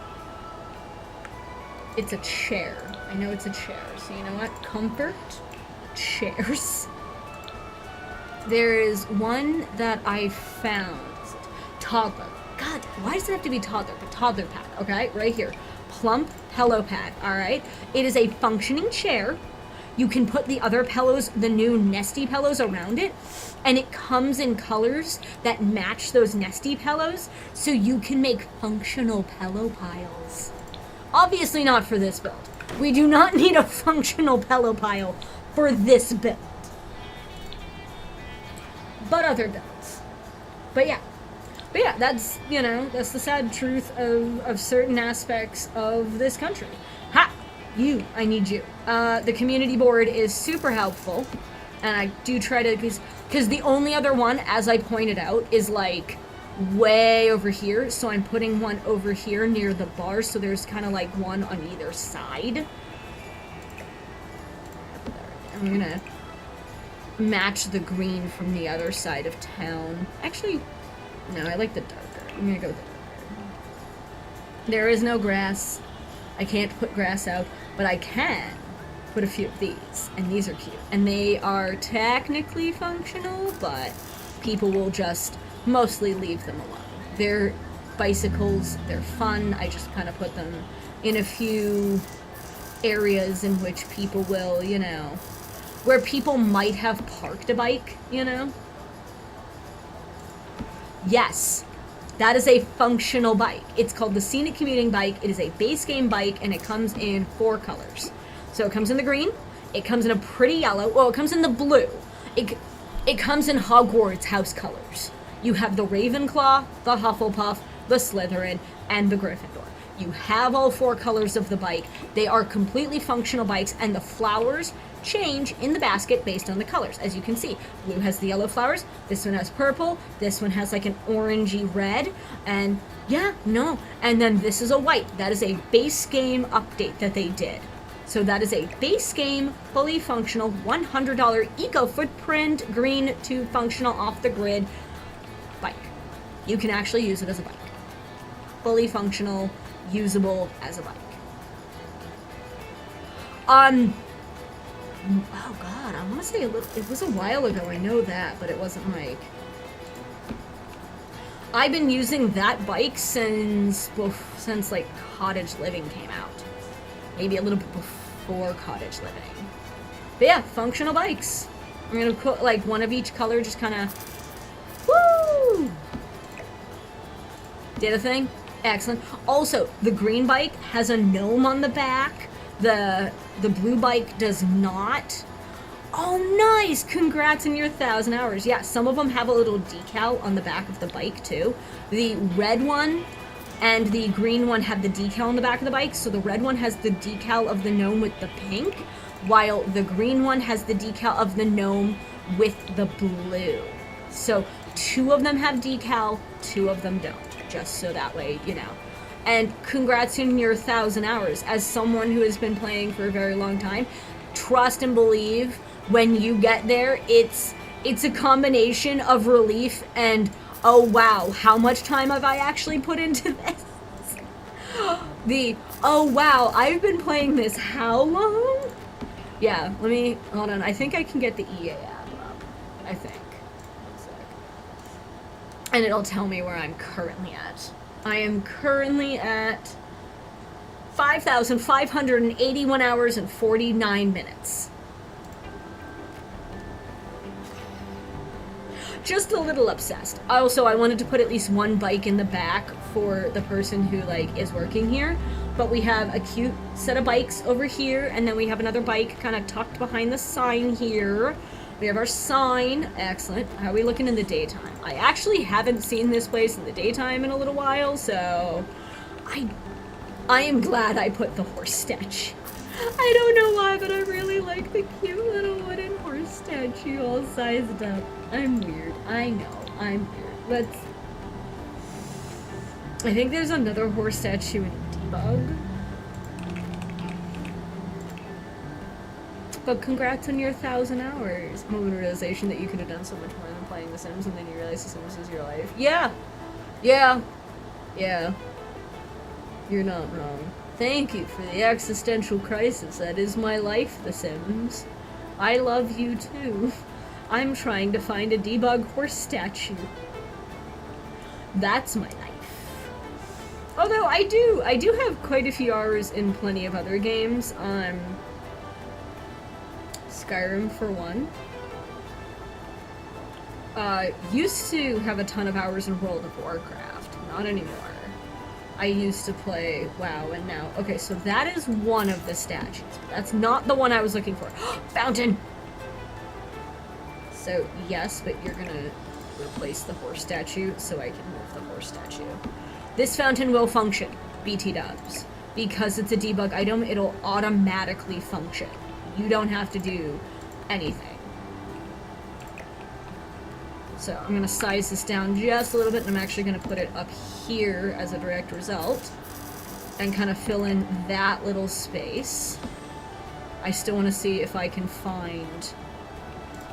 Speaker 2: It's a chair. I know it's a chair. So you know what? Comfort. Chairs. There is one that I found. Toddler. God, why does it have to be toddler? The toddler pack, okay? Right here. Plump pillow pack, alright? It is a functioning chair. You can put the other pillows, the new nesty pillows around it, and it comes in colors that match those nesty pillows, so you can make functional pillow piles. Obviously not for this build. We do not need a functional pillow pile for this build. But other builds. But yeah, that's, that's the sad truth of certain aspects of this country. Ha! I need you. The community board is super helpful, and I do try to, because the only other one, as I pointed out, is like way over here, so I'm putting one over here near the bar, so there's kind of like one on either side. I'm gonna match the green from the other side of town. Actually, no, I like the darker. I'm gonna go with the darker. There is no grass. I can't put grass out, but I can put a few of these, and these are cute. And they are technically functional, but people will just mostly leave them alone. They're bicycles, they're fun. I just kind of put them in a few areas in which people will, where people might have parked a bike, Yes, that is a functional bike. It's called the Scenic Commuting Bike. It is a base game bike, and it comes in 4 colors. So it comes in the green, it comes in a pretty yellow, well, it comes in the blue. It comes in Hogwarts house colors. You have the Ravenclaw, the Hufflepuff, the Slytherin, and the Gryffindor. You have all 4 colors of the bike. They are completely functional bikes, and the flowers change in the basket based on the colors. As you can see, blue has the yellow flowers, this one has purple, this one has like an orangey red, and and then this is a white. That is a base game update that they did. So that is a base game, fully functional, $100 eco footprint, green to functional off the grid bike. You can actually use it as a bike. Fully functional, usable as a bike. Oh god, I want to say it was a while ago, I know that, but it wasn't like... I've been using that bike since like Cottage Living came out. Maybe a little bit before Cottage Living. But yeah, functional bikes. I'm gonna put like one of each color, just kind of, woo! Did a thing? Excellent. Also, the green bike has a gnome on the back. The blue bike does not. Oh, nice! Congrats on your 1,000 hours. Yeah, some of them have a little decal on the back of the bike, too. The red one and the green one have the decal on the back of the bike, so the red one has the decal of the gnome with the pink, while the green one has the decal of the gnome with the blue. So 2 of them have decal, 2 of them don't, just so that way, you know. And congrats on your 1,000 hours. As someone who has been playing for a very long time, trust and believe, when you get there, it's a combination of relief and, oh wow, how much time have I actually put into this? Oh wow, I've been playing this how long? Yeah, let me, hold on, I think I can get the EA app up, I think. One sec. And it'll tell me where I'm currently at. I am currently at 5,581 hours and 49 minutes. Just a little obsessed. Also, I wanted to put at least one bike in the back for the person who, like, is working here. But we have a cute set of bikes over here, and then we have another bike kind of tucked behind the sign here. We have our sign. Excellent. How are we looking in the daytime? I actually haven't seen this place in the daytime in a little while, so I am glad I put the horse statue. I don't know why, but I really like the cute little wooden horse statue all sized up. I'm weird. I know. I'm weird. I think there's another horse statue in Debug. But congrats on your 1,000 hours. Moment of realization that you could have done so much more than playing The Sims, and then you realize The Sims is your life. Yeah. Yeah. Yeah. You're not wrong. Thank you for the existential crisis that is my life, The Sims. I love you too. I'm trying to find a Debug horse statue. That's my life. Although I do have quite a few hours in plenty of other games. Skyrim for one. Used to have a ton of hours in World of Warcraft. Not anymore. I used to play WoW, and now... Okay, so that is one of the statues. But that's not the one I was looking for. Fountain! So, yes, but you're gonna replace the horse statue so I can move the horse statue. This fountain will function, BT dubs. Because it's a debug item, it'll automatically function. You don't have to do anything. So I'm gonna size this down just a little bit, and I'm actually gonna put it up here as a direct result and kind of fill in that little space. I still want to see if I can find...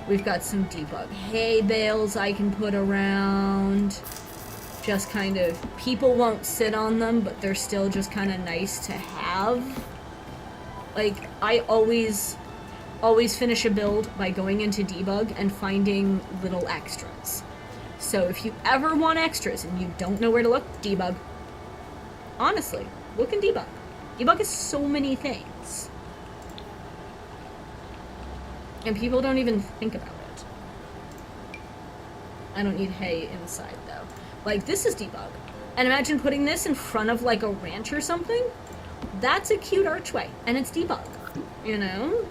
Speaker 2: We've got some debug hay bales I can put around. Just kind of... People won't sit on them, but they're still just kind of nice to have. Like, I always finish a build by going into debug and finding little extras. So if you ever want extras and you don't know where to look, debug. Honestly, look in debug. Debug is so many things. And people don't even think about it. I don't need hay inside though. Like, this is debug. And imagine putting this in front of like a ranch or something. That's a cute archway, and it's debug. You know?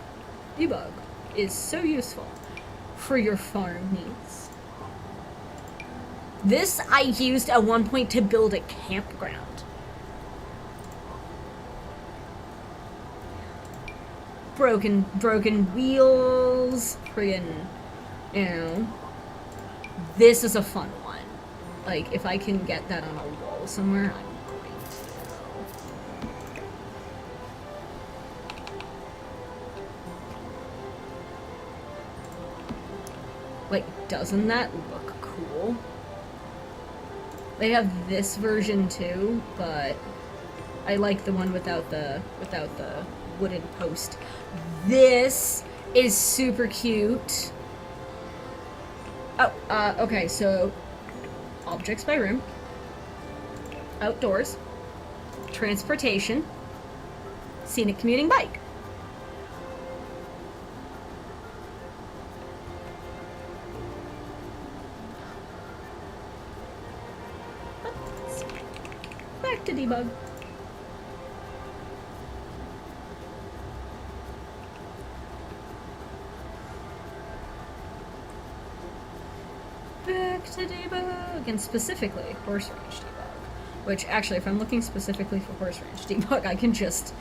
Speaker 2: Debug is so useful for your farm needs. This I used at one point to build a campground. Broken wheels, friggin', you know. This is a fun one. Like, if I can get that on a wall somewhere, I'm going to. Like, doesn't that look cool? They have this version too, but I like the one without the wooden post. This is super cute. Oh, okay, so objects by room, outdoors, transportation, scenic commuting bike. Back to debug. Back to debug, and specifically horse range debug. Which actually, if I'm looking specifically for horse range debug, I can just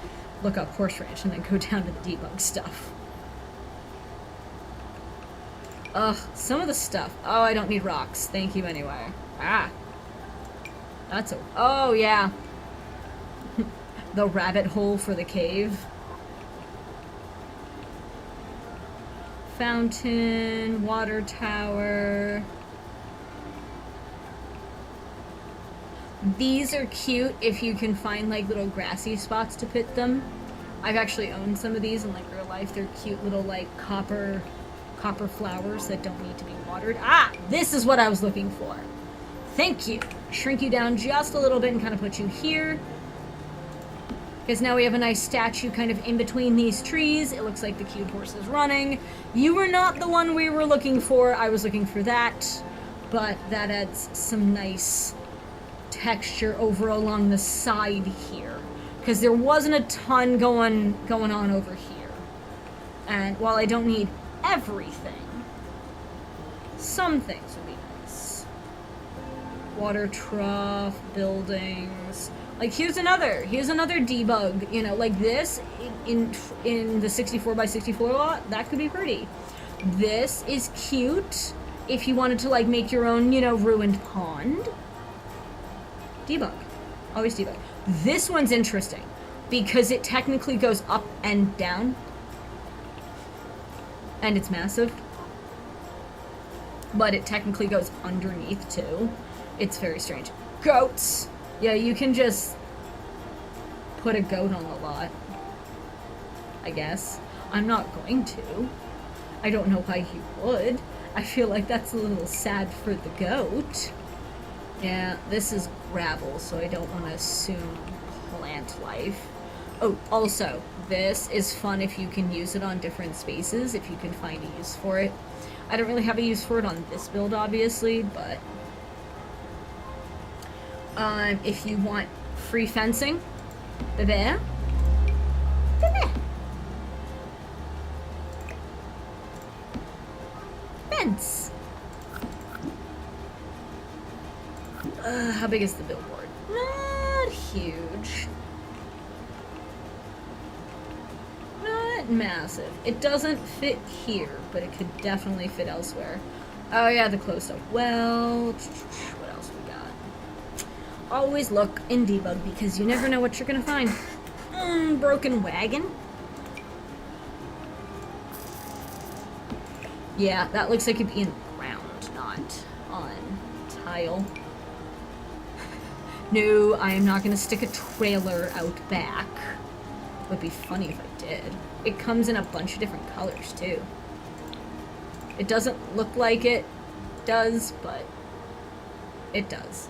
Speaker 2: look up horse range and then go down to the debug stuff. Ugh, some of the stuff. Oh, I don't need rocks. Thank you anyway. Ah. That's a... Oh, yeah. The rabbit hole for the cave. Fountain, water tower. These are cute if you can find like little grassy spots to put them. I've actually owned some of these in like real life. They're cute little like copper flowers that don't need to be watered. Ah, this is what I was looking for. Thank you. Shrink you down just a little bit and kind of put you here. Because now we have a nice statue kind of in between these trees. It looks like the cute horse is running. You were not the one we were looking for. I was looking for that. But that adds some nice texture over along the side here. Because there wasn't a ton going on over here. And while I don't need everything, some things would be nice. Water trough, buildings. Like here's another debug, you know, like this in the 64x64 lot, that could be pretty. This is cute if you wanted to like make your own, you know, ruined pond. Debug. Always debug. This one's interesting because it technically goes up and down. And it's massive. But it technically goes underneath too. It's very strange. Goats! Yeah, you can just put a goat on a lot. I guess. I'm not going to. I don't know why you would. I feel like that's a little sad for the goat. Yeah, this is gravel, so I don't want to assume plant life. Oh, also, this is fun if you can use it on different spaces, if you can find a use for it. I don't really have a use for it on this build, obviously, but... if you want free fencing, there. Fence! How big is the billboard? Not huge. Not massive. It doesn't fit here, but it could definitely fit elsewhere. Oh yeah, the closed up well. What else we got? Always look in debug because you never know what you're gonna find. Broken wagon? Yeah, that looks like it'd be in ground, not on tile. No, I am not gonna stick a trailer out back. Would be funny if I did. It comes in a bunch of different colors too. It doesn't look like it does, but it does.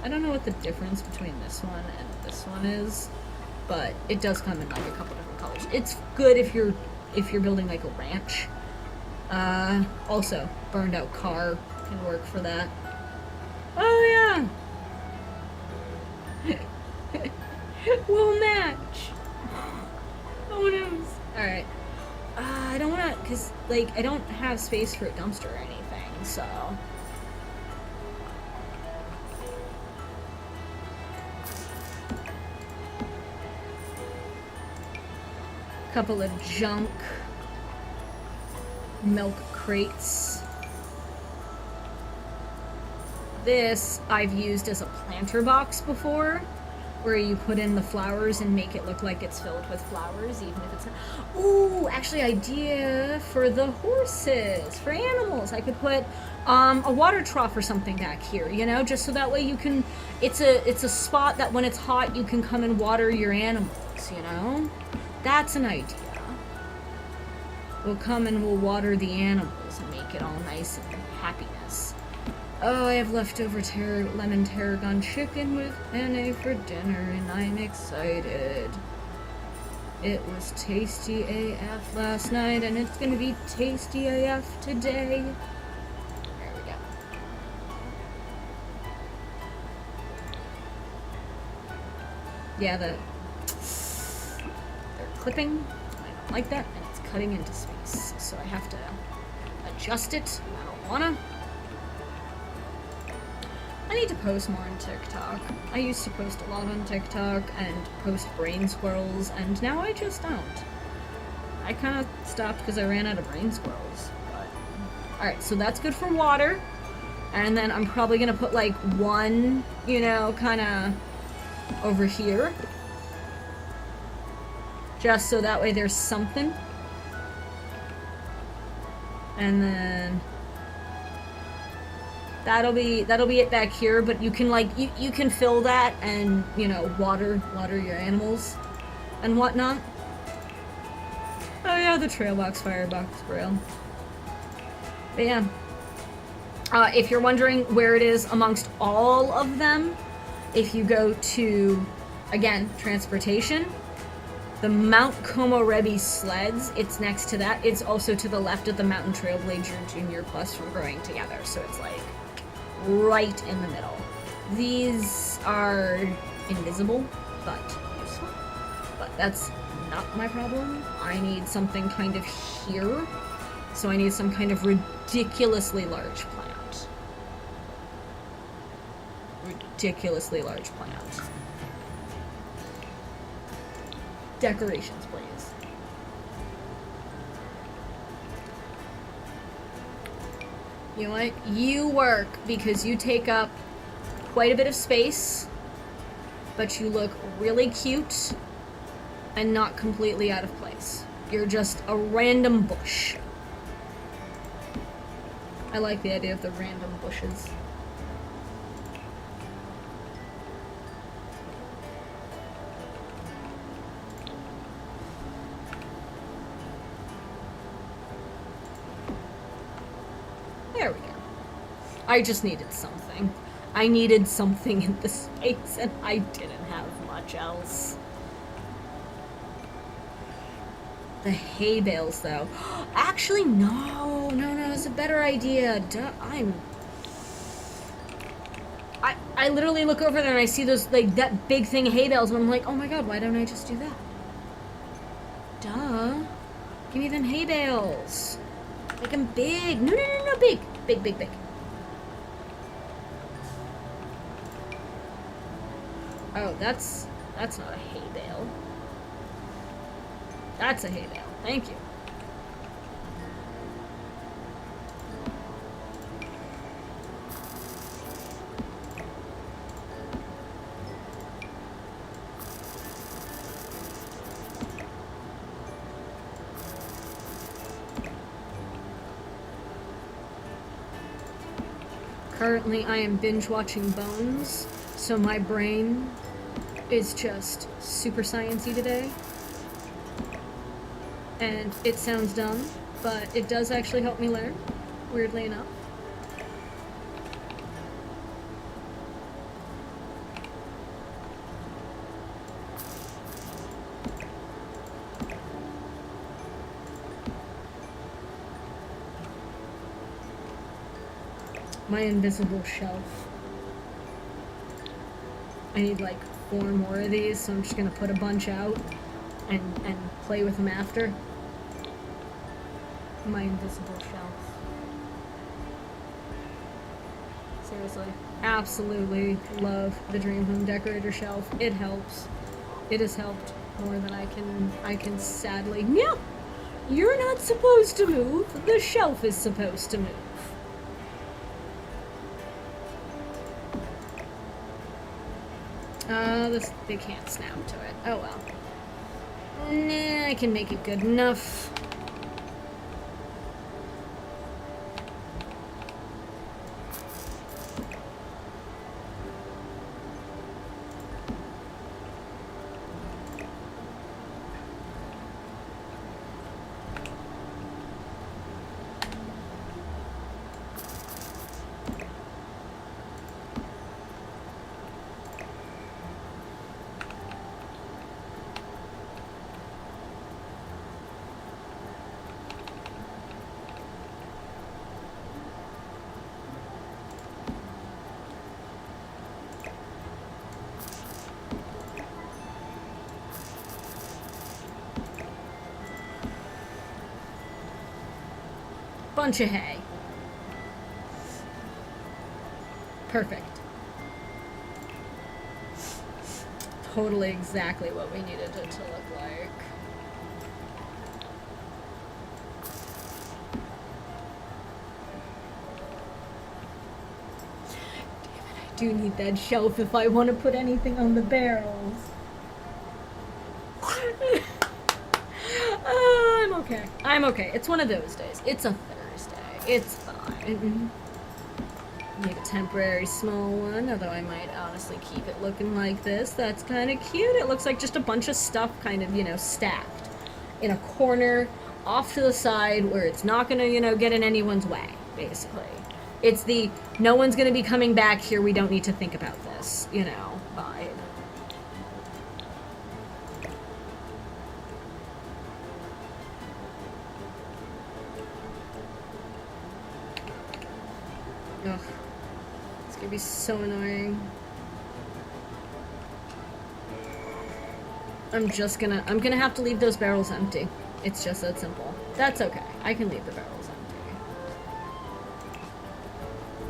Speaker 2: I don't know what the difference between this one and this one is, but it does come in like a couple different colors. It's good if you're building like a ranch. Also, burned out car can work for that. Oh yeah! We'll match! Oh no! Alright. I don't wanna, cause like, I don't have space for a dumpster or anything, so... Couple of junk milk crates. This I've used as a planter box before, where you put in the flowers and make it look like it's filled with flowers, even if it's not. Ooh, actually, idea for the horses, for animals. I could put a water trough or something back here, you know, just so that way you can. It's a spot that when it's hot you can come and water your animals, you know. That's an idea. We'll come and we'll water the animals and make it all nice and happiness. Oh, I have leftover lemon tarragon chicken with penne for dinner, and I'm excited. It was tasty AF last night, and it's gonna be tasty AF today. There we go. Yeah, they're clipping. I don't like that, and it's cutting into space, so I have to adjust it. I don't wanna. I need to post more on TikTok. I used to post a lot on TikTok and post brain squirrels, and now I just don't. I kind of stopped because I ran out of brain squirrels. Alright, so that's good for water. And then I'm probably going to put like one, you know, kind of over here. Just so that way there's something. And then that'll be it back here, but you can like you can fill that and, you know, water your animals and whatnot. Oh yeah, the Trailbox Firebox Grill. But yeah. If you're wondering where it is amongst all of them, if you go to, again, transportation, the Mount Komorebi sleds, it's next to that. It's also to the left of the Mountain Trailblazer Junior Plus from Growing Together, so it's like right in the middle. These are invisible, but useful. But that's not my problem. I need something kind of here, so I need some kind of ridiculously large plant. Ridiculously large plant. Decorations, please. You know what? You work because you take up quite a bit of space, but you look really cute and not completely out of place. You're just a random bush. I like the idea of the random bushes. There we go. I just needed something. I needed something in the space, and I didn't have much else. The hay bales, though. Actually, no, it's a better idea. I literally look over there and I see those, like, that big thing, hay bales, and I'm like, oh my god, why don't I just do that? Duh. Give me them hay bales. Make them big. No, big. Big. Oh, that's not a hay bale. That's a hay bale. Thank you. Currently, I am binge watching Bones, so my brain is just super sciencey today. And it sounds dumb, but it does actually help me learn, weirdly enough. My invisible shelf. I need like 4 more of these, so I'm just gonna put a bunch out and play with them after. My invisible shelf. Seriously. Absolutely love the Dream Home Decorator shelf. It helps. It has helped more than I can sadly. No! You're not supposed to move. The shelf is supposed to move. They can't snap to it. Oh well. Nah, I can make it good enough. Bunch of hay. Perfect. Totally exactly what we needed it to look like. I do need that shelf if I want to put anything on the barrels. I'm okay. I'm okay. It's one of those days. It's a Thursday. It's fine. Make a temporary small one, although I might honestly keep it looking like this. That's kind of cute. It looks like just a bunch of stuff kind of, you know, stacked in a corner off to the side where it's not going to, you know, get in anyone's way, basically. It's the, no one's going to be coming back here, we don't need to think about this, you know, vibe. Ugh. It's going to be so annoying. I'm gonna have to leave those barrels empty. It's just that simple. That's okay. I can leave the barrels empty.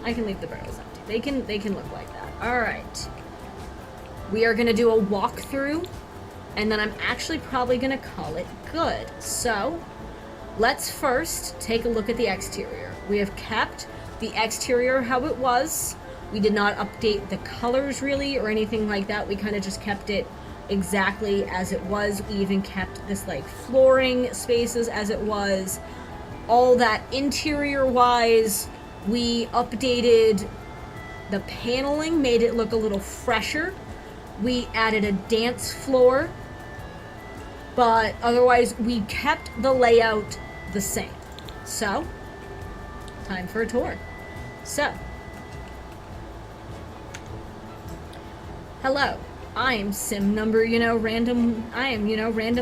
Speaker 2: I can leave the barrels empty. They can look like that. Alright. We are gonna do a walkthrough, and then I'm actually probably gonna call it good. So, let's first take a look at the exterior. We have kept the exterior how it was. We did not update the colors really or anything like that. We kind of just kept it exactly as it was. We even kept this like flooring spaces as it was. All that interior wise, we updated the paneling, made it look a little fresher. We added a dance floor, but otherwise we kept the layout the same. So, time for a tour. So, hello. I'm sim number, random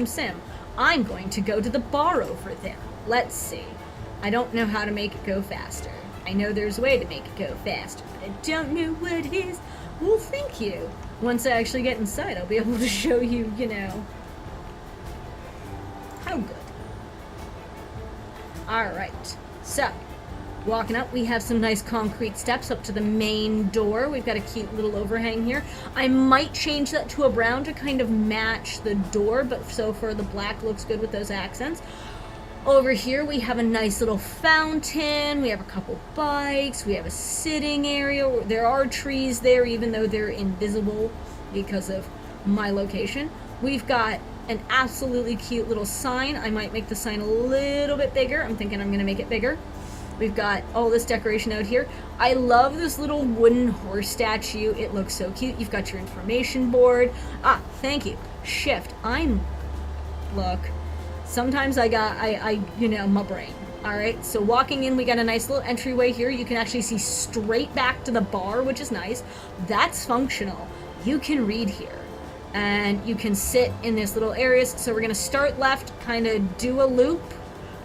Speaker 2: sim. I'm going to go to the bar over there. Let's see. I don't know how to make it go faster. I know there's a way to make it go faster, but I don't know what it is. Well, thank you. Once I actually get inside, I'll be able to show you, how good. Alright, so, walking up, we have some nice concrete steps up to the main door. We've got a cute little overhang here. I might change that to a brown to kind of match the door, but so far the black looks good with those accents. Over here we have a nice little fountain. We have a couple bikes. We have a sitting area. There are trees there, even though they're invisible because of my location. We've got an absolutely cute little sign. I might make the sign a little bit bigger. I'm thinking I'm going to make it bigger. We've got all this decoration out here. I love this little wooden horse statue. It looks so cute. You've got your information board. Ah, thank you. Shift. Look. Sometimes my brain. Alright, so walking in, we got a nice little entryway here. You can actually see straight back to the bar, which is nice. That's functional. You can read here. And you can sit in this little areas. So we're going to start left, kind of do a loop.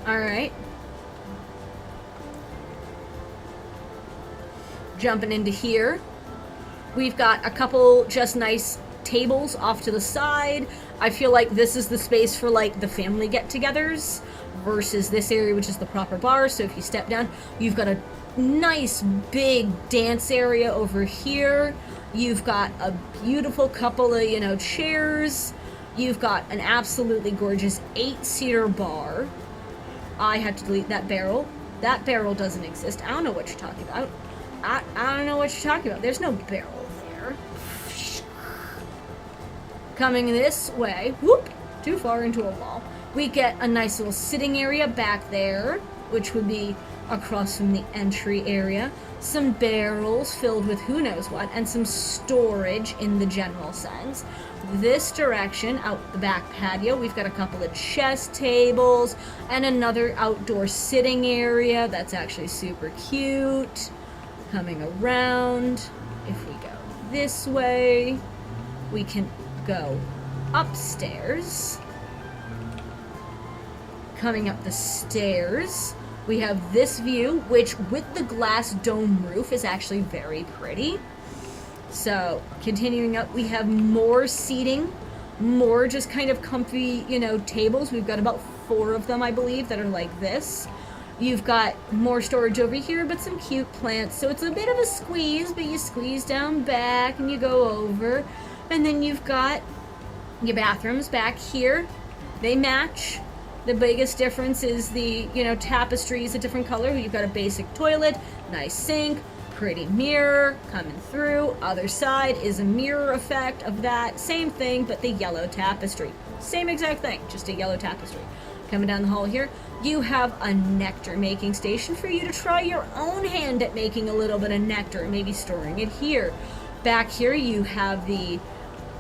Speaker 2: Alright. Jumping into here. We've got a couple just nice tables off to the side. I feel like this is the space for like the family get-togethers versus this area, which is the proper bar. So if you step down, you've got a nice big dance area over here. You've got a beautiful couple of, chairs. You've got an absolutely gorgeous 8-seater bar. I had to delete that barrel. That barrel doesn't exist. I don't know what you're talking about. I don't know what you're talking about. There's no barrel there. Coming this way, whoop, too far into a wall. We get a nice little sitting area back there, which would be across from the entry area. Some barrels filled with who knows what, and some storage in the general sense. This direction, out the back patio, we've got a couple of chess tables and another outdoor sitting area that's actually super cute. Coming around, if we go this way, we can go upstairs. Coming up the stairs, we have this view, which with the glass dome roof is actually very pretty. So, continuing up, we have more seating, more just kind of comfy, tables. We've got about 4 of them, I believe, that are like this. You've got more storage over here, but some cute plants. So it's a bit of a squeeze, but you squeeze down back and you go over. And then you've got your bathrooms back here. They match. The biggest difference is the, tapestry is a different color. You've got a basic toilet, nice sink, pretty mirror coming through. Other side is a mirror effect of that. Same thing, but the yellow tapestry. Same exact thing, just a yellow tapestry. Coming down the hall here, you have a nectar making station for you to try your own hand at making a little bit of nectar, maybe storing it here. Back here, you have the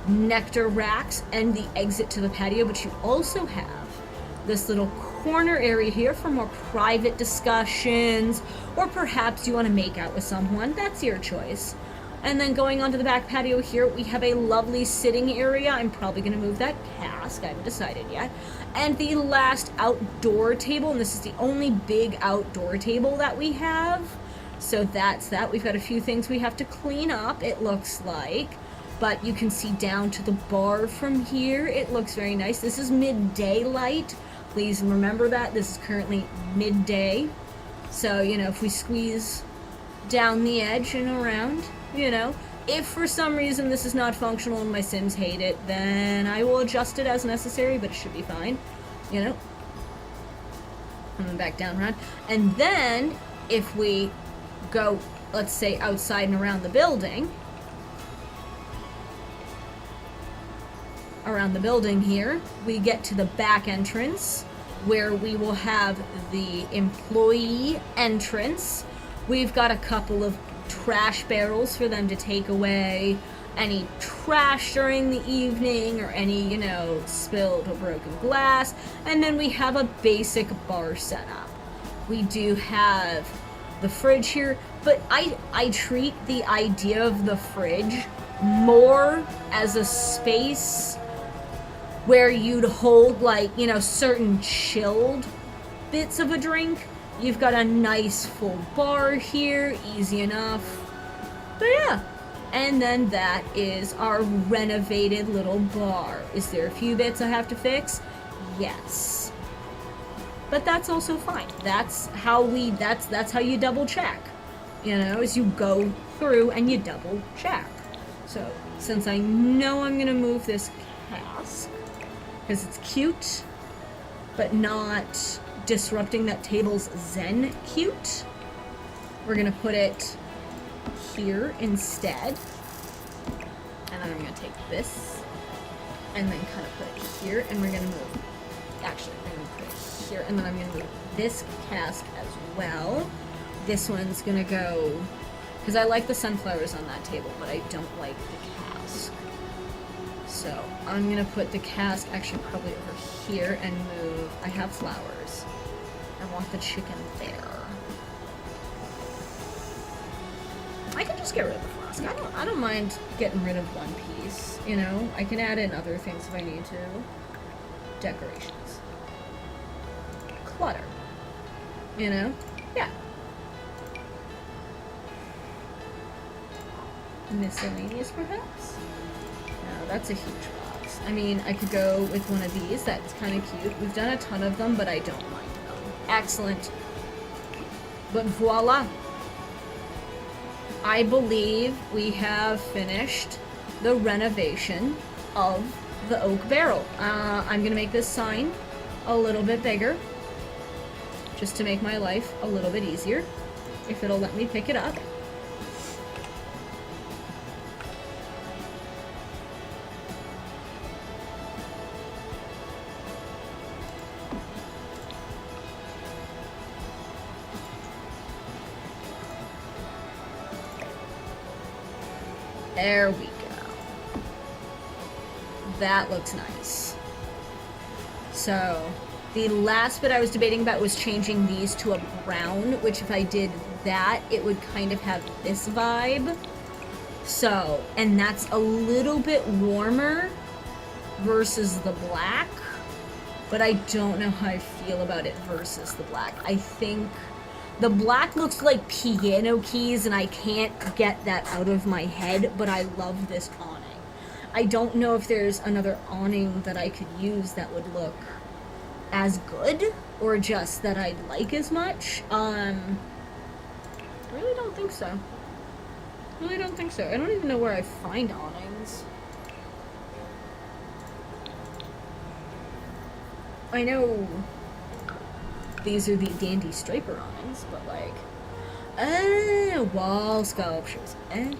Speaker 2: nectar racks and the exit to the patio, but you also have this little corner area here for more private discussions, or perhaps you want to make out with someone. That's your choice. And then going onto the back patio here, we have a lovely sitting area. I'm probably going to move that cask. I haven't decided yet. And the last outdoor table, and this is the only big outdoor table that we have. So that's that. We've got a few things we have to clean up, it looks like. But you can see down to the bar from here. It looks very nice. This is midday light. Please remember that. This is currently midday. So, if we squeeze down the edge and around, if for some reason this is not functional and my Sims hate it, then I will adjust it as necessary, but it should be fine, And then back down around. And then, if we go, let's say, outside and around the building, here, we get to the back entrance, where we will have the employee entrance. We've got a couple of trash barrels for them to take away any trash during the evening, or any, spilled or broken glass. And then we have a basic bar setup. We do have the fridge here, but I treat the idea of the fridge more as a space where you'd hold, certain chilled bits of a drink. You've got a nice full bar here, easy enough. But yeah. And then that is our renovated little bar. Is there a few bits I have to fix? Yes. But that's also fine. That's how you double check. As you go through and you double check. So, since I know I'm gonna move this cask, because it's cute, but not disrupting that table's zen cute, we're gonna put it here instead. And then I'm gonna take this and then kind of put it here, and we're gonna move, actually, I'm gonna put it here, and then I'm gonna move this cask as well. This one's gonna go, because I like the sunflowers on that table, but I don't like the cask. So I'm gonna put the cask actually probably over here and move, I have flowers. I want the chicken there. I can just get rid of the flask. I don't mind getting rid of one piece, I can add in other things if I need to. Decorations. Clutter. Yeah. Miscellaneous, perhaps? No, that's a huge box. I mean, I could go with one of these. That's kind of cute. We've done a ton of them, but I don't mind them. Excellent. But voila. I believe we have finished the renovation of the oak barrel. I'm going to make this sign a little bit bigger, just to make my life a little bit easier, if it'll let me pick it up. There we go. That looks nice. So, the last bit I was debating about was changing these to a brown, which if I did that, it would kind of have this vibe. So, and that's a little bit warmer versus the black, but I don't know how I feel about it versus the black. I think the black looks like piano keys, and I can't get that out of my head, but I love this awning. I don't know if there's another awning that I could use that would look as good or just that I like as much. Really don't think so. Really don't think so. I don't even know where I find awnings. I know these are the Dandy Striper awnings, but like, wall sculptures. Okay.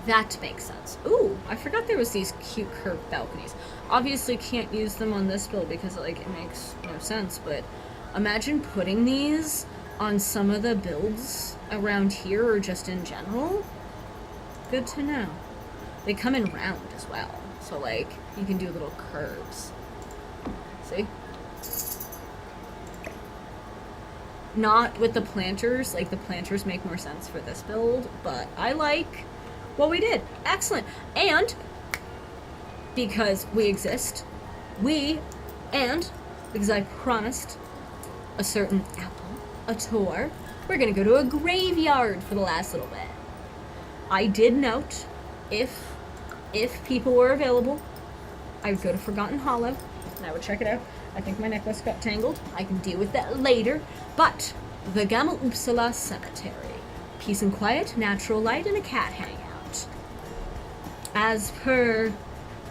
Speaker 2: That makes sense. Ooh, I forgot there was these cute curved balconies. Obviously can't use them on this build because like it makes no sense, but imagine putting these on some of the builds around here or just in general. Good to know. They come in round as well, so like you can do little curves. See? Not with the planters, like the planters make more sense for this build, but I like what we did. Excellent. And because we exist, and because I promised a certain apple a tour, we're gonna go to a graveyard for the last little bit. I did note if people were available, I would go to Forgotten Hollow and I would check it out. I think my necklace got tangled. I can deal with that later. But the Gamma Uppsala Cemetery. Peace and quiet, natural light, and a cat hangout. As per,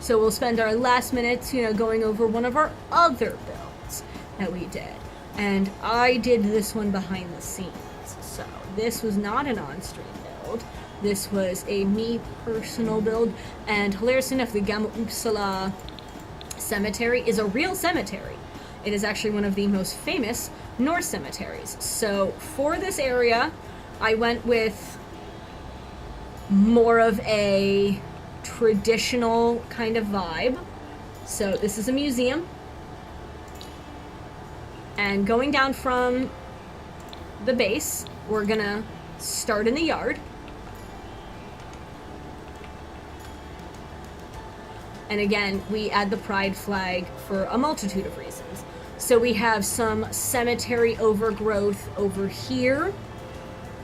Speaker 2: so we'll spend our last minutes, going over one of our other builds that we did. And I did this one behind the scenes. So this was not an on-stream build. This was a me personal build. And hilarious enough, the Gamma Uppsala Cemetery is a real cemetery. It is actually one of the most famous Norse cemeteries. So for this area, I went with more of a traditional kind of vibe. So this is a museum. And going down from the base, we're gonna start in the yard. And again, we add the pride flag for a multitude of reasons. So we have some cemetery overgrowth over here,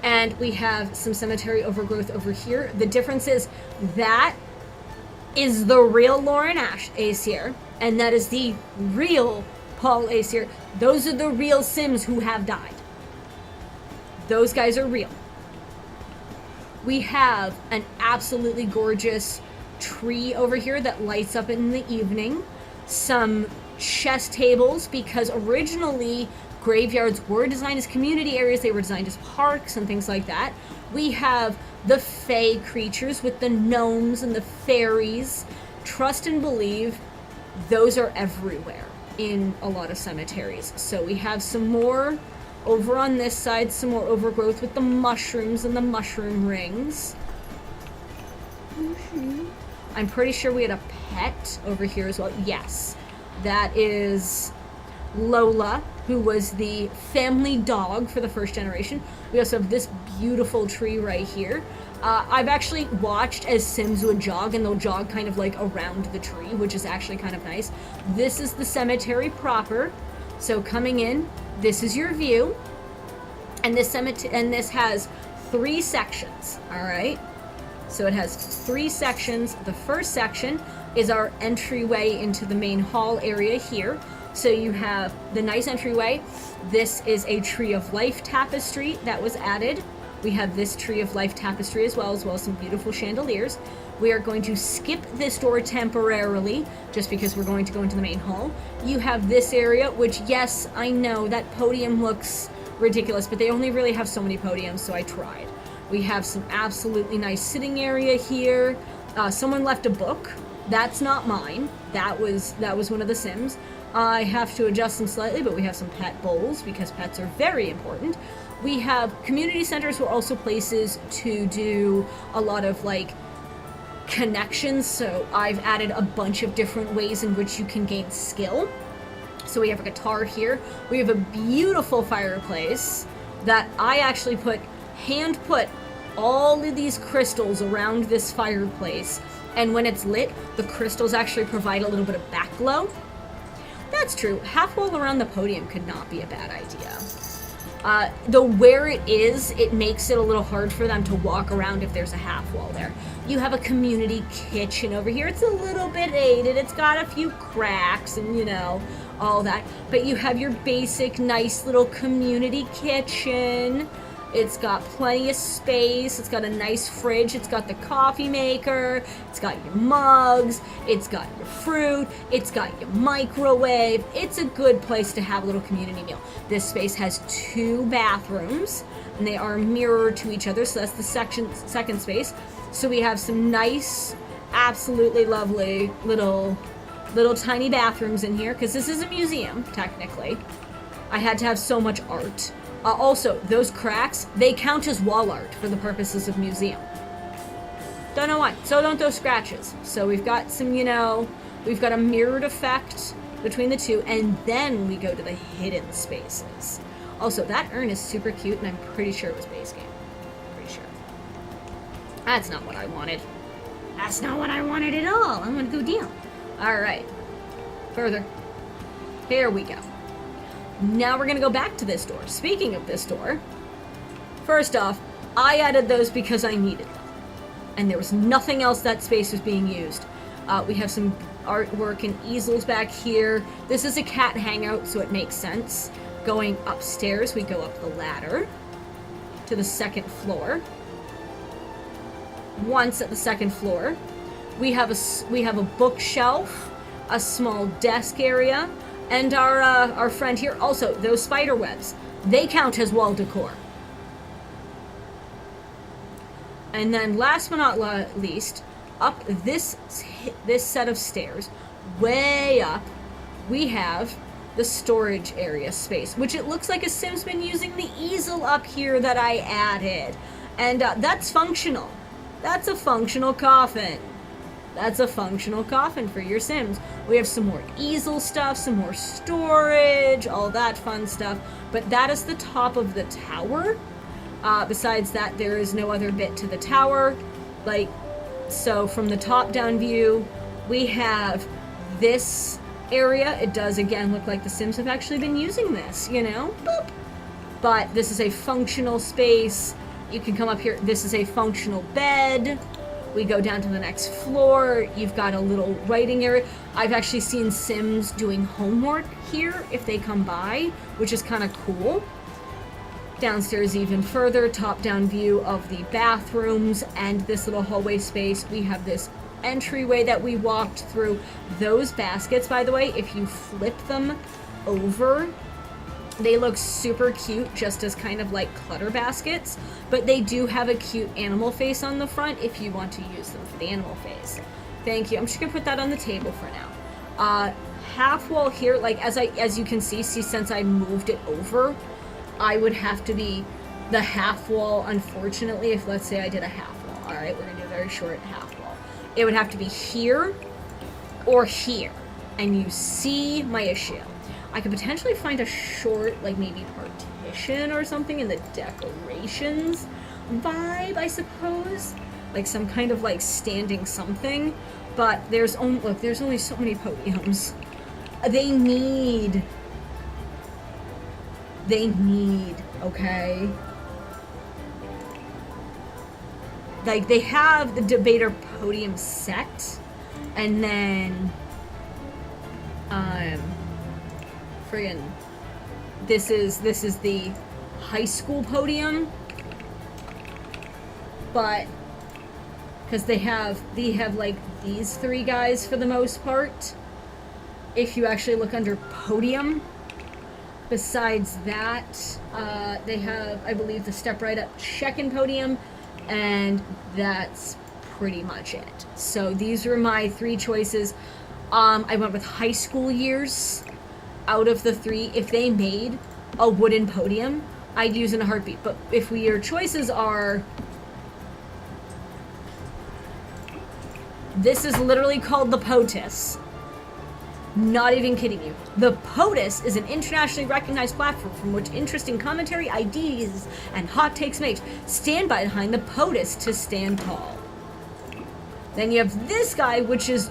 Speaker 2: and we have some cemetery overgrowth over here. The difference is that is the real Lauren Acier, and that is the real Paul Acier. Those are the real Sims who have died. Those guys are real. We have an absolutely gorgeous tree over here that lights up in the evening. Some chess tables, because originally graveyards were designed as community areas. They were designed as parks and things like that. We have the fae creatures with the gnomes and the fairies. Trust and believe, those are everywhere in a lot of cemeteries. So we have some more over on this side, some more overgrowth with the mushrooms and the mushroom rings. I'm pretty sure we had a pet over here as well. Yes, that is Lola, who was the family dog for the first generation. We also have this beautiful tree right here. I've actually watched as Sims would jog, and they'll jog kind of like around the tree, which is actually kind of nice. This is the cemetery proper. So coming in, this is your view, and this has 3 sections. All right. So it has 3 sections. The first section is our entryway into the main hall area here. So you have the nice entryway. This is a Tree of Life tapestry that was added. We have this Tree of Life tapestry as well as some beautiful chandeliers. We are going to skip this door temporarily, just because we're going to go into the main hall. You have this area, which, yes, I know that podium looks ridiculous, but they only really have so many podiums, so I tried. We have some absolutely nice sitting area here. Someone left a book. That's not mine. That was one of the Sims. I have to adjust them slightly, but we have some pet bowls because pets are very important. We have community centers who are also places to do a lot of like connections. So I've added a bunch of different ways in which you can gain skill. So we have a guitar here. We have a beautiful fireplace that I actually hand put all of these crystals around this fireplace, and when it's lit, the crystals actually provide a little bit of backglow. That's true. Half wall around the podium could not be a bad idea. Though where it is, it makes it a little hard for them to walk around if there's a half wall there. You have a community kitchen over here. It's a little bit dated. It's got a few cracks and, you know, all that. But you have your basic, nice little community kitchen. It's got plenty of space. It's got a nice fridge. It's got the coffee maker. It's got your mugs. It's got your fruit. It's got your microwave. It's a good place to have a little community meal. This space has 2 bathrooms, and they are mirrored to each other, so that's the second space. So we have some nice, absolutely lovely little tiny bathrooms in here, because this is a museum, technically. I had to have so much art. Also, those cracks, they count as wall art for the purposes of museum. Don't know why. So don't those scratches. So we've got some, you know, we've got a mirrored effect between the two, and then we go to the hidden spaces. Also, that urn is super cute, and I'm pretty sure it was base game. Pretty sure. That's not what I wanted. That's not what I wanted at all. I'm gonna go down. Alright. Further. Here we go. Now we're going to go back to this door. Speaking of this door, first off, I added those because I needed them. And there was nothing else that space was being used. We have some artwork and easels back here. This is a cat hangout, so it makes sense. Going upstairs, we go up the ladder to the 2nd floor. Once at the 2nd floor, we have a bookshelf, a small desk area, and our friend here, also, those spider webs, they count as wall decor. And then last but not least, up this set of stairs, way up, we have the storage area space, which it looks like a Sim's been using the easel up here that I added. And that's functional. That's a functional coffin. That's a functional coffin for your Sims. We have some more easel stuff, some more storage, all that fun stuff. But that is the top of the tower. Besides that, there is no other bit to the tower. So from the top down view, we have this area. It does, again, look like the Sims have actually been using this, you know? Boop. But this is a functional space. You can come up here. This is a functional bed. We go down to the next floor. You've got a little writing area. I've actually seen Sims doing homework here if they come by, which is kind of cool. Downstairs even further, top-down view of the bathrooms and this little hallway space. We have this entryway that we walked through. Those baskets, by the way, if you flip them over, they look super cute, just as kind of like clutter baskets, but they do have a cute animal face on the front if you want to use them for the animal face. Thank you. I'm just gonna put that on the table for now. Half wall here, like as you can see, since I moved it over, I would have to be the half wall, unfortunately, if let's say I did a half wall. All right, we're gonna do a very short half wall. It would have to be here or here, and you see my issue. I could potentially find a short, like maybe partition or something in the decorations vibe, I suppose. Like some kind of like standing something. But there's only so many podiums. They need, okay? Like they have the debater podium set, and then, friggin', this is the high school podium, but because they have like these 3 guys for the most part. If you actually look under podium, besides that, they have, I believe, the step right up check-in podium, and that's pretty much it. So these were my 3 choices. I went with high school years. Out of the 3, if they made a wooden podium, I'd use in a heartbeat. But if your choices are, this is literally called the POTUS. Not even kidding you. The POTUS is an internationally recognized platform from which interesting commentary, ideas, and hot takes made. Stand behind the POTUS to stand tall. Then you have this guy, which is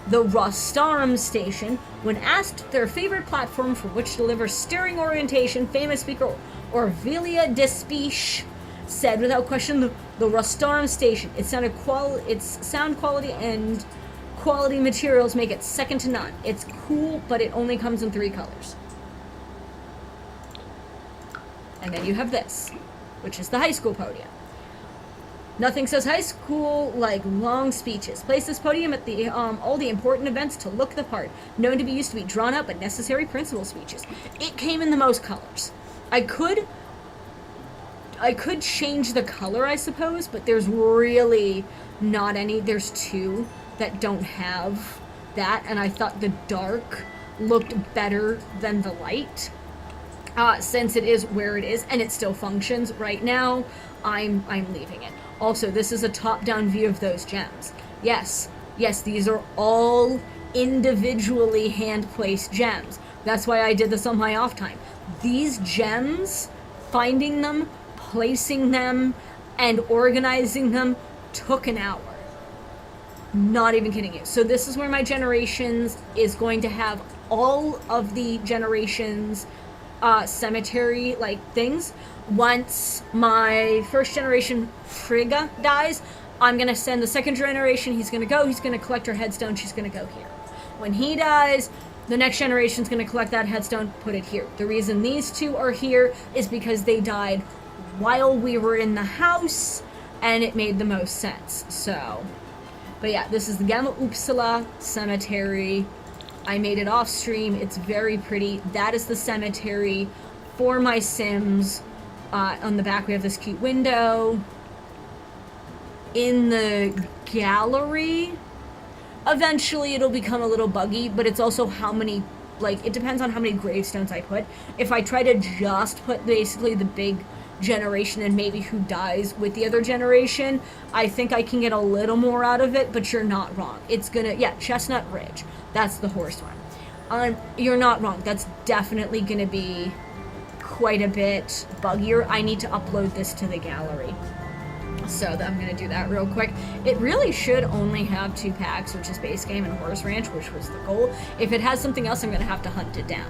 Speaker 2: The Rostarum station, when asked their favorite platform for which to deliver steering orientation, famous speaker Orvilia Despiche said without question the Rostarum station. Its sound quality and quality materials make it second to none. It's cool, but it only comes in 3 colors. And then you have this, which is the high school podium. Nothing says high school like long speeches. Place this podium at the all the important events to look the part. Known to be used to be drawn up but necessary principal speeches. It came in the most colors. I could change the color, I suppose, but there's really not any. There's 2 that don't have that, and I thought the dark looked better than the light. Since it is where it is, and it still functions right now, I'm leaving it. Also, this is a top-down view of those gems. Yes, these are all individually hand-placed gems. That's why I did this on my off time. These gems, finding them, placing them, and organizing them took an hour. Not even kidding you. So this is where my generations is going to have all of the generations cemetery like things. Once my first generation Frigga dies, I'm gonna send the second generation. He's gonna collect her headstone. She's gonna go here. When he dies, the next generation's gonna collect that headstone, put it here. The reason these 2 are here is because they died while we were in the house, and it made the most sense. So, but yeah, this is the Gamma Uppsala cemetery. I made it off stream. It's very pretty. That is the cemetery for my Sims. On the back we have this cute window. In the gallery, eventually it'll become a little buggy, but it's also how many, like, it depends on how many gravestones I put. If I try to just put basically the big generation and maybe who dies with the other generation, I think I can get a little more out of it, but you're not wrong. It's gonna, yeah, Chestnut Ridge. That's the horse one. You're not wrong. That's definitely gonna be quite a bit buggier. I need to upload this to the gallery. So I'm gonna do that real quick. It really should only have 2 packs, which is base game and Horse Ranch, which was the goal. If it has something else, I'm gonna have to hunt it down.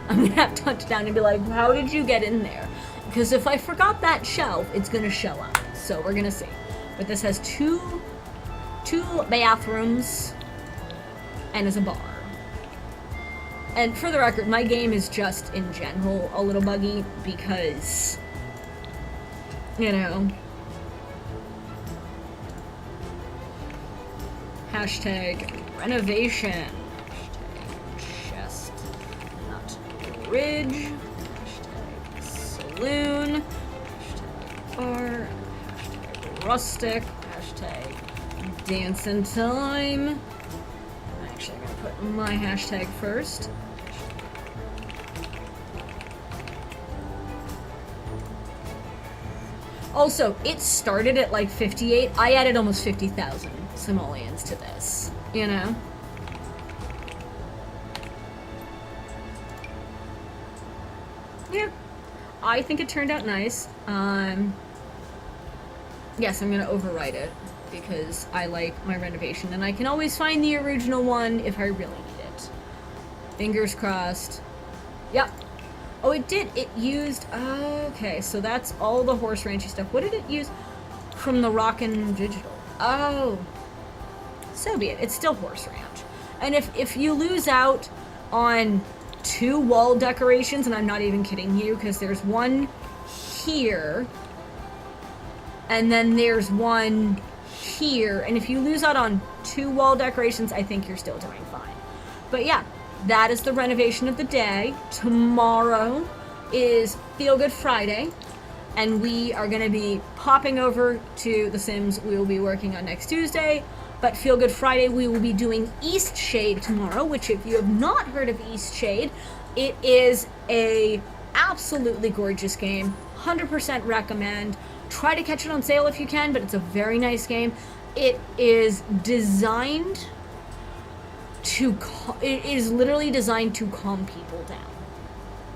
Speaker 2: I'm gonna have to hunt it down and be like, how did you get in there? Because if I forgot that shelf, it's gonna show up. So we're gonna see. But this has two bathrooms and is a bar. And for the record, my game is just in general a little buggy because, you know, hashtag renovation, hashtag chestnut ridge, hashtag saloon, hashtag bar, hashtag rustic, hashtag dancing time. I'm actually going to put my hashtag first. Also, it started at like 58. I added almost 50,000 simoleons to this, you know? Yeah. I think it turned out nice. Yes, I'm gonna overwrite it because I like my renovation and I can always find the original one if I really need it. Fingers crossed. Yep. Oh, it did. It used... okay, so that's all the Horse Ranchy stuff. What did it use from the Rockin' Digital? Oh. So be it. It's still Horse Ranch. And if you lose out on 2 wall decorations, and I'm not even kidding you, because there's one here, and then there's one here, and if you lose out on 2 wall decorations, I think you're still doing fine. But yeah. That is the renovation of the day. Tomorrow is Feel Good Friday, and we are going to be popping over to The Sims we will be working on next Tuesday. But Feel Good Friday, we will be doing Eastshade tomorrow, which if you have not heard of Eastshade, it is a absolutely gorgeous game. 100% recommend. Try to catch it on sale if you can, but it's a very nice game. It is designed... it is literally designed to calm people down.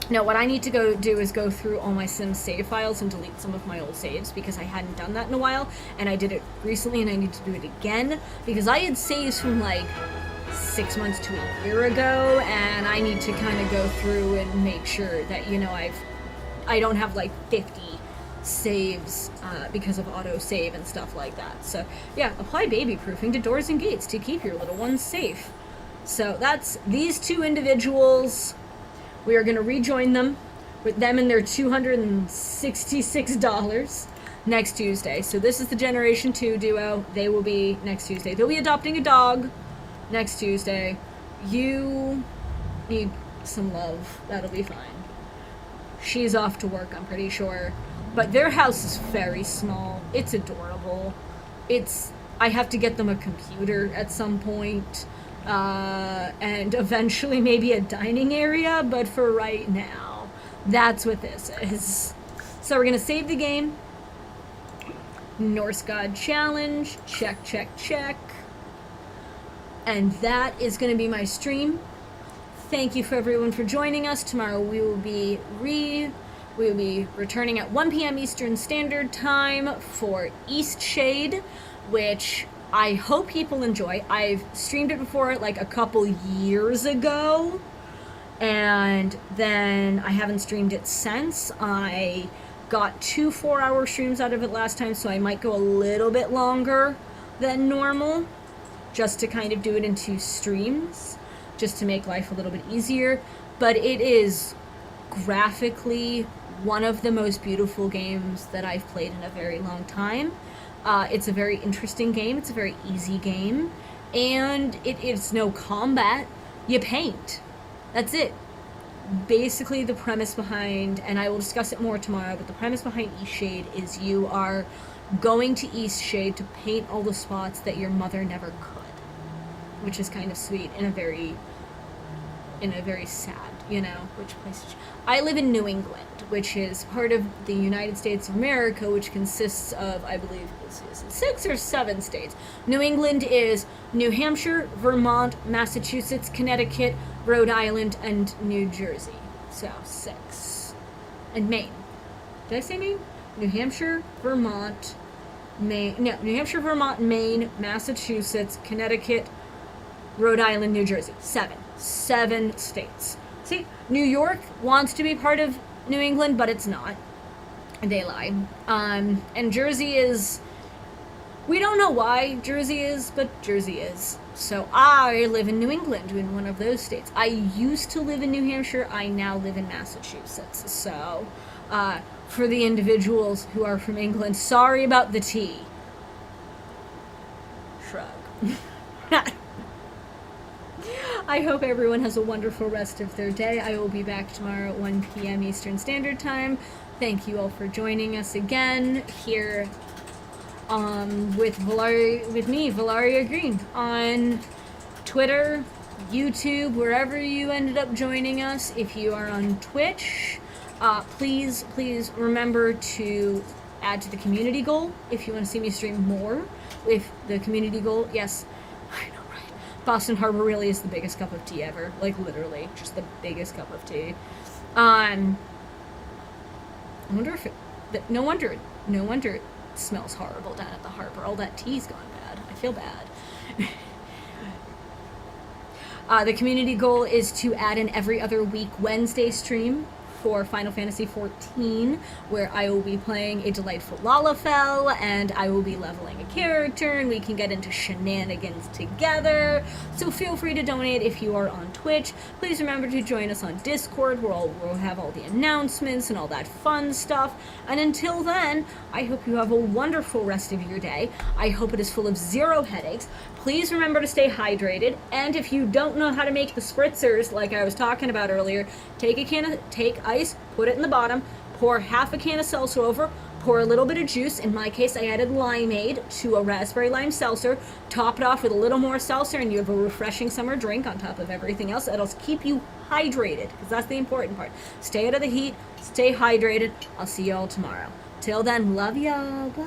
Speaker 2: Now, what I need to go do is go through all my Sims save files and delete some of my old saves because I hadn't done that in a while, and I did it recently and I need to do it again because I had saves from like
Speaker 1: 6 months to a year ago, and I need to kind of go through and make sure that, you know, I don't have like 50 saves because of auto save and stuff like that. So yeah, apply baby proofing to doors and gates to keep your little ones safe. So that's these two individuals. We are going to rejoin them with them and their $266 next Tuesday. So this is the Generation 2 duo. They will be next Tuesday. They'll be adopting a dog next Tuesday. You need some love. That'll be fine. She's off to work, I'm pretty sure. But their house is very small. It's adorable. I have to get them a computer at some point. And eventually maybe a dining area, but for right now, that's what this is. So we're gonna save the game. Norse God Challenge, check, check, check. And that is gonna be my stream. Thank you for everyone for joining us. Tomorrow we will be returning at 1 p.m. Eastern Standard Time for Eastshade, which I hope people enjoy. I've streamed it before, like a couple years ago, and then I haven't streamed it since. I got 2 4-hour streams out of it last time, so I might go a little bit longer than normal, just to kind of do it in 2 streams, just to make life a little bit easier. But it is graphically one of the most beautiful games that I've played in a very long time. It's a very interesting game. It's a very easy game. And it's no combat. You paint. That's it. Basically, the premise behind, and I will discuss it more tomorrow, but the premise behind Eastshade is you are going to Eastshade to paint all the spots that your mother never could. Which is kind of sweet in a very sad, you know, which place I live in New England, which is part of the United States of America, which consists of, I believe, 6 or 7 states. New England is New Hampshire, Vermont, Massachusetts, Connecticut, Rhode Island, and New Jersey. So 6. And Maine. Did I say Maine? New Hampshire, Vermont, Maine. No, New Hampshire, Vermont, Maine, Massachusetts, Connecticut, Rhode Island, New Jersey. 7 states. See, New York wants to be part of New England, but it's not. They lie. And Jersey is... We don't know why Jersey is, but Jersey is. So I live in New England, in one of those states. I used to live in New Hampshire. I now live in Massachusetts. So, for the individuals who are from England, sorry about the tea. Shrug. I hope everyone has a wonderful rest of their day. I will be back tomorrow at 1 p.m. Eastern Standard Time. Thank you all for joining us again here with me, Valaria Green, on Twitter, YouTube, wherever you ended up joining us. If you are on Twitch, please remember to add to the community goal if you want to see me stream more with the community goal. Yes, I know, right? Boston Harbor really is the biggest cup of tea ever. Like, literally, just the biggest cup of tea. I wonder if no wonder it smells horrible down at the harbor. All that tea's gone bad. I feel bad. The community goal is to add an every other week Wednesday stream for Final Fantasy XIV, where I will be playing a delightful Lalafell, and I will be leveling a character, and we can get into shenanigans together. So feel free to donate if you are on Twitch. Please remember to join us on Discord, where we'll have all the announcements and all that fun stuff. And until then, I hope you have a wonderful rest of your day. I hope it is full of 0 headaches. Please remember to stay hydrated, and if you don't know how to make the spritzers, like I was talking about earlier, take ice, put it in the bottom, pour half a can of seltzer over, pour a little bit of juice. In my case, I added limeade to a raspberry lime seltzer, top it off with a little more seltzer, and you have a refreshing summer drink on top of everything else. That'll keep you hydrated, because that's the important part. Stay out of the heat, stay hydrated. I'll see y'all tomorrow. Till then, love y'all. Bye.